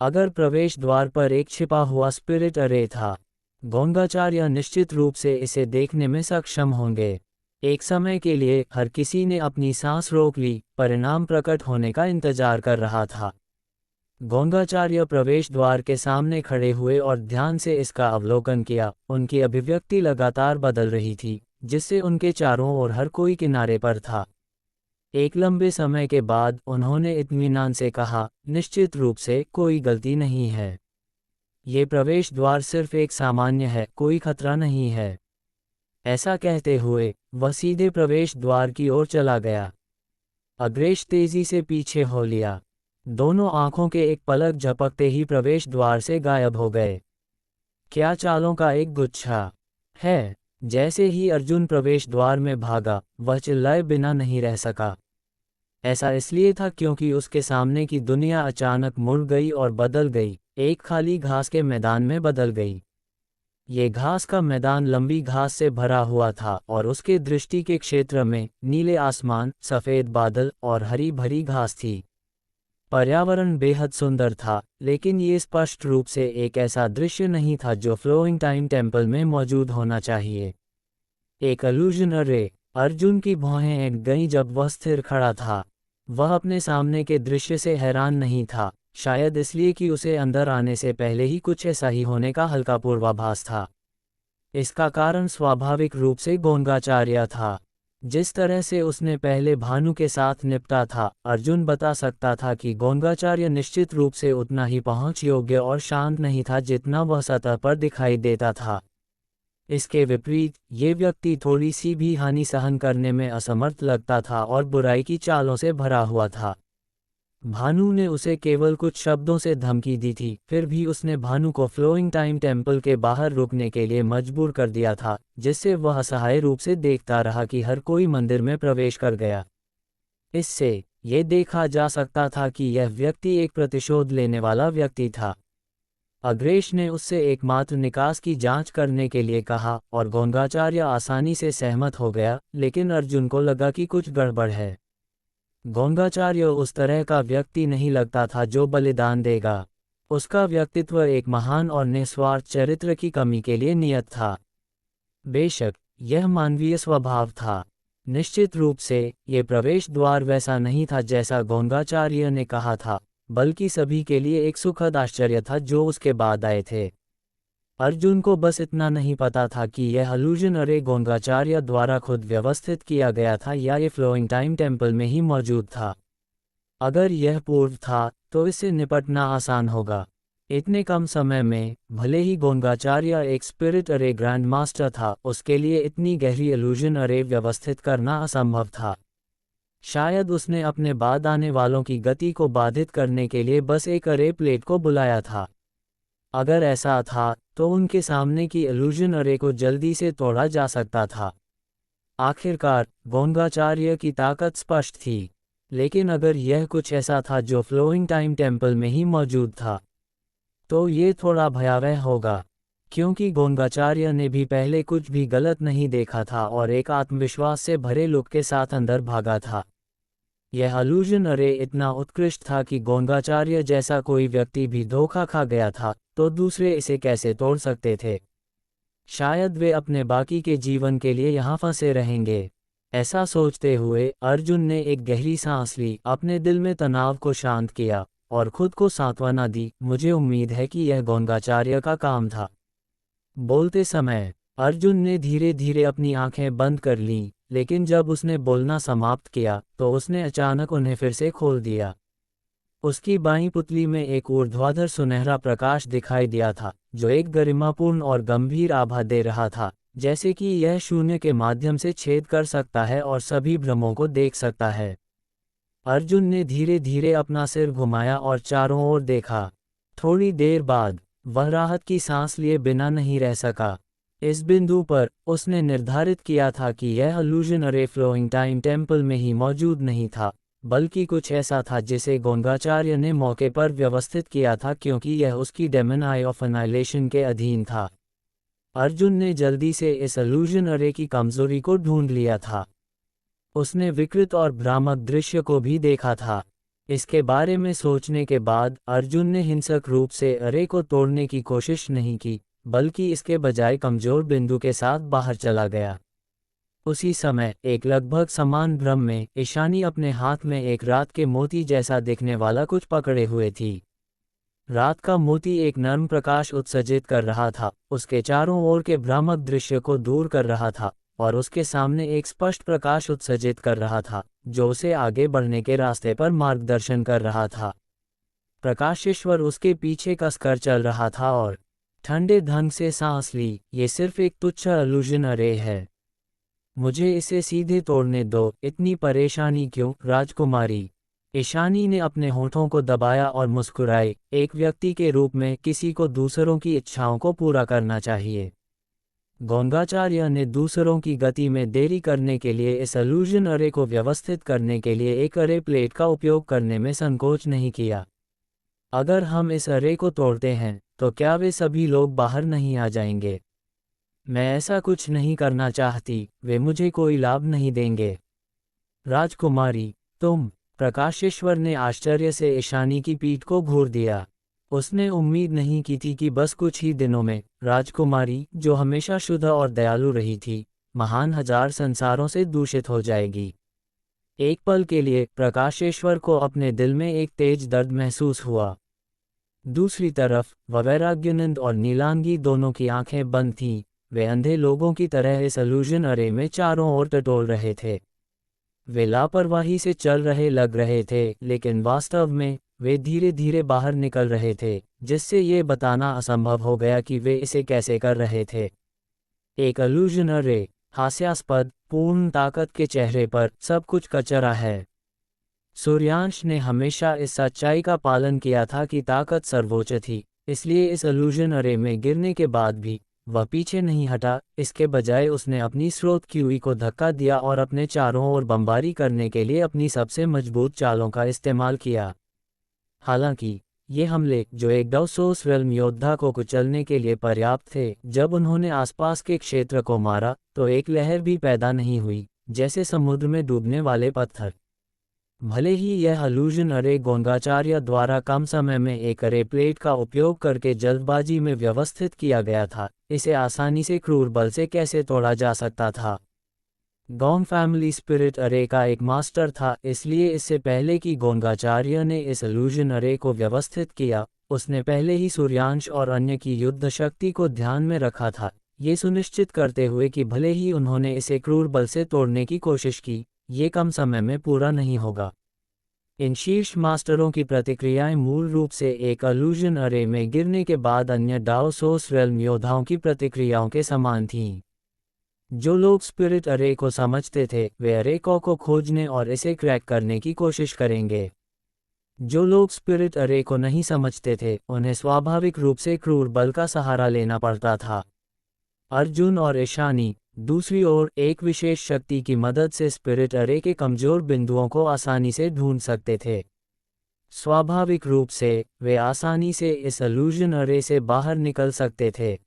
अगर प्रवेश द्वार पर एक छिपा हुआ स्पिरिट अरे था, गोंगाचार्य निश्चित रूप से इसे देखने में सक्षम होंगे। एक समय के लिए हर किसी ने अपनी सांस रोक ली, परिणाम प्रकट होने का इंतजार कर रहा था। गोंगाचार्य प्रवेश द्वार के सामने खड़े हुए और ध्यान से इसका अवलोकन किया। उनकी अभिव्यक्ति लगातार बदल रही थी, जिससे उनके चारों ओर हर कोई किनारे पर था। एक लंबे समय के बाद उन्होंने इत्मीनान से कहा, निश्चित रूप से कोई गलती नहीं है। ये प्रवेश द्वार सिर्फ एक सामान्य है, कोई खतरा नहीं है। ऐसा कहते हुए वह सीधे प्रवेश द्वार की ओर चला गया। अग्रेश तेजी से पीछे हो लिया। दोनों आंखों के एक पलक झपकते ही प्रवेश द्वार से गायब हो गए। क्या चालों का एक गुच्छा है। जैसे ही अर्जुन प्रवेश द्वार में भागा, वह चिल्लाए बिना नहीं रह सका। ऐसा इसलिए था क्योंकि उसके सामने की दुनिया अचानक मुड़ गई और बदल गई, एक खाली घास के मैदान में बदल गई। ये घास का मैदान लंबी घास से भरा हुआ था और उसके दृष्टि के क्षेत्र में नीले आसमान, सफ़ेद बादल और हरी भरी घास थी। पर्यावरण बेहद सुंदर था, लेकिन ये स्पष्ट रूप से एक ऐसा दृश्य नहीं था जो फ्लोइंग टाइम टेम्पल में मौजूद होना चाहिए। एक इल्यूजन अरे। अर्जुन की भौहें अड़ गईं जब वह स्थिर खड़ा था। वह अपने सामने के दृश्य से हैरान नहीं था, शायद इसलिए कि उसे अंदर आने से पहले ही कुछ ऐसा ही होने का हल्का पूर्वाभास था। इसका कारण स्वाभाविक रूप से गोंगाचार्य था। जिस तरह से उसने पहले भानु के साथ निपटा था, अर्जुन बता सकता था कि गोंगाचार्य निश्चित रूप से उतना ही पहुंच योग्य और शांत नहीं था जितना वह सतह पर दिखाई देता था। इसके विपरीत ये व्यक्ति थोड़ी सी भी हानि सहन करने में असमर्थ लगता था और बुराई की चालों से भरा हुआ था। भानु ने उसे केवल कुछ शब्दों से धमकी दी थी, फिर भी उसने भानु को फ्लोइंग टाइम टेम्पल के बाहर रुकने के लिए मजबूर कर दिया था, जिससे वह असहाय रूप से देखता रहा कि हर कोई मंदिर में प्रवेश कर गया। इससे ये देखा जा सकता था कि यह व्यक्ति एक प्रतिशोध लेने वाला व्यक्ति था। अग्रेश ने उससे एकमात्र निकास की जांच करने के लिए कहा और गोंगाचार्य आसानी से सहमत हो गया, लेकिन अर्जुन को लगा कि कुछ गड़बड़ है। गोंगाचार्य उस तरह का व्यक्ति नहीं लगता था जो बलिदान देगा। उसका व्यक्तित्व एक महान और निस्वार्थ चरित्र की कमी के लिए नियत था। बेशक यह मानवीय स्वभाव था। निश्चित रूप से ये प्रवेश द्वार वैसा नहीं था जैसा गोंगाचार्य ने कहा था, बल्कि सभी के लिए एक सुखद आश्चर्य था जो उसके बाद आए थे। अर्जुन को बस इतना नहीं पता था कि यह इल्यूजन अरे गोंगाचार्य द्वारा खुद व्यवस्थित किया गया था या ये फ्लोइंग टाइम टेम्पल में ही मौजूद था। अगर यह पूर्व था तो इससे निपटना आसान होगा। इतने कम समय में, भले ही गोंगाचार्य एक स्पिरिट अरे ग्रैंड मास्टर था, उसके लिए इतनी गहरी इल्यूजन अरे व्यवस्थित करना असंभव था। शायद उसने अपने बाद आने वालों की गति को बाधित करने के लिए बस एक अरे प्लेट को बुलाया था। अगर ऐसा था, तो उनके सामने की इल्यूजन अरे को जल्दी से तोड़ा जा सकता था। आखिरकार, गोंगाचार्य की ताकत स्पष्ट थी। लेकिन अगर यह कुछ ऐसा था जो फ्लोइंग टाइम टेम्पल में ही मौजूद था, तो ये थोड़ा भयावह होगा, क्योंकि गोंगाचार्य ने भी पहले कुछ भी गलत नहीं देखा था और एक आत्मविश्वास से भरे लुक के साथ अंदर भागा था। यह इल्यूजन अरे इतना उत्कृष्ट था कि गोंगाचार्य जैसा कोई व्यक्ति भी धोखा खा गया था, तो दूसरे इसे कैसे तोड़ सकते थे? शायद वे अपने बाकी के जीवन के लिए यहाँ फंसे रहेंगे। ऐसा सोचते हुए अर्जुन ने एक गहरी सांस ली, अपने दिल में तनाव को शांत किया और खुद को सांत्वना दी। मुझे उम्मीद है कि यह गोंगाचार्य का काम था। बोलते समय अर्जुन ने धीरे धीरे अपनी आंखें बंद कर लीं, लेकिन जब उसने बोलना समाप्त किया तो उसने अचानक उन्हें फिर से खोल दिया। उसकी बाईं पुतली में एक ऊर्ध्वाधर सुनहरा प्रकाश दिखाई दिया था, जो एक गरिमापूर्ण और गंभीर आभा दे रहा था, जैसे कि यह शून्य के माध्यम से छेद कर सकता है और सभी भ्रमों को देख सकता है। अर्जुन ने धीरे धीरे अपना सिर घुमाया और चारों ओर देखा। थोड़ी देर बाद वह राहत की सांस लिए बिना नहीं रह सका। इस बिंदु पर उसने निर्धारित किया था कि यह इल्यूजन अरे फ्लोइंग टाइम टेम्पल में ही मौजूद नहीं था, बल्कि कुछ ऐसा था जिसे गोंगाचार्य ने मौके पर व्यवस्थित किया था, क्योंकि यह उसकी डेमन आई ऑफ एनाइलेशन के अधीन था। अर्जुन ने जल्दी से इस इल्यूजन अरे की कमजोरी को ढूंढ लिया था। उसने विकृत और भ्रामक दृश्य को भी देखा था। इसके बारे में सोचने के बाद अर्जुन ने हिंसक रूप से अरे को तोड़ने की कोशिश नहीं की, बल्कि इसके बजाय कमजोर बिंदु के साथ बाहर चला गया। उसी समय एक लगभग समान भ्रम में ईशानी अपने हाथ में एक रात के मोती जैसा दिखने वाला कुछ पकड़े हुए थी। रात का मोती एक नर्म प्रकाश उत्सर्जित कर रहा था, उसके चारों ओर के भ्रामक दृश्य को दूर कर रहा था और उसके सामने एक स्पष्ट प्रकाश उत्सर्जित कर रहा था, जो उसे आगे बढ़ने के रास्ते पर मार्गदर्शन कर रहा था। प्रकाशेश्वर उसके पीछे कसकर चल रहा था और ठंडे ढंग से सांस ली। ये सिर्फ एक तुच्छ इल्यूजन अरे है, मुझे इसे सीधे तोड़ने दो। इतनी परेशानी क्यों, राजकुमारी? ईशानी ने अपने होठों को दबाया और मुस्कुराई। एक व्यक्ति के रूप में किसी को दूसरों की इच्छाओं को पूरा करना चाहिए। गोंगाचार्य ने दूसरों की गति में देरी करने के लिए इस इल्यूजन अरे को व्यवस्थित करने के लिए एक अरे प्लेट का उपयोग करने में संकोच नहीं किया। अगर हम इस अरे को तोड़ते हैं, तो क्या वे सभी लोग बाहर नहीं आ जाएंगे? मैं ऐसा कुछ नहीं करना चाहती, वे मुझे कोई लाभ नहीं देंगे। राजकुमारी, तुम? प्रकाशेश्वर ने आश्चर्य से ईशानी की पीठ को घूर दिया। उसने उम्मीद नहीं की थी कि बस कुछ ही दिनों में राजकुमारी, जो हमेशा शुद्ध और दयालु रही थी, महान हजार संसारों से दूषित हो जाएगी। एक पल के लिए प्रकाशेश्वर को अपने दिल में एक तेज दर्द महसूस हुआ। दूसरी तरफ वैराग्यानंद और नीलांगी दोनों की आंखें बंद थीं। वे अंधे लोगों की तरह इस इल्यूजन अरे में चारों ओर टटोल रहे थे। वे लापरवाही से चल रहे लग रहे थे, लेकिन वास्तव में वे धीरे धीरे बाहर निकल रहे थे, जिससे ये बताना असंभव हो गया कि वे इसे कैसे कर रहे थे। एक इल्यूजन अरे, हास्यास्पद, पूर्ण ताकत के चेहरे पर सब कुछ कचरा है। सूर्यांश ने हमेशा इस सच्चाई का पालन किया था कि ताकत सर्वोच्च थी, इसलिए इस इल्यूजन अरे में गिरने के बाद भी वह पीछे नहीं हटा। इसके बजाय उसने अपनी स्रोत क्यूई को धक्का दिया और अपने चारों ओर बमबारी करने के लिए अपनी सबसे मजबूत चालों का इस्तेमाल किया। हालांकि ये हमले, जो एक डाउसोस रेल्म योद्धा को कुचलने के लिए पर्याप्त थे, जब उन्होंने आसपास के क्षेत्र को मारा तो एक लहर भी पैदा नहीं हुई, जैसे समुद्र में डूबने वाले पत्थर। भले ही यह इल्यूजन अरे गोंगाचार्य द्वारा कम समय में एक अरे प्लेट का उपयोग करके जल्दबाजी में व्यवस्थित किया गया था, इसे आसानी से क्रूर बल से कैसे तोड़ा जा सकता था? गोंग फैमिली स्पिरिट अरे का एक मास्टर था, इसलिए इससे पहले कि गोंगाचार्य ने इस इल्यूजन अरे को व्यवस्थित किया, उसने पहले ही सूर्यांश और अन्य की युद्ध शक्ति को ध्यान में रखा था, ये सुनिश्चित करते हुए कि भले ही उन्होंने इसे क्रूर बल से तोड़ने की कोशिश की, ये कम समय में पूरा नहीं होगा। इन शीर्ष मास्टरों की प्रतिक्रियाएं मूल रूप से एक इल्यूजन अरे में गिरने के बाद अन्य डाओसोस रेल्म योद्धाओं की प्रतिक्रियाओं के समान थीं। जो लोग स्पिरिट अरे को समझते थे वे अरे को खोजने और इसे क्रैक करने की कोशिश करेंगे। जो लोग स्पिरिट अरे को नहीं समझते थे उन्हें स्वाभाविक रूप से क्रूर बल का सहारा लेना पड़ता था। अर्जुन और ईशानी दूसरी ओर एक विशेष शक्ति की मदद से स्पिरिट अरे के कमजोर बिंदुओं को आसानी से ढूंढ सकते थे। स्वाभाविक रूप से वे आसानी से इस इल्यूजन अरे से बाहर निकल सकते थे।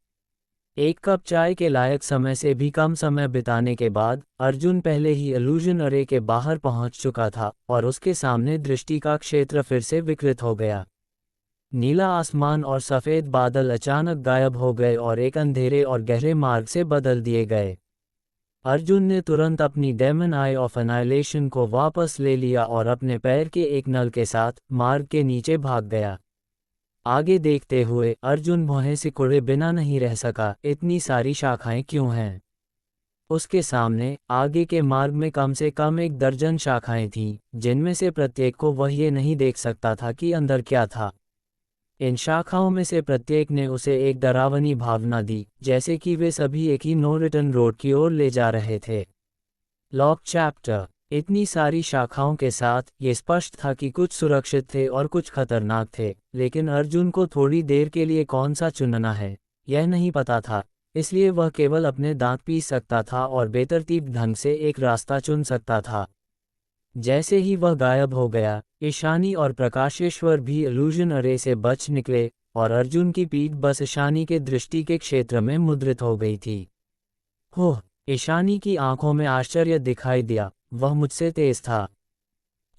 एक कप चाय के लायक समय से भी कम समय बिताने के बाद अर्जुन पहले ही इल्यूजन अरे के बाहर पहुंच चुका था और उसके सामने दृष्टि का क्षेत्र फिर से विकृत हो गया। नीला आसमान और सफ़ेद बादल अचानक गायब हो गए और एक अंधेरे और गहरे मार्ग से बदल दिए गए। अर्जुन ने तुरंत अपनी डेमन आई ऑफ एनाइलेशन को वापस ले लिया और अपने पैर के एक नल के साथ मार्ग के नीचे भाग गया। आगे देखते हुए अर्जुन भौहें सिकुड़े बिना नहीं रह सका, इतनी सारी शाखाएं क्यों हैं? उसके सामने आगे के मार्ग में कम से कम 1 दर्जन शाखाएं थीं, जिनमें से प्रत्येक को वह ये नहीं देख सकता था कि अंदर क्या था। इन शाखाओं में से प्रत्येक ने उसे एक डरावनी भावना दी, जैसे कि वे सभी एक ही नो रिटर्न रोड की ओर ले जा रहे थे। Lock chapter. इतनी सारी शाखाओं के साथ ये स्पष्ट था कि कुछ सुरक्षित थे और कुछ खतरनाक थे, लेकिन अर्जुन को थोड़ी देर के लिए कौन सा चुनना है यह नहीं पता था, इसलिए वह केवल अपने दांत पीस सकता था और बेतरतीब ढंग से एक रास्ता चुन सकता था। जैसे ही वह गायब हो गया, ईशानी और प्रकाशेश्वर भी इल्यूजन अरे से बच निकले और अर्जुन की पीठ बस ईशानी के दृष्टि के क्षेत्र में मुद्रित हो गई थी। होह! ईशानी की आंखों में आश्चर्य दिखाई दिया, वह मुझसे तेज था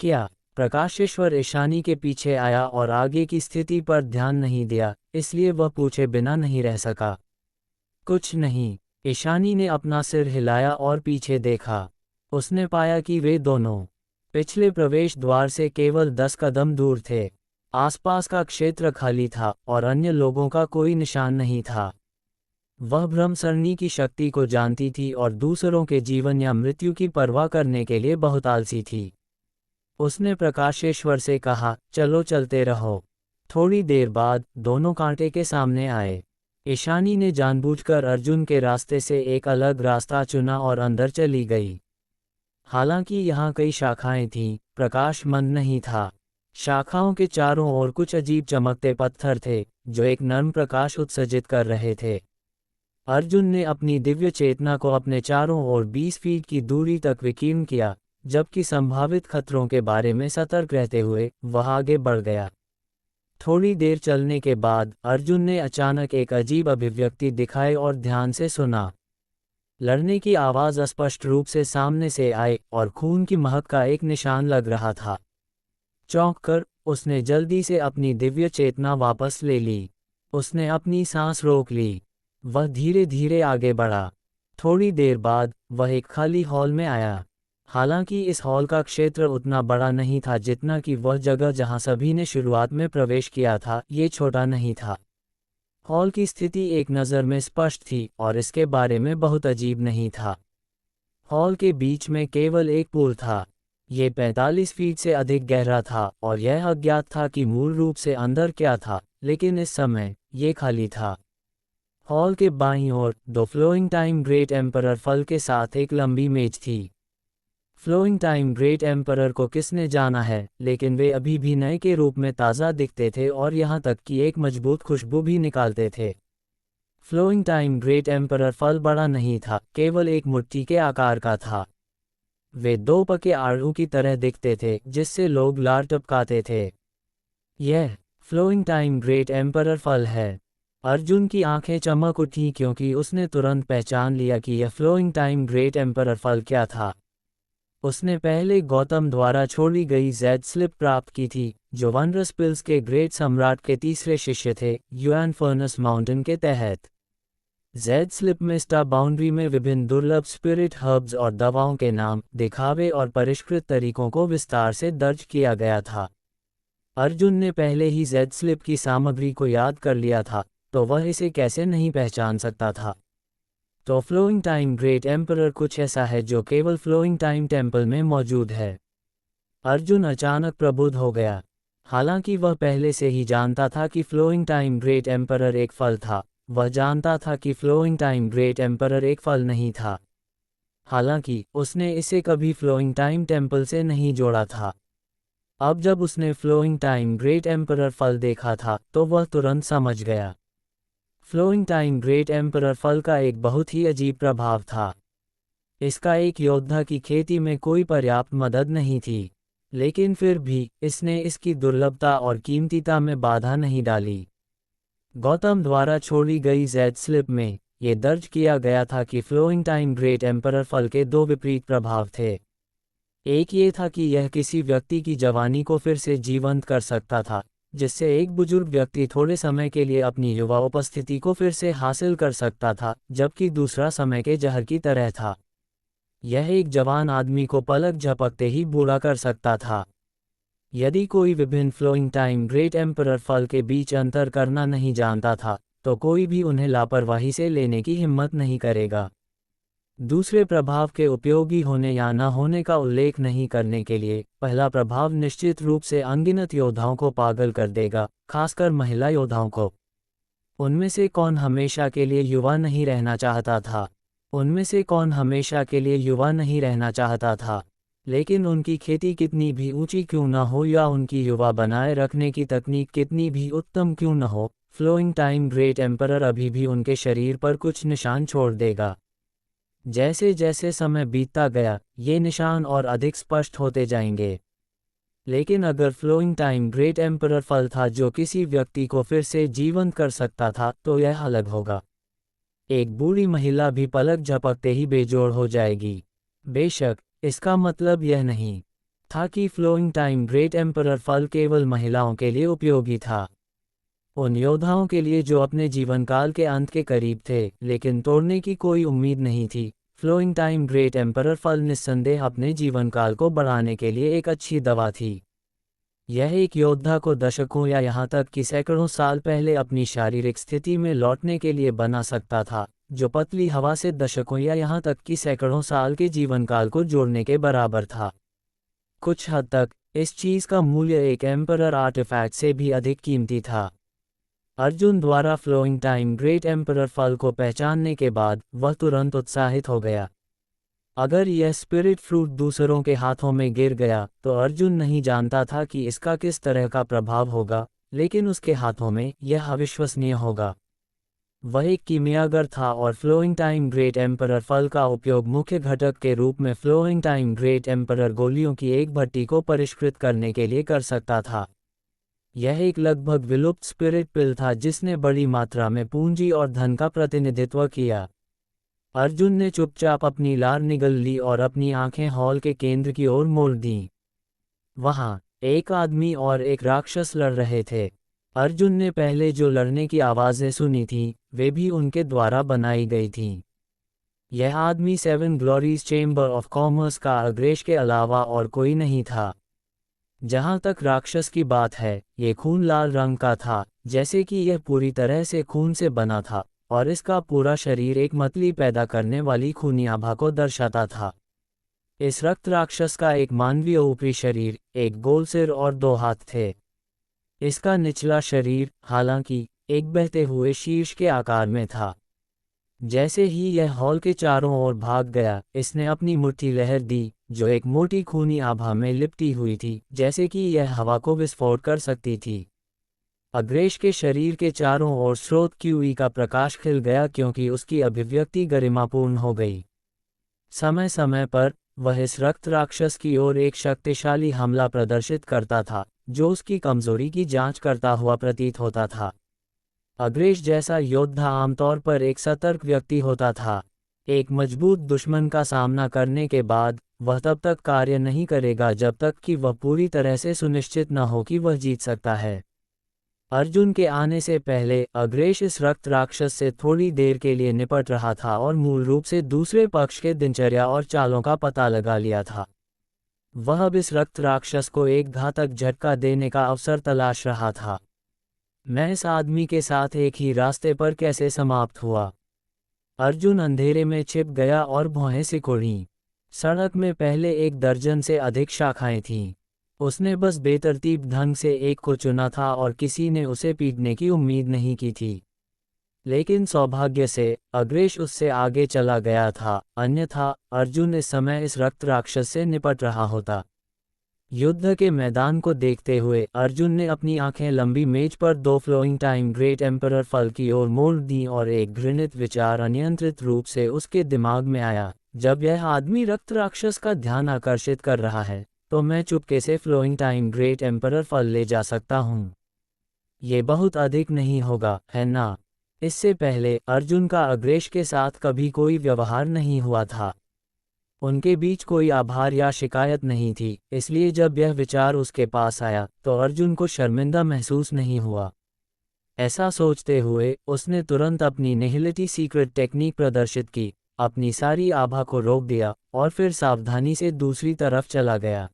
क्या? प्रकाशेश्वर ईशानी के पीछे आया और आगे की स्थिति पर ध्यान नहीं दिया, इसलिए वह पूछे बिना नहीं रह सका। कुछ नहीं। ईशानी ने अपना सिर हिलाया और पीछे देखा। उसने पाया कि वे दोनों पिछले प्रवेश द्वार से केवल 10 कदम दूर थे। आसपास का क्षेत्र खाली था और अन्य लोगों का कोई निशान नहीं था। वह ब्रह्मसरणी की शक्ति को जानती थी और दूसरों के जीवन या मृत्यु की परवाह करने के लिए बहुत आलसी थी। उसने प्रकाशेश्वर से कहा, चलो चलते रहो। थोड़ी देर बाद दोनों कांटे के सामने आए। ईशानी ने जानबूझकर अर्जुन के रास्ते से एक अलग रास्ता चुना और अंदर चली गई। हालांकि यहाँ कई शाखाएं थीं, प्रकाश मंद नहीं था। शाखाओं के चारों ओर कुछ अजीब चमकते पत्थर थे, जो एक नर्म प्रकाश उत्सर्जित कर रहे थे। अर्जुन ने अपनी दिव्य चेतना को अपने चारों ओर 20 फीट की दूरी तक विकीर्ण किया, जबकि संभावित खतरों के बारे में सतर्क रहते हुए वह आगे बढ़ गया। थोड़ी देर चलने के बाद अर्जुन ने अचानक एक अजीब अभिव्यक्ति दिखाई और ध्यान से सुना। लड़ने की आवाज़ स्पष्ट रूप से सामने से आई और खून की महक का एक निशान लग रहा था। चौंक कर उसने जल्दी से अपनी दिव्य चेतना वापस ले ली। उसने अपनी सांस रोक ली। वह धीरे धीरे आगे बढ़ा। थोड़ी देर बाद वह एक खाली हॉल में आया। हालांकि इस हॉल का क्षेत्र उतना बड़ा नहीं था जितना कि वह जगह जहां सभी ने शुरुआत में प्रवेश किया था, ये छोटा नहीं था। हॉल की स्थिति एक नज़र में स्पष्ट थी और इसके बारे में बहुत अजीब नहीं था। हॉल के बीच में केवल एक पूल था। ये 45 फीट से अधिक गहरा था और यह अज्ञात था कि मूल रूप से अंदर क्या था, लेकिन इस समय ये खाली था। हॉल के बाईं ओर 2 फ्लोइंग टाइम ग्रेट एम्परर फल के साथ एक लंबी मेज थी। फ्लोइंग टाइम ग्रेट एम्परर को किसने जाना है, लेकिन वे अभी भी नए के रूप में ताज़ा दिखते थे और यहाँ तक कि एक मजबूत खुशबू भी निकालते थे। फ्लोइंग टाइम ग्रेट एम्परर फल बड़ा नहीं था, केवल एक मुट्ठी के आकार का था। वे 2 पके आड़ू की तरह दिखते थे जिससे लोग लार टपकाते थे। यह फ्लोइंग टाइम ग्रेट एम्परर फल है। अर्जुन की आंखें चमक उठी क्योंकि उसने तुरंत पहचान लिया कि यह फ्लोइंग टाइम ग्रेट एम्परर फल क्या था। उसने पहले गौतम द्वारा छोड़ी गई जेड स्लिप प्राप्त की थी, जो वनरस पिल्स के ग्रेट सम्राट के तीसरे शिष्य थे, युआन फर्नस माउंटेन के तहत। जेड स्लिप में स्टार बाउंड्री में विभिन्न दुर्लभ स्पिरिट हर्ब्स और दवाओं के नाम, दिखावे और परिष्कृत तरीकों को विस्तार से दर्ज किया गया था। अर्जुन ने पहले ही जेड स्लिप की सामग्री को याद कर लिया था, तो वह इसे कैसे नहीं पहचान सकता था। तो फ्लोइंग टाइम ग्रेट एम्परर कुछ ऐसा है जो केवल फ्लोइंग टाइम टेम्पल में मौजूद है। अर्जुन अचानक प्रबुद्ध हो गया। हालांकि वह पहले से ही जानता था कि फ्लोइंग टाइम ग्रेट एम्परर एक फल था, वह जानता था कि फ्लोइंग टाइम ग्रेट एम्परर एक फल नहीं था। हालांकि उसने इसे कभी फ्लोइंग टाइम टेम्पल से नहीं जोड़ा था। अब जब उसने फ्लोइंग टाइम ग्रेट एम्परर फल देखा था तो वह तुरंत समझ गया। फ्लोइंग टाइम ग्रेट एम्परर फल का एक बहुत ही अजीब प्रभाव था। इसका एक योद्धा की खेती में कोई पर्याप्त मदद नहीं थी, लेकिन फिर भी इसने इसकी दुर्लभता और कीमतीता में बाधा नहीं डाली। गौतम द्वारा छोड़ी गई जेड स्लिप में ये दर्ज किया गया था कि फ्लोइंग टाइम ग्रेट एम्परर फल के दो विपरीत प्रभाव थे। एक ये था कि यह किसी व्यक्ति की जवानी को फिर से जीवंत कर सकता था, जिससे एक बुजुर्ग व्यक्ति थोड़े समय के लिए अपनी युवा उपस्थिति को फिर से हासिल कर सकता था, जबकि दूसरा समय के जहर की तरह था। यह एक जवान आदमी को पलक झपकते ही बूढ़ा कर सकता था। यदि कोई विभिन्न फ्लोइंग टाइम ग्रेट एम्परर फल के बीच अंतर करना नहीं जानता था, तो कोई भी उन्हें लापरवाही से लेने की हिम्मत नहीं करेगा। दूसरे प्रभाव के उपयोगी होने या न होने का उल्लेख नहीं करने के लिए, पहला प्रभाव निश्चित रूप से अनगिनत योद्धाओं को पागल कर देगा, खासकर महिला योद्धाओं को। उनमें से कौन हमेशा के लिए युवा नहीं रहना चाहता था? उनमें से कौन हमेशा के लिए युवा नहीं रहना चाहता था? लेकिन उनकी खेती कितनी भी ऊंची क्यों न हो या उनकी युवा बनाए रखने की तकनीक कितनी भी उत्तम क्यों न हो, फ्लोइंग टाइम ग्रेट एम्परर अभी भी उनके शरीर पर कुछ निशान छोड़ देगा। जैसे जैसे समय बीतता गया, ये निशान और अधिक स्पष्ट होते जाएंगे। लेकिन अगर फ्लोइंग टाइम ग्रेट एम्परर फल था जो किसी व्यक्ति को फिर से जीवंत कर सकता था, तो यह अलग होगा। एक बूढ़ी महिला भी पलक झपकते ही बेजोड़ हो जाएगी। बेशक, इसका मतलब यह नहीं था कि फ्लोइंग टाइम ग्रेट एम्परर फल केवल महिलाओं के लिए उपयोगी था। उन योद्धाओं के लिए जो अपने जीवनकाल के अंत के करीब थे लेकिन तोड़ने की कोई उम्मीद नहीं थी, फ्लोइंग टाइम ग्रेट एम्परर फल निस्संदेह अपने जीवनकाल को बढ़ाने के लिए एक अच्छी दवा थी। यह एक योद्धा को दशकों या यहाँ तक कि सैकड़ों साल पहले अपनी शारीरिक स्थिति में लौटने के लिए बना सकता था, जो पतली हवा से दशकों या यहाँ तक कि सैकड़ों साल के जीवनकाल को जोड़ने के बराबर था। कुछ हद तक इस चीज़ का मूल्य एक एम्परर आर्टिफैक्ट से भी अधिक कीमती था। अर्जुन द्वारा फ्लोइंग टाइम ग्रेट एम्परर फल को पहचानने के बाद वह तुरंत उत्साहित हो गया। अगर यह स्पिरिट फ्रूट दूसरों के हाथों में गिर गया तो अर्जुन नहीं जानता था कि इसका किस तरह का प्रभाव होगा, लेकिन उसके हाथों में यह अविश्वसनीय होगा। वह एक कीमियागर था और फ्लोइंग टाइम ग्रेट एम्परर फल का उपयोग मुख्य घटक के रूप में फ्लोइंग टाइम ग्रेट एम्परर गोलियों की एक भट्टी को परिष्कृत करने के लिए कर सकता था। यह एक लगभग विलुप्त स्पिरिट पिल था जिसने बड़ी मात्रा में पूंजी और धन का प्रतिनिधित्व किया। अर्जुन ने चुपचाप अपनी लार निगल ली और अपनी आंखें हॉल के केंद्र की ओर मोड़ दीं। वहां एक आदमी और एक राक्षस लड़ रहे थे। अर्जुन ने पहले जो लड़ने की आवाज़ें सुनी थीं, वे भी उनके द्वारा बनाई गई थीं। यह आदमी 7 ग्लोरीज चेंबर ऑफ कॉमर्स का अग्रेश के अलावा और कोई नहीं था। जहां तक राक्षस की बात है, ये खून लाल रंग का था, जैसे कि यह पूरी तरह से खून से बना था, और इसका पूरा शरीर एक मतली पैदा करने वाली खूनी आभा को दर्शाता था। इस रक्त राक्षस का एक मानवीय ऊपरी शरीर, एक गोल सिर और 2 हाथ थे। इसका निचला शरीर, हालांकि, एक बहते हुए शीर्ष के आकार में था। जैसे ही यह हॉल के चारों ओर भाग गया, इसने अपनी मुट्ठी लहर दी, जो एक मोटी खूनी आभा में लिपटी हुई थी, जैसे कि यह हवा को विस्फोट कर सकती थी। अग्रेश के शरीर के चारों ओर स्रोत क्यूई का प्रकाश खिल गया क्योंकि उसकी अभिव्यक्ति गरिमापूर्ण हो गई। समय समय पर वह इस रक्त राक्षस की ओर एक शक्तिशाली हमला प्रदर्शित करता था, जो उसकी कमजोरी की जांच करता हुआ प्रतीत होता था। अग्रेश जैसा योद्धा आमतौर पर एक सतर्क व्यक्ति होता था। एक मजबूत दुश्मन का सामना करने के बाद वह तब तक कार्य नहीं करेगा जब तक कि वह पूरी तरह से सुनिश्चित न हो कि वह जीत सकता है। अर्जुन के आने से पहले अग्रेश इस रक्त राक्षस से थोड़ी देर के लिए निपट रहा था और मूल रूप से दूसरे पक्ष के दिनचर्या और चालों का पता लगा लिया था। वह अब इस रक्त राक्षस को एक घातक झटका देने का अवसर तलाश रहा था। मैं इस आदमी के साथ एक ही रास्ते पर कैसे समाप्त हुआ? अर्जुन अंधेरे में छिप गया और भौहें सिकुड़ीं। सड़क में पहले 1 दर्जन से अधिक शाखाएं थीं। उसने बस बेतरतीब ढंग से एक को चुना था और किसी ने उसे पीटने की उम्मीद नहीं की थी। लेकिन सौभाग्य से अग्रेश उससे आगे चला गया था, अन्यथा अर्जुन इस समय इस रक्त राक्षस से निपट रहा होता। युद्ध के मैदान को देखते हुए अर्जुन ने अपनी आंखें लंबी मेज पर दो फ्लोइंग टाइम ग्रेट एम्परर फल की ओर मोड़ दी और एक घृणित विचार अनियंत्रित रूप से उसके दिमाग में आया, जब यह आदमी रक्त राक्षस का ध्यान आकर्षित कर रहा है तो मैं चुपके से फ्लोइंग टाइम ग्रेट एम्परर फल ले जा सकता हूँ। ये बहुत अधिक नहीं होगा, है ना? इससे पहले अर्जुन का अग्रेश के साथ कभी कोई व्यवहार नहीं हुआ था। उनके बीच कोई आभार या शिकायत नहीं थी, इसलिए जब यह विचार उसके पास आया तो अर्जुन को शर्मिंदा महसूस नहीं हुआ। ऐसा सोचते हुए उसने तुरंत अपनी निहिलिटी सीक्रेट टेक्निक प्रदर्शित की, अपनी सारी आभा को रोक दिया और फिर सावधानी से दूसरी तरफ चला गया।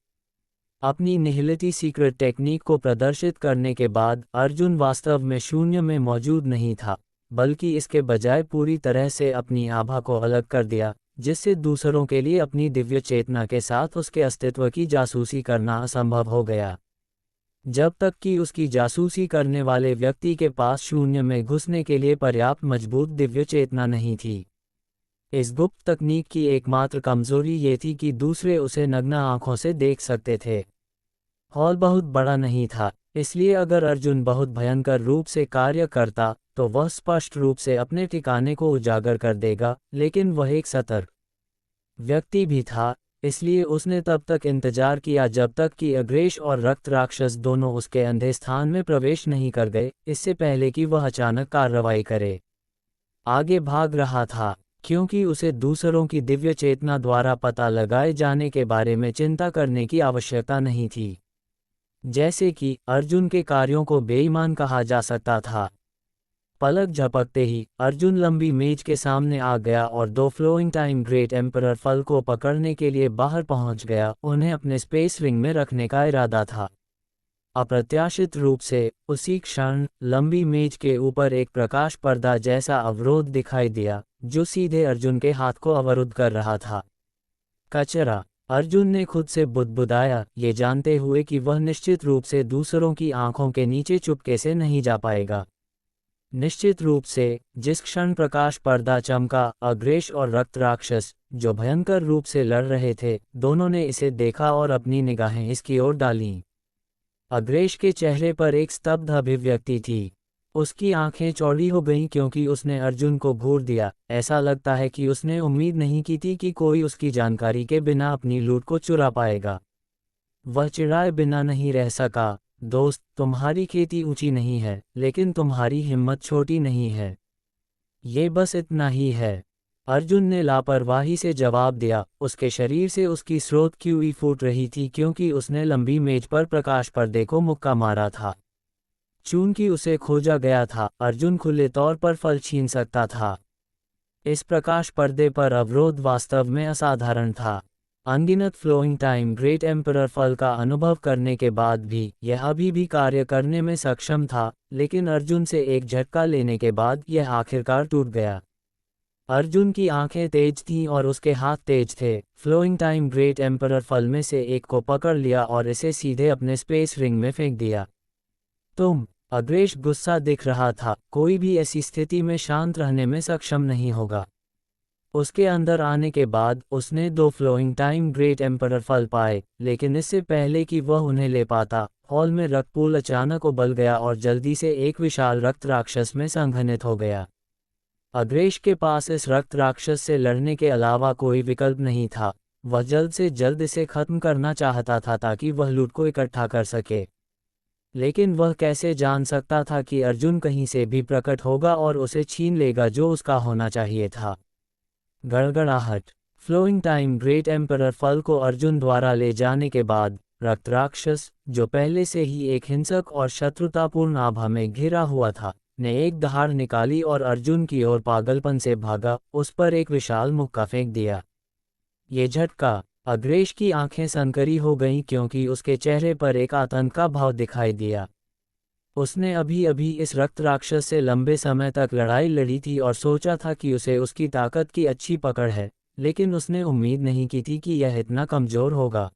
अपनी निहिलिटी सीक्रेट टेक्निक को प्रदर्शित करने के बाद अर्जुन वास्तव में शून्य में मौजूद नहीं था, बल्कि इसके बजाय पूरी तरह से अपनी आभा को अलग कर दिया, जिससे दूसरों के लिए अपनी दिव्य चेतना के साथ उसके अस्तित्व की जासूसी करना असंभव हो गया। जब तक कि उसकी जासूसी करने वाले व्यक्ति के पास शून्य में घुसने के लिए पर्याप्त मजबूत दिव्य चेतना नहीं थी। इस गुप्त तकनीक की एकमात्र कमजोरी ये थी कि दूसरे उसे नग्न आंखों से देख सकते थे। हॉल बहुत बड़ा नहीं था, इसलिए अगर अर्जुन बहुत भयंकर रूप से कार्य करता तो वह स्पष्ट रूप से अपने ठिकाने को उजागर कर देगा, लेकिन वह एक सतर्क व्यक्ति भी था, इसलिए उसने तब तक इंतजार किया जब तक कि अग्रेश और रक्त राक्षस दोनों उसके अंधे स्थान में प्रवेश नहीं कर गए, इससे पहले कि वह अचानक कार्रवाई करे। आगे भाग रहा था क्योंकि उसे दूसरों की दिव्य चेतना द्वारा पता लगाए जाने के बारे में चिंता करने की आवश्यकता नहीं थी। जैसे कि अर्जुन के कार्यों को बेईमान कहा जा सकता था। पलक झपकते ही अर्जुन लंबी मेज के सामने आ गया और दो फ्लोइंग टाइम ग्रेट एम्परर फल को पकड़ने के लिए बाहर पहुंच गया, उन्हें अपने स्पेस रिंग में रखने का इरादा था। अप्रत्याशित रूप से उसी क्षण लंबी मेज के ऊपर एक प्रकाश पर्दा जैसा अवरोध दिखाई दिया, जो सीधे अर्जुन के हाथ को अवरुद्ध कर रहा था। कचरा, अर्जुन ने खुद से बुदबुदाया, ये जानते हुए कि वह निश्चित रूप से दूसरों की आंखों के नीचे चुपके से नहीं जा पाएगा। निश्चित रूप से जिस क्षण प्रकाश पर्दा चमका, अग्रेश और रक्त राक्षस, जो भयंकर रूप से लड़ रहे थे, दोनों ने इसे देखा और अपनी निगाहें इसकी ओर डालीं। अग्रेश के चेहरे पर एक स्तब्ध अभिव्यक्ति थी। उसकी आंखें चौड़ी हो गईं क्योंकि उसने अर्जुन को घूर दिया। ऐसा लगता है कि उसने उम्मीद नहीं की थी कि कोई उसकी जानकारी के बिना अपनी लूट को चुरा पाएगा। वह चिढ़ाए बिना नहीं रह सका, दोस्त, तुम्हारी खेती ऊंची नहीं है, लेकिन तुम्हारी हिम्मत छोटी नहीं है। ये बस इतना ही है, अर्जुन ने लापरवाही से जवाब दिया। उसके शरीर से उसकी स्रोत क्यूई फूट रही थी क्योंकि उसने लंबी मेज पर प्रकाश पर्दे को मुक्का मारा था। चूंकि उसे खोजा गया था, अर्जुन खुले तौर पर फल छीन सकता था। इस प्रकाश पर्दे पर अवरोध वास्तव में असाधारण था। अनगिनत फ्लोइंग टाइम ग्रेट एम्परर फल का अनुभव करने के बाद भी यह अभी भी कार्य करने में सक्षम था, लेकिन अर्जुन से एक झटका लेने के बाद यह आखिरकार टूट गया। अर्जुन की आंखें तेज थीं और उसके हाथ तेज थे। फ्लोइंग टाइम ग्रेट एम्परर फल में से एक को पकड़ लिया और इसे सीधे अपने स्पेस रिंग में फेंक दिया। अग्रेश गुस्सा दिख रहा था, कोई भी ऐसी स्थिति में शांत रहने में सक्षम नहीं होगा। उसके अंदर आने के बाद उसने दो फ्लोइंग टाइम ग्रेट एम्परर फल पाए, लेकिन इससे पहले कि वह उन्हें ले पाता, हॉल में रक्तपूल अचानक उबल गया और जल्दी से एक विशाल रक्त राक्षस में संघनित हो गया। अग्रेश के पास इस रक्त राक्षस से लड़ने के अलावा कोई विकल्प नहीं था। वह जल्द से जल्द इसे खत्म करना चाहता था ताकि वह लूट को इकट्ठा कर सके। लेकिन वह कैसे जान सकता था कि अर्जुन कहीं से भी प्रकट होगा और उसे छीन लेगा जो उसका होना चाहिए था। गड़गड़ाहट। फ्लोइंग टाइम ग्रेट एम्परर फल को अर्जुन द्वारा ले जाने के बाद रक्त राक्षस, जो पहले से ही एक हिंसक और शत्रुतापूर्ण आभा में घिरा हुआ था, ने एक दहाड़ निकाली और अर्जुन की ओर पागलपन से भागा, उस पर एक विशाल मुक्का फेंक दिया। ये झटका, अग्रेश की आंखें सनकरी हो गईं क्योंकि उसके चेहरे पर एक आतंक का भाव दिखाई दिया। उसने अभी अभी इस रक्त राक्षस से लंबे समय तक लड़ाई लड़ी थी और सोचा था कि उसे उसकी ताकत की अच्छी पकड़ है, लेकिन उसने उम्मीद नहीं की थी कि यह इतना कमजोर होगा।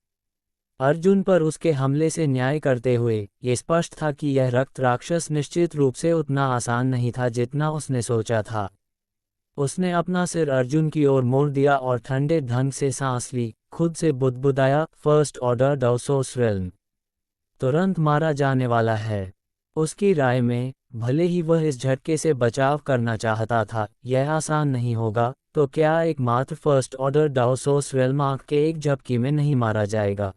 अर्जुन पर उसके हमले से न्याय करते हुए ये स्पष्ट था कि यह रक्त राक्षस निश्चित रूप से उतना आसान नहीं था जितना उसने सोचा था। उसने अपना सिर अर्जुन की ओर मोड़ दिया और ठंडे ढंग से सांस ली, खुद से बुदबुदाया, फर्स्ट ऑर्डर डाउसोस रेल्म तुरंत मारा जाने वाला है। उसकी राय में, भले ही वह इस झटके से बचाव करना चाहता था, यह आसान नहीं होगा, तो क्या एकमात्र फर्स्ट ऑर्डर डाउसोस रेल्म आंख के एक झपकी में नहीं मारा जाएगा।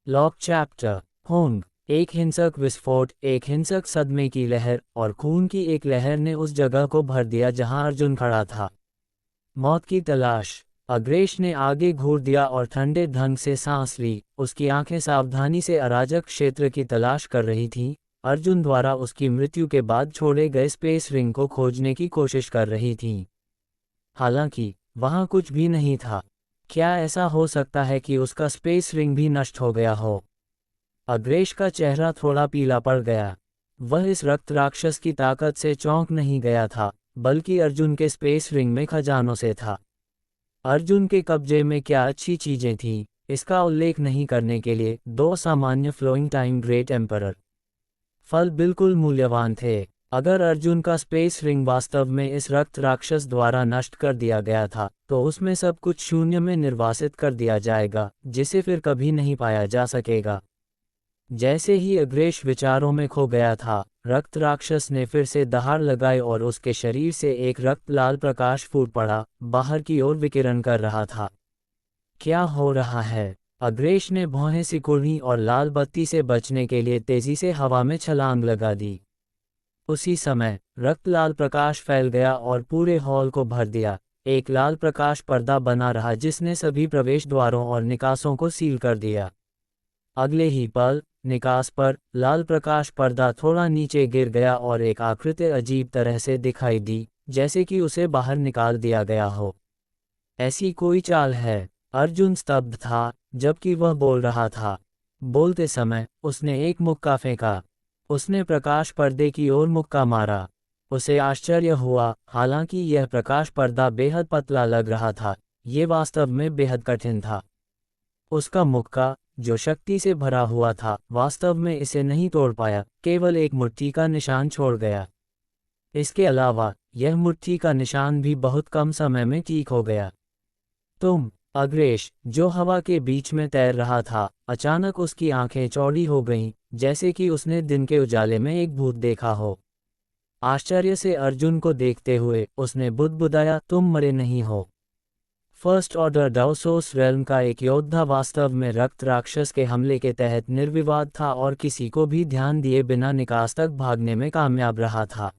Lock chapter Hong. एक हिंसक विस्फोट, एक हिंसक सदमे की लहर और खून की एक लहर ने उस जगह को भर दिया जहां अर्जुन खड़ा था। मौत की तलाश। अग्रेश ने आगे घूर दिया और ठंडे ढंग से सांस ली। उसकी आंखें सावधानी से अराजक क्षेत्र की तलाश कर रही थीं, अर्जुन द्वारा उसकी मृत्यु के बाद छोड़े गए स्पेस रिंग को खोजने की कोशिश कर रही थीं। हालांकि वहां कुछ भी नहीं था। क्या ऐसा हो सकता है कि उसका स्पेस रिंग भी नष्ट हो गया हो? अग्रेश का चेहरा थोड़ा पीला पड़ गया। वह इस रक्त राक्षस की ताकत से चौंक नहीं गया था, बल्कि अर्जुन के स्पेस रिंग में खजानों से था। अर्जुन के कब्जे में क्या अच्छी चीजें थीं, इसका उल्लेख नहीं करने के लिए 2 सामान्य फ्लोइंग टाइम ग्रेट एम्परर फल बिल्कुल मूल्यवान थे। अगर अर्जुन का स्पेस रिंग वास्तव में इस रक्त राक्षस द्वारा नष्ट कर दिया गया था, तो उसमें सब कुछ शून्य में निर्वासित कर दिया जाएगा, जिसे फिर कभी नहीं पाया जा सकेगा। जैसे ही अग्रेश विचारों में खो गया था, रक्त राक्षस ने फिर से दहाड़ लगाई और उसके शरीर से एक रक्त लाल प्रकाश फूट पड़ा, बाहर की ओर विकिरण कर रहा था। क्या हो रहा है? अग्रेश ने भौहें सिकुड़ी और लाल बत्ती से बचने के लिए तेजी से हवा में छलांग लगा दी। उसी समय रक्त लाल प्रकाश फैल गया और पूरे हॉल को भर दिया। एक लाल प्रकाश पर्दा बना रहा जिसने सभी प्रवेश द्वारों और निकासों को सील कर दिया। अगले ही पल निकास पर लाल प्रकाश पर्दा थोड़ा नीचे गिर गया और एक आकृति अजीब तरह से दिखाई दी, जैसे कि उसे बाहर निकाल दिया गया हो। ऐसी कोई चाल है? अर्जुन स्तब्ध था, जबकि वह बोल रहा था। बोलते समय उसने एक मुक्का फेंका। उसने प्रकाश पर्दे की ओर मुक्का मारा। उसे आश्चर्य हुआ, हालांकि यह प्रकाश पर्दा बेहद पतला लग रहा था, ये वास्तव में बेहद कठिन था। उसका मुक्का, जो शक्ति से भरा हुआ था, वास्तव में इसे नहीं तोड़ पाया, केवल एक मुट्ठी का निशान छोड़ गया। इसके अलावा यह मुट्ठी का निशान भी बहुत कम समय में ठीक हो गया। तुम, अग्रेश, जो हवा के बीच में तैर रहा था, अचानक उसकी आंखें चौड़ी हो गईं, जैसे कि उसने दिन के उजाले में एक भूत देखा हो। आश्चर्य से अर्जुन को देखते हुए उसने बुदबुदाया, तुम मरे नहीं हो। फर्स्ट ऑर्डर डाउसोस रेल्म का एक योद्धा वास्तव में रक्त राक्षस के हमले के तहत निर्विवाद था और किसी को भी ध्यान दिए बिना निकास तक भागने में कामयाब रहा था।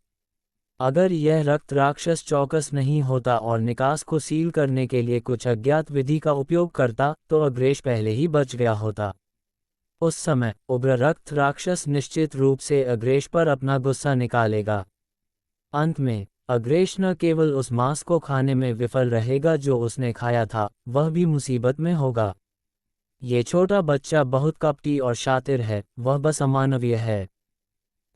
अगर यह रक्त राक्षस चौकस नहीं होता और निकास को सील करने के लिए कुछ अज्ञात विधि का उपयोग करता, तो अग्रेश पहले ही बच गया होता। उस समय उग्र रक्त राक्षस निश्चित रूप से अग्रेश पर अपना गुस्सा निकालेगा। अंत में अग्रेश न केवल उस मांस को खाने में विफल रहेगा जो उसने खाया था, वह भी मुसीबत में होगा। ये छोटा बच्चा बहुत कपटी और शातिर है, वह बस अमानवीय है।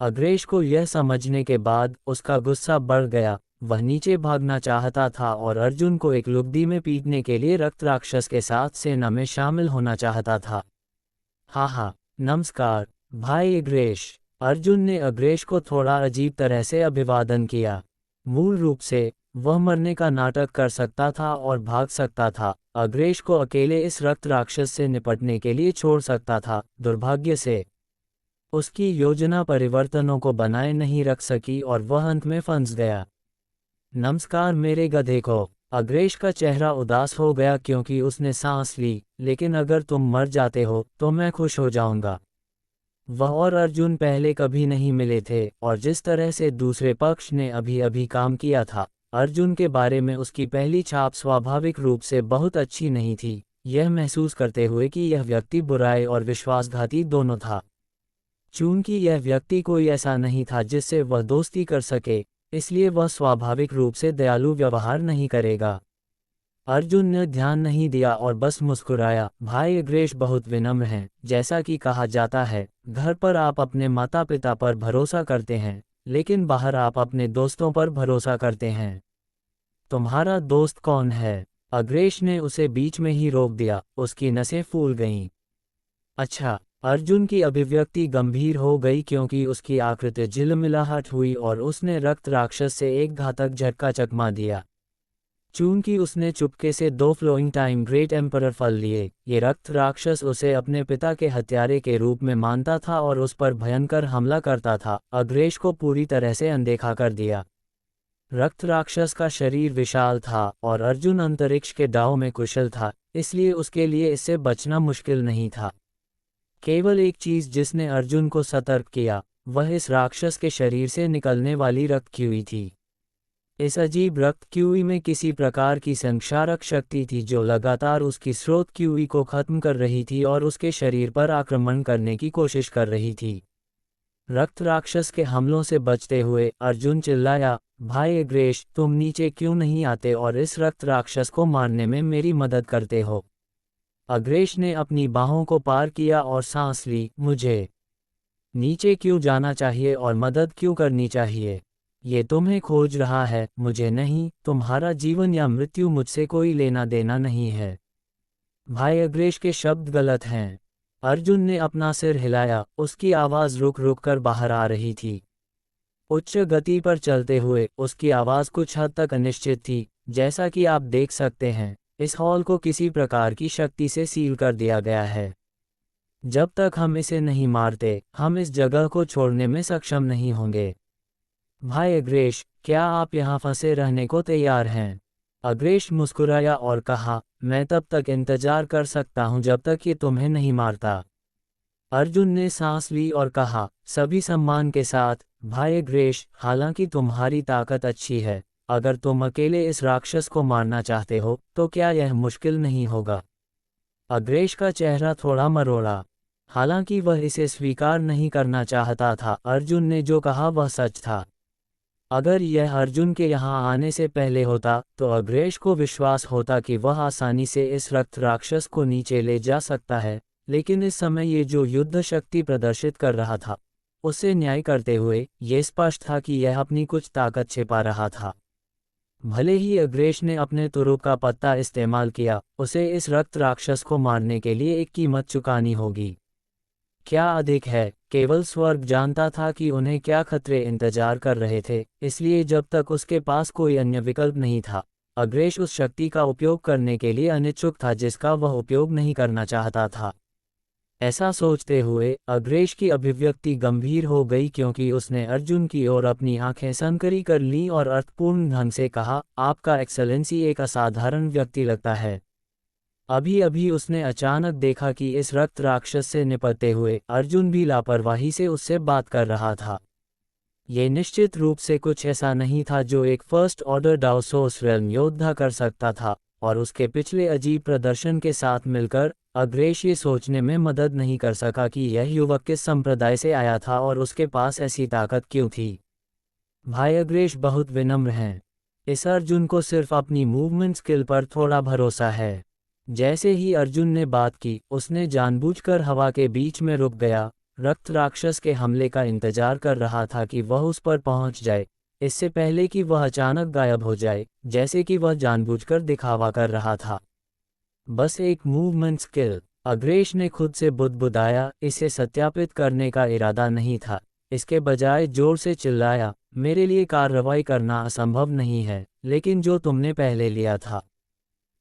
अग्रेश को यह समझने के बाद उसका गुस्सा बढ़ गया। वह नीचे भागना चाहता था और अर्जुन को एक लुगदी में पीटने के लिए रक्त राक्षस के साथ सेना में शामिल होना चाहता था। हाँ, नमस्कार भाई अग्रेश। अर्जुन ने अग्रेश को थोड़ा अजीब तरह से अभिवादन किया। मूल रूप से वह मरने का नाटक कर सकता था और भाग सकता था। अग्रेश को अकेले इस रक्त राक्षस से निपटने के लिए छोड़ सकता था। दुर्भाग्य से उसकी योजना परिवर्तनों को बनाए नहीं रख सकी और वह अंत में फंस गया। नमस्कार मेरे गधे को। अग्रेश का चेहरा उदास हो गया क्योंकि उसने सांस ली, लेकिन अगर तुम मर जाते हो तो मैं खुश हो जाऊंगा। वह और अर्जुन पहले कभी नहीं मिले थे और जिस तरह से दूसरे पक्ष ने अभी अभी काम किया था, अर्जुन के बारे में उसकी पहली छाप स्वाभाविक रूप से बहुत अच्छी नहीं थी, यह महसूस करते हुए कि यह व्यक्ति बुराई और विश्वासघाती दोनों था। चूंकि यह व्यक्ति कोई ऐसा नहीं था जिससे वह दोस्ती कर सके, इसलिए वह स्वाभाविक रूप से दयालु व्यवहार नहीं करेगा। अर्जुन ने ध्यान नहीं दिया और बस मुस्कुराया। भाई अग्रेश बहुत विनम्र हैं। जैसा कि कहा जाता है, घर पर आप अपने माता पिता पर भरोसा करते हैं, लेकिन बाहर आप अपने दोस्तों पर भरोसा करते हैं। तुम्हारा दोस्त कौन है? अग्रेश ने उसे बीच में ही रोक दिया। उसकी नसें फूल गईं। अच्छा। अर्जुन की अभिव्यक्ति गंभीर हो गई क्योंकि उसकी आकृति झिलमिलाहट हुई और उसने रक्त राक्षस से एक घातक झटका चकमा दिया। चूंकि उसने चुपके से 2 फ्लोइंग टाइम ग्रेट एम्परर फल लिए, ये रक्त राक्षस उसे अपने पिता के हत्यारे के रूप में मानता था और उस पर भयंकर हमला करता था। अग्रेश को पूरी तरह से अनदेखा कर दिया। रक्त राक्षस का शरीर विशाल था और अर्जुन अंतरिक्ष के दांव में कुशल था, इसलिए उसके लिए इससे बचना मुश्किल नहीं था। केवल एक चीज जिसने अर्जुन को सतर्क किया, वह इस राक्षस के शरीर से निकलने वाली रक्त कीवी थी। इस अजीब रक्त कीवी में किसी प्रकार की संक्षारक शक्ति थी जो लगातार उसकी स्रोत कीवी को खत्म कर रही थी और उसके शरीर पर आक्रमण करने की कोशिश कर रही थी। रक्त राक्षस के हमलों से बचते हुए अर्जुन चिल्लाया, भाई अग्रेश, तुम नीचे क्यों नहीं आते और इस रक्त राक्षस को मारने में मेरी मदद करते हो? अग्रेश ने अपनी बाहों को पार किया और सांस ली। मुझे नीचे क्यों जाना चाहिए और मदद क्यों करनी चाहिए? ये तुम्हें खोज रहा है, मुझे नहीं। तुम्हारा जीवन या मृत्यु मुझसे कोई लेना देना नहीं है। भाई अग्रेश के शब्द गलत हैं। अर्जुन ने अपना सिर हिलाया, उसकी आवाज़ रुक रुक कर बाहर आ रही थी। उच्च गति पर चलते हुए उसकी आवाज़ कुछ हद तक अनिश्चित थी। जैसा कि आप देख सकते हैं, इस हॉल को किसी प्रकार की शक्ति से सील कर दिया गया है। जब तक हम इसे नहीं मारते, हम इस जगह को छोड़ने में सक्षम नहीं होंगे। भाई अग्रेश, क्या आप यहाँ फंसे रहने को तैयार हैं? अग्रेश मुस्कुराया और कहा, मैं तब तक इंतजार कर सकता हूँ जब तक ये तुम्हें नहीं मारता। अर्जुन ने सांस ली और कहा, सभी सम्मान के साथ, भाई अग्रेश, हालांकि तुम्हारी ताकत अच्छी है, अगर तुम अकेले इस राक्षस को मारना चाहते हो तो क्या यह मुश्किल नहीं होगा? अग्रेश का चेहरा थोड़ा मरोड़ा। हालांकि वह इसे स्वीकार नहीं करना चाहता था, अर्जुन ने जो कहा वह सच था। अगर यह अर्जुन के यहाँ आने से पहले होता तो अग्रेश को विश्वास होता कि वह आसानी से इस रक्त राक्षस को नीचे ले जा सकता है, लेकिन इस समय ये जो युद्ध शक्ति प्रदर्शित कर रहा था, उससे न्याय करते हुए ये स्पष्ट था कि यह अपनी कुछ ताकत छिपा रहा था। भले ही अग्रेश ने अपने तुरुप का पत्ता इस्तेमाल किया, उसे इस रक्त राक्षस को मारने के लिए एक कीमत चुकानी होगी। क्या अधिक है, केवल स्वर्ग जानता था कि उन्हें क्या खतरे इंतजार कर रहे थे, इसलिए जब तक उसके पास कोई अन्य विकल्प नहीं था, अग्रेश उस शक्ति का उपयोग करने के लिए अनिच्छुक था जिसका वह उपयोग नहीं करना चाहता था। ऐसा सोचते हुए अग्रेश की अभिव्यक्ति गंभीर हो गई क्योंकि उसने अर्जुन की ओर अपनी आंखें संकरी कर लीं और अर्थपूर्ण ढंग से कहा, आपका एक्सेलेंसी एक असाधारण व्यक्ति लगता है। अभी अभी उसने अचानक देखा कि इस रक्त राक्षस से निपटते हुए अर्जुन भी लापरवाही से उससे बात कर रहा था। ये निश्चित रूप से कुछ ऐसा नहीं था जो एक फर्स्ट ऑर्डर डाउसोस रेल्म योद्धा कर सकता था, और उसके पिछले अजीब प्रदर्शन के साथ मिलकर अग्रेश ये सोचने में मदद नहीं कर सका कि यह युवक किस संप्रदाय से आया था और उसके पास ऐसी ताकत क्यों थी। भाई अग्रेश बहुत विनम्र हैं। इस अर्जुन को सिर्फ अपनी मूवमेंट स्किल पर थोड़ा भरोसा है। जैसे ही अर्जुन ने बात की, उसने जानबूझकर हवा के बीच में रुक गया। रक्त राक्षस के हमले का इंतजार कर रहा था कि वह उस पर पहुंच जाए, इससे पहले कि वह अचानक गायब हो जाए, जैसे कि वह जानबूझकर दिखावा कर रहा था। बस एक मूवमेंट स्किल, अग्रेश ने खुद से बुदबुदाया। इसे सत्यापित करने का इरादा नहीं था, इसके बजाय जोर से चिल्लाया, मेरे लिए कार्रवाई करना असंभव नहीं है, लेकिन जो तुमने पहले लिया था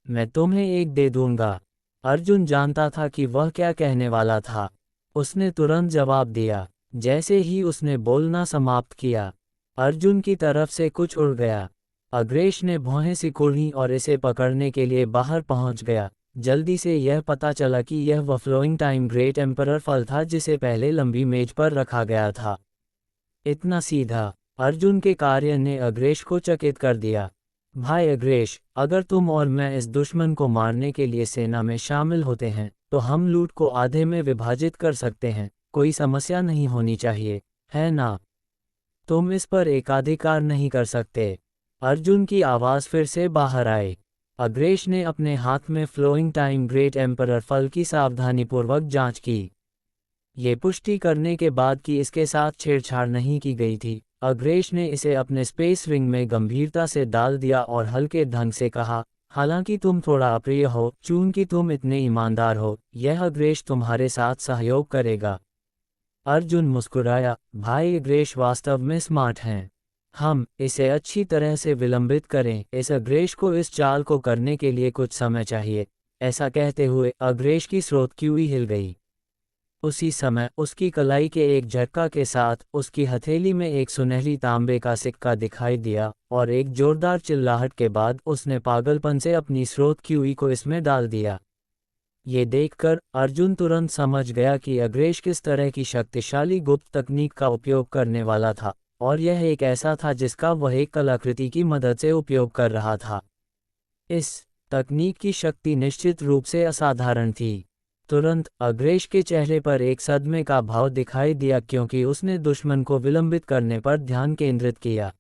मैं तुम्हें एक दे दूंगा। अर्जुन जानता था कि वह क्या कहने वाला था। उसने तुरंत जवाब दिया। जैसे ही उसने बोलना समाप्त किया, अर्जुन की तरफ से कुछ उड़ गया। अग्रेश ने भौहें सिकुड़ी और इसे पकड़ने के लिए बाहर पहुंच गया। जल्दी से यह पता चला कि यह वह फ्लोइंग टाइम ग्रेट एम्परर फल था जिसे पहले लंबी मेज पर रखा गया था। इतना सीधा अर्जुन के कार्य ने अग्रेश को चकित कर दिया। भाई अग्रेश, अगर तुम और मैं इस दुश्मन को मारने के लिए सेना में शामिल होते हैं तो हम लूट को आधे में विभाजित कर सकते हैं, कोई समस्या नहीं होनी चाहिए, है ना? तुम इस पर एकाधिकार नहीं कर सकते। अर्जुन की आवाज़ फिर से बाहर आई। अग्रेश ने अपने हाथ में फ्लोइंग टाइम ग्रेट एम्परर फल की सावधानीपूर्वक जांच की। ये पुष्टि करने के बाद कि इसके साथ छेड़छाड़ नहीं की गई थी, अग्रेश ने इसे अपने स्पेस रिंग में गंभीरता से डाल दिया और हल्के ढंग से कहा, हालांकि तुम थोड़ा अप्रिय हो, चूंकि तुम इतने ईमानदार हो, यह अग्रेश तुम्हारे साथ सहयोग करेगा। अर्जुन मुस्कुराया, भाई अग्रेश वास्तव में स्मार्ट हैं। हम इसे अच्छी तरह से विलंबित करें, इस अग्रेश को इस चाल को करने के लिए कुछ समय चाहिए। ऐसा कहते हुए अग्रेश की स्रोत क्यूई हिल गई। उसी समय उसकी कलाई के एक झटका के साथ उसकी हथेली में एक सुनहरी तांबे का सिक्का दिखाई दिया, और एक जोरदार चिल्लाहट के बाद उसने पागलपन से अपनी स्रोत क्यूई को इसमें डाल दिया। ये देखकर अर्जुन तुरंत समझ गया कि अग्रेश किस तरह की शक्तिशाली गुप्त तकनीक का उपयोग करने वाला था, और यह एक ऐसा था जिसका वह एक कलाकृति की मदद से उपयोग कर रहा था। इस तकनीक की शक्ति निश्चित रूप से असाधारण थी। तुरंत अग्रेश के चेहरे पर एक सदमे का भाव दिखाई दिया, क्योंकि उसने दुश्मन को विलंबित करने पर ध्यान केंद्रित किया।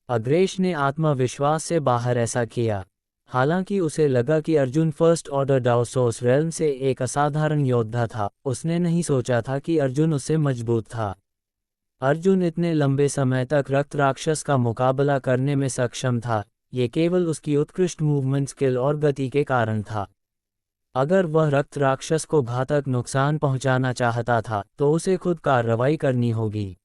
अग्रेश ने आत्मविश्वास से बाहर ऐसा किया। हालांकि उसे लगा कि अर्जुन फर्स्ट ऑर्डर डाओसोस रेल्म से एक असाधारण योद्धा था, उसने नहीं सोचा था कि अर्जुन उससे मजबूत था। अर्जुन इतने लंबे समय तक रक्त राक्षस का मुकाबला करने में सक्षम था, ये केवल उसकी उत्कृष्ट मूवमेंट स्किल और गति के कारण था। अगर वह रक्त राक्षस को घातक नुकसान पहुंचाना चाहता था तो उसे खुद कार्रवाई करनी होगी।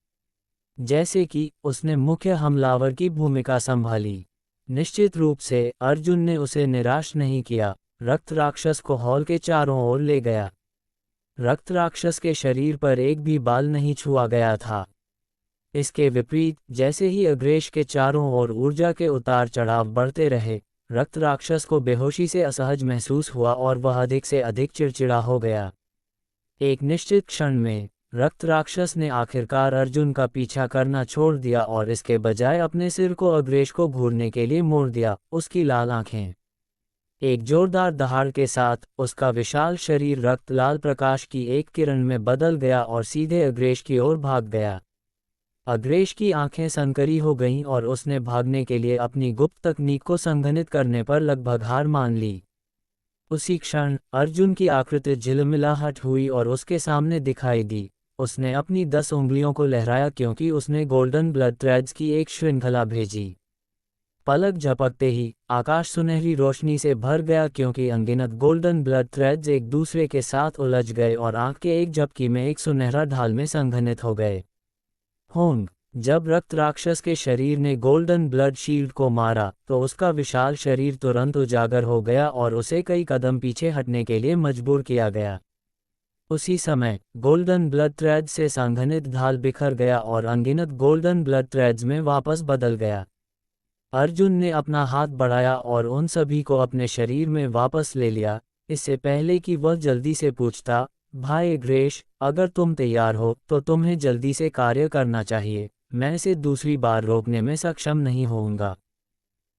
जैसे कि उसने मुख्य हमलावर की भूमिका संभाली। निश्चित रूप से अर्जुन ने उसे निराश नहीं किया, रक्त राक्षस को हॉल के चारों ओर ले गया। रक्त राक्षस के शरीर पर एक भी बाल नहीं छुआ गया था। इसके विपरीत जैसे ही अग्रेश के चारों ओर ऊर्जा के उतार चढ़ाव बढ़ते रहे, रक्त राक्षस को बेहोशी से असहज महसूस हुआ और वह अधिक से अधिक चिड़चिड़ा हो गया। एक निश्चित क्षण में रक्त राक्षस ने आखिरकार अर्जुन का पीछा करना छोड़ दिया और इसके बजाय अपने सिर को अग्रेश को घूरने के लिए मोड़ दिया। उसकी लाल आंखें एक जोरदार दहाड़ के साथ उसका विशाल शरीर रक्त लाल प्रकाश की एक किरण में बदल गया और सीधे अग्रेश की ओर भाग गया। अग्रेश की आंखें सनकरी हो गईं और उसने भागने के लिए अपनी गुप्त तकनीक को संघनित करने पर लगभग हार मान ली। उसी क्षण अर्जुन की आकृति झिलमिलाहट हुई और उसके सामने दिखाई दी। उसने अपनी 10 उंगलियों को लहराया क्योंकि उसने गोल्डन ब्लड थ्रेड्स की एक श्रृंखला भेजी। पलक झपकते ही आकाश सुनहरी रोशनी से भर गया, क्योंकि अनगिनत गोल्डन ब्लड थ्रेड्स एक दूसरे के साथ उलझ गए और आंख के एक झपकी में एक सुनहरा ढाल में संघनित हो गए। होंग जब रक्त राक्षस के शरीर ने गोल्डन ब्लड शील्ड को मारा तो उसका विशाल शरीर तुरंत उजागर हो गया और उसे कई कदम पीछे हटने के लिए मजबूर किया गया। उसी समय गोल्डन ब्लड थ्रेड्स से संघनित ढाल बिखर गया और अनगिनत गोल्डन ब्लड थ्रेड्स में वापस बदल गया। अर्जुन ने अपना हाथ बढ़ाया और उन सभी को अपने शरीर में वापस ले लिया, इससे पहले कि वह जल्दी से पूछता, भाई अग्रेश, अगर तुम तैयार हो तो तुम्हें जल्दी से कार्य करना चाहिए। मैं इसे दूसरी बार रोकने में सक्षम नहीं होऊंगा।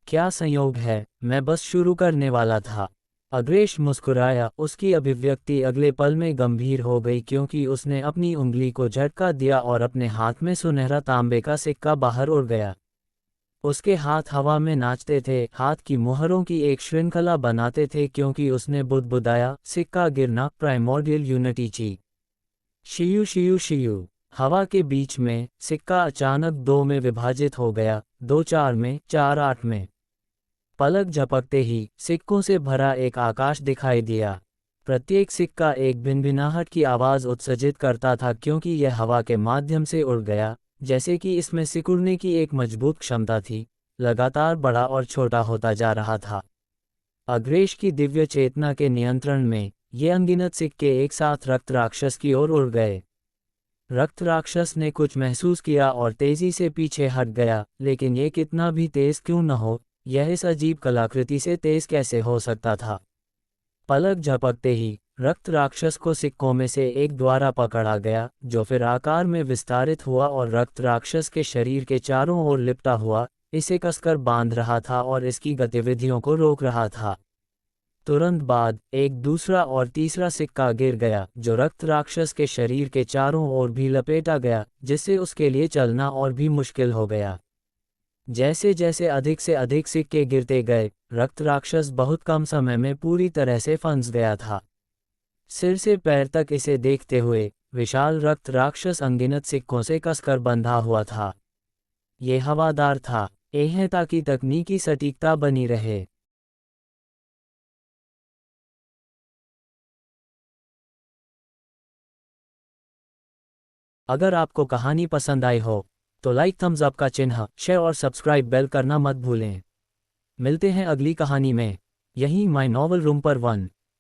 क्या संयोग है, मैं बस शुरू करने वाला था। अग्रेश मुस्कुराया। उसकी अभिव्यक्ति अगले पल में गंभीर हो गई, क्योंकि उसने अपनी उंगली को झटका दिया और अपने हाथ में सुनहरा तांबे का सिक्का बाहर उड़ गया। उसके हाथ हवा में नाचते थे, हाथ की मुहरों की एक श्रृंखला बनाते थे, क्योंकि उसने बुदबुदाया, सिक्का गिरना, प्राइमोर्डियल यूनिटी ची। शियू शियू शियू। हवा के बीच में सिक्का अचानक 2 में विभाजित हो गया, 2-4 में, 4-8 में। पलक झपकते ही सिक्कों से भरा एक आकाश दिखाई दिया। प्रत्येक सिक्का एक भिनभिनाहट की आवाज़ उत्सर्जित करता था, क्योंकि यह हवा के माध्यम से उड़ गया, जैसे कि इसमें सिकुड़ने की एक मजबूत क्षमता थी, लगातार बड़ा और छोटा होता जा रहा था। अग्रेश की दिव्य चेतना के नियंत्रण में ये अनगिनत सिक्के एक साथ रक्त राक्षस की ओर उड़ गए। रक्त राक्षस ने कुछ महसूस किया और तेजी से पीछे हट गया, लेकिन ये कितना भी तेज क्यों न हो, यह इस अजीब कलाकृति से तेज कैसे हो सकता था। पलक झपकते ही रक्त राक्षस को सिक्कों में से एक द्वारा पकड़ा गया, जो फिर आकार में विस्तारित हुआ और रक्त राक्षस के शरीर के चारों ओर लिपटा हुआ इसे कसकर बांध रहा था और इसकी गतिविधियों को रोक रहा था। तुरंत बाद एक दूसरा और तीसरा सिक्का गिर गया, जो रक्त राक्षस के शरीर के चारों ओर भी लपेटा गया, जिससे उसके लिए चलना और भी मुश्किल हो गया। जैसे जैसे अधिक से अधिक सिक्के गिरते गए, रक्त राक्षस बहुत कम समय में पूरी तरह से फंस गया था। सिर से पैर तक इसे देखते हुए विशाल रक्त राक्षस अनगिनत सिक्कों से कसकर बंधा हुआ था। ये हवादार था, यह ताकि तकनीकी सटीकता बनी रहे। अगर आपको कहानी पसंद आई हो तो लाइक, थम्स अप का चिन्ह, शेयर और सब्सक्राइब बेल करना मत भूलें। मिलते हैं अगली कहानी में, यहीं माय नॉवल रूम पर 1।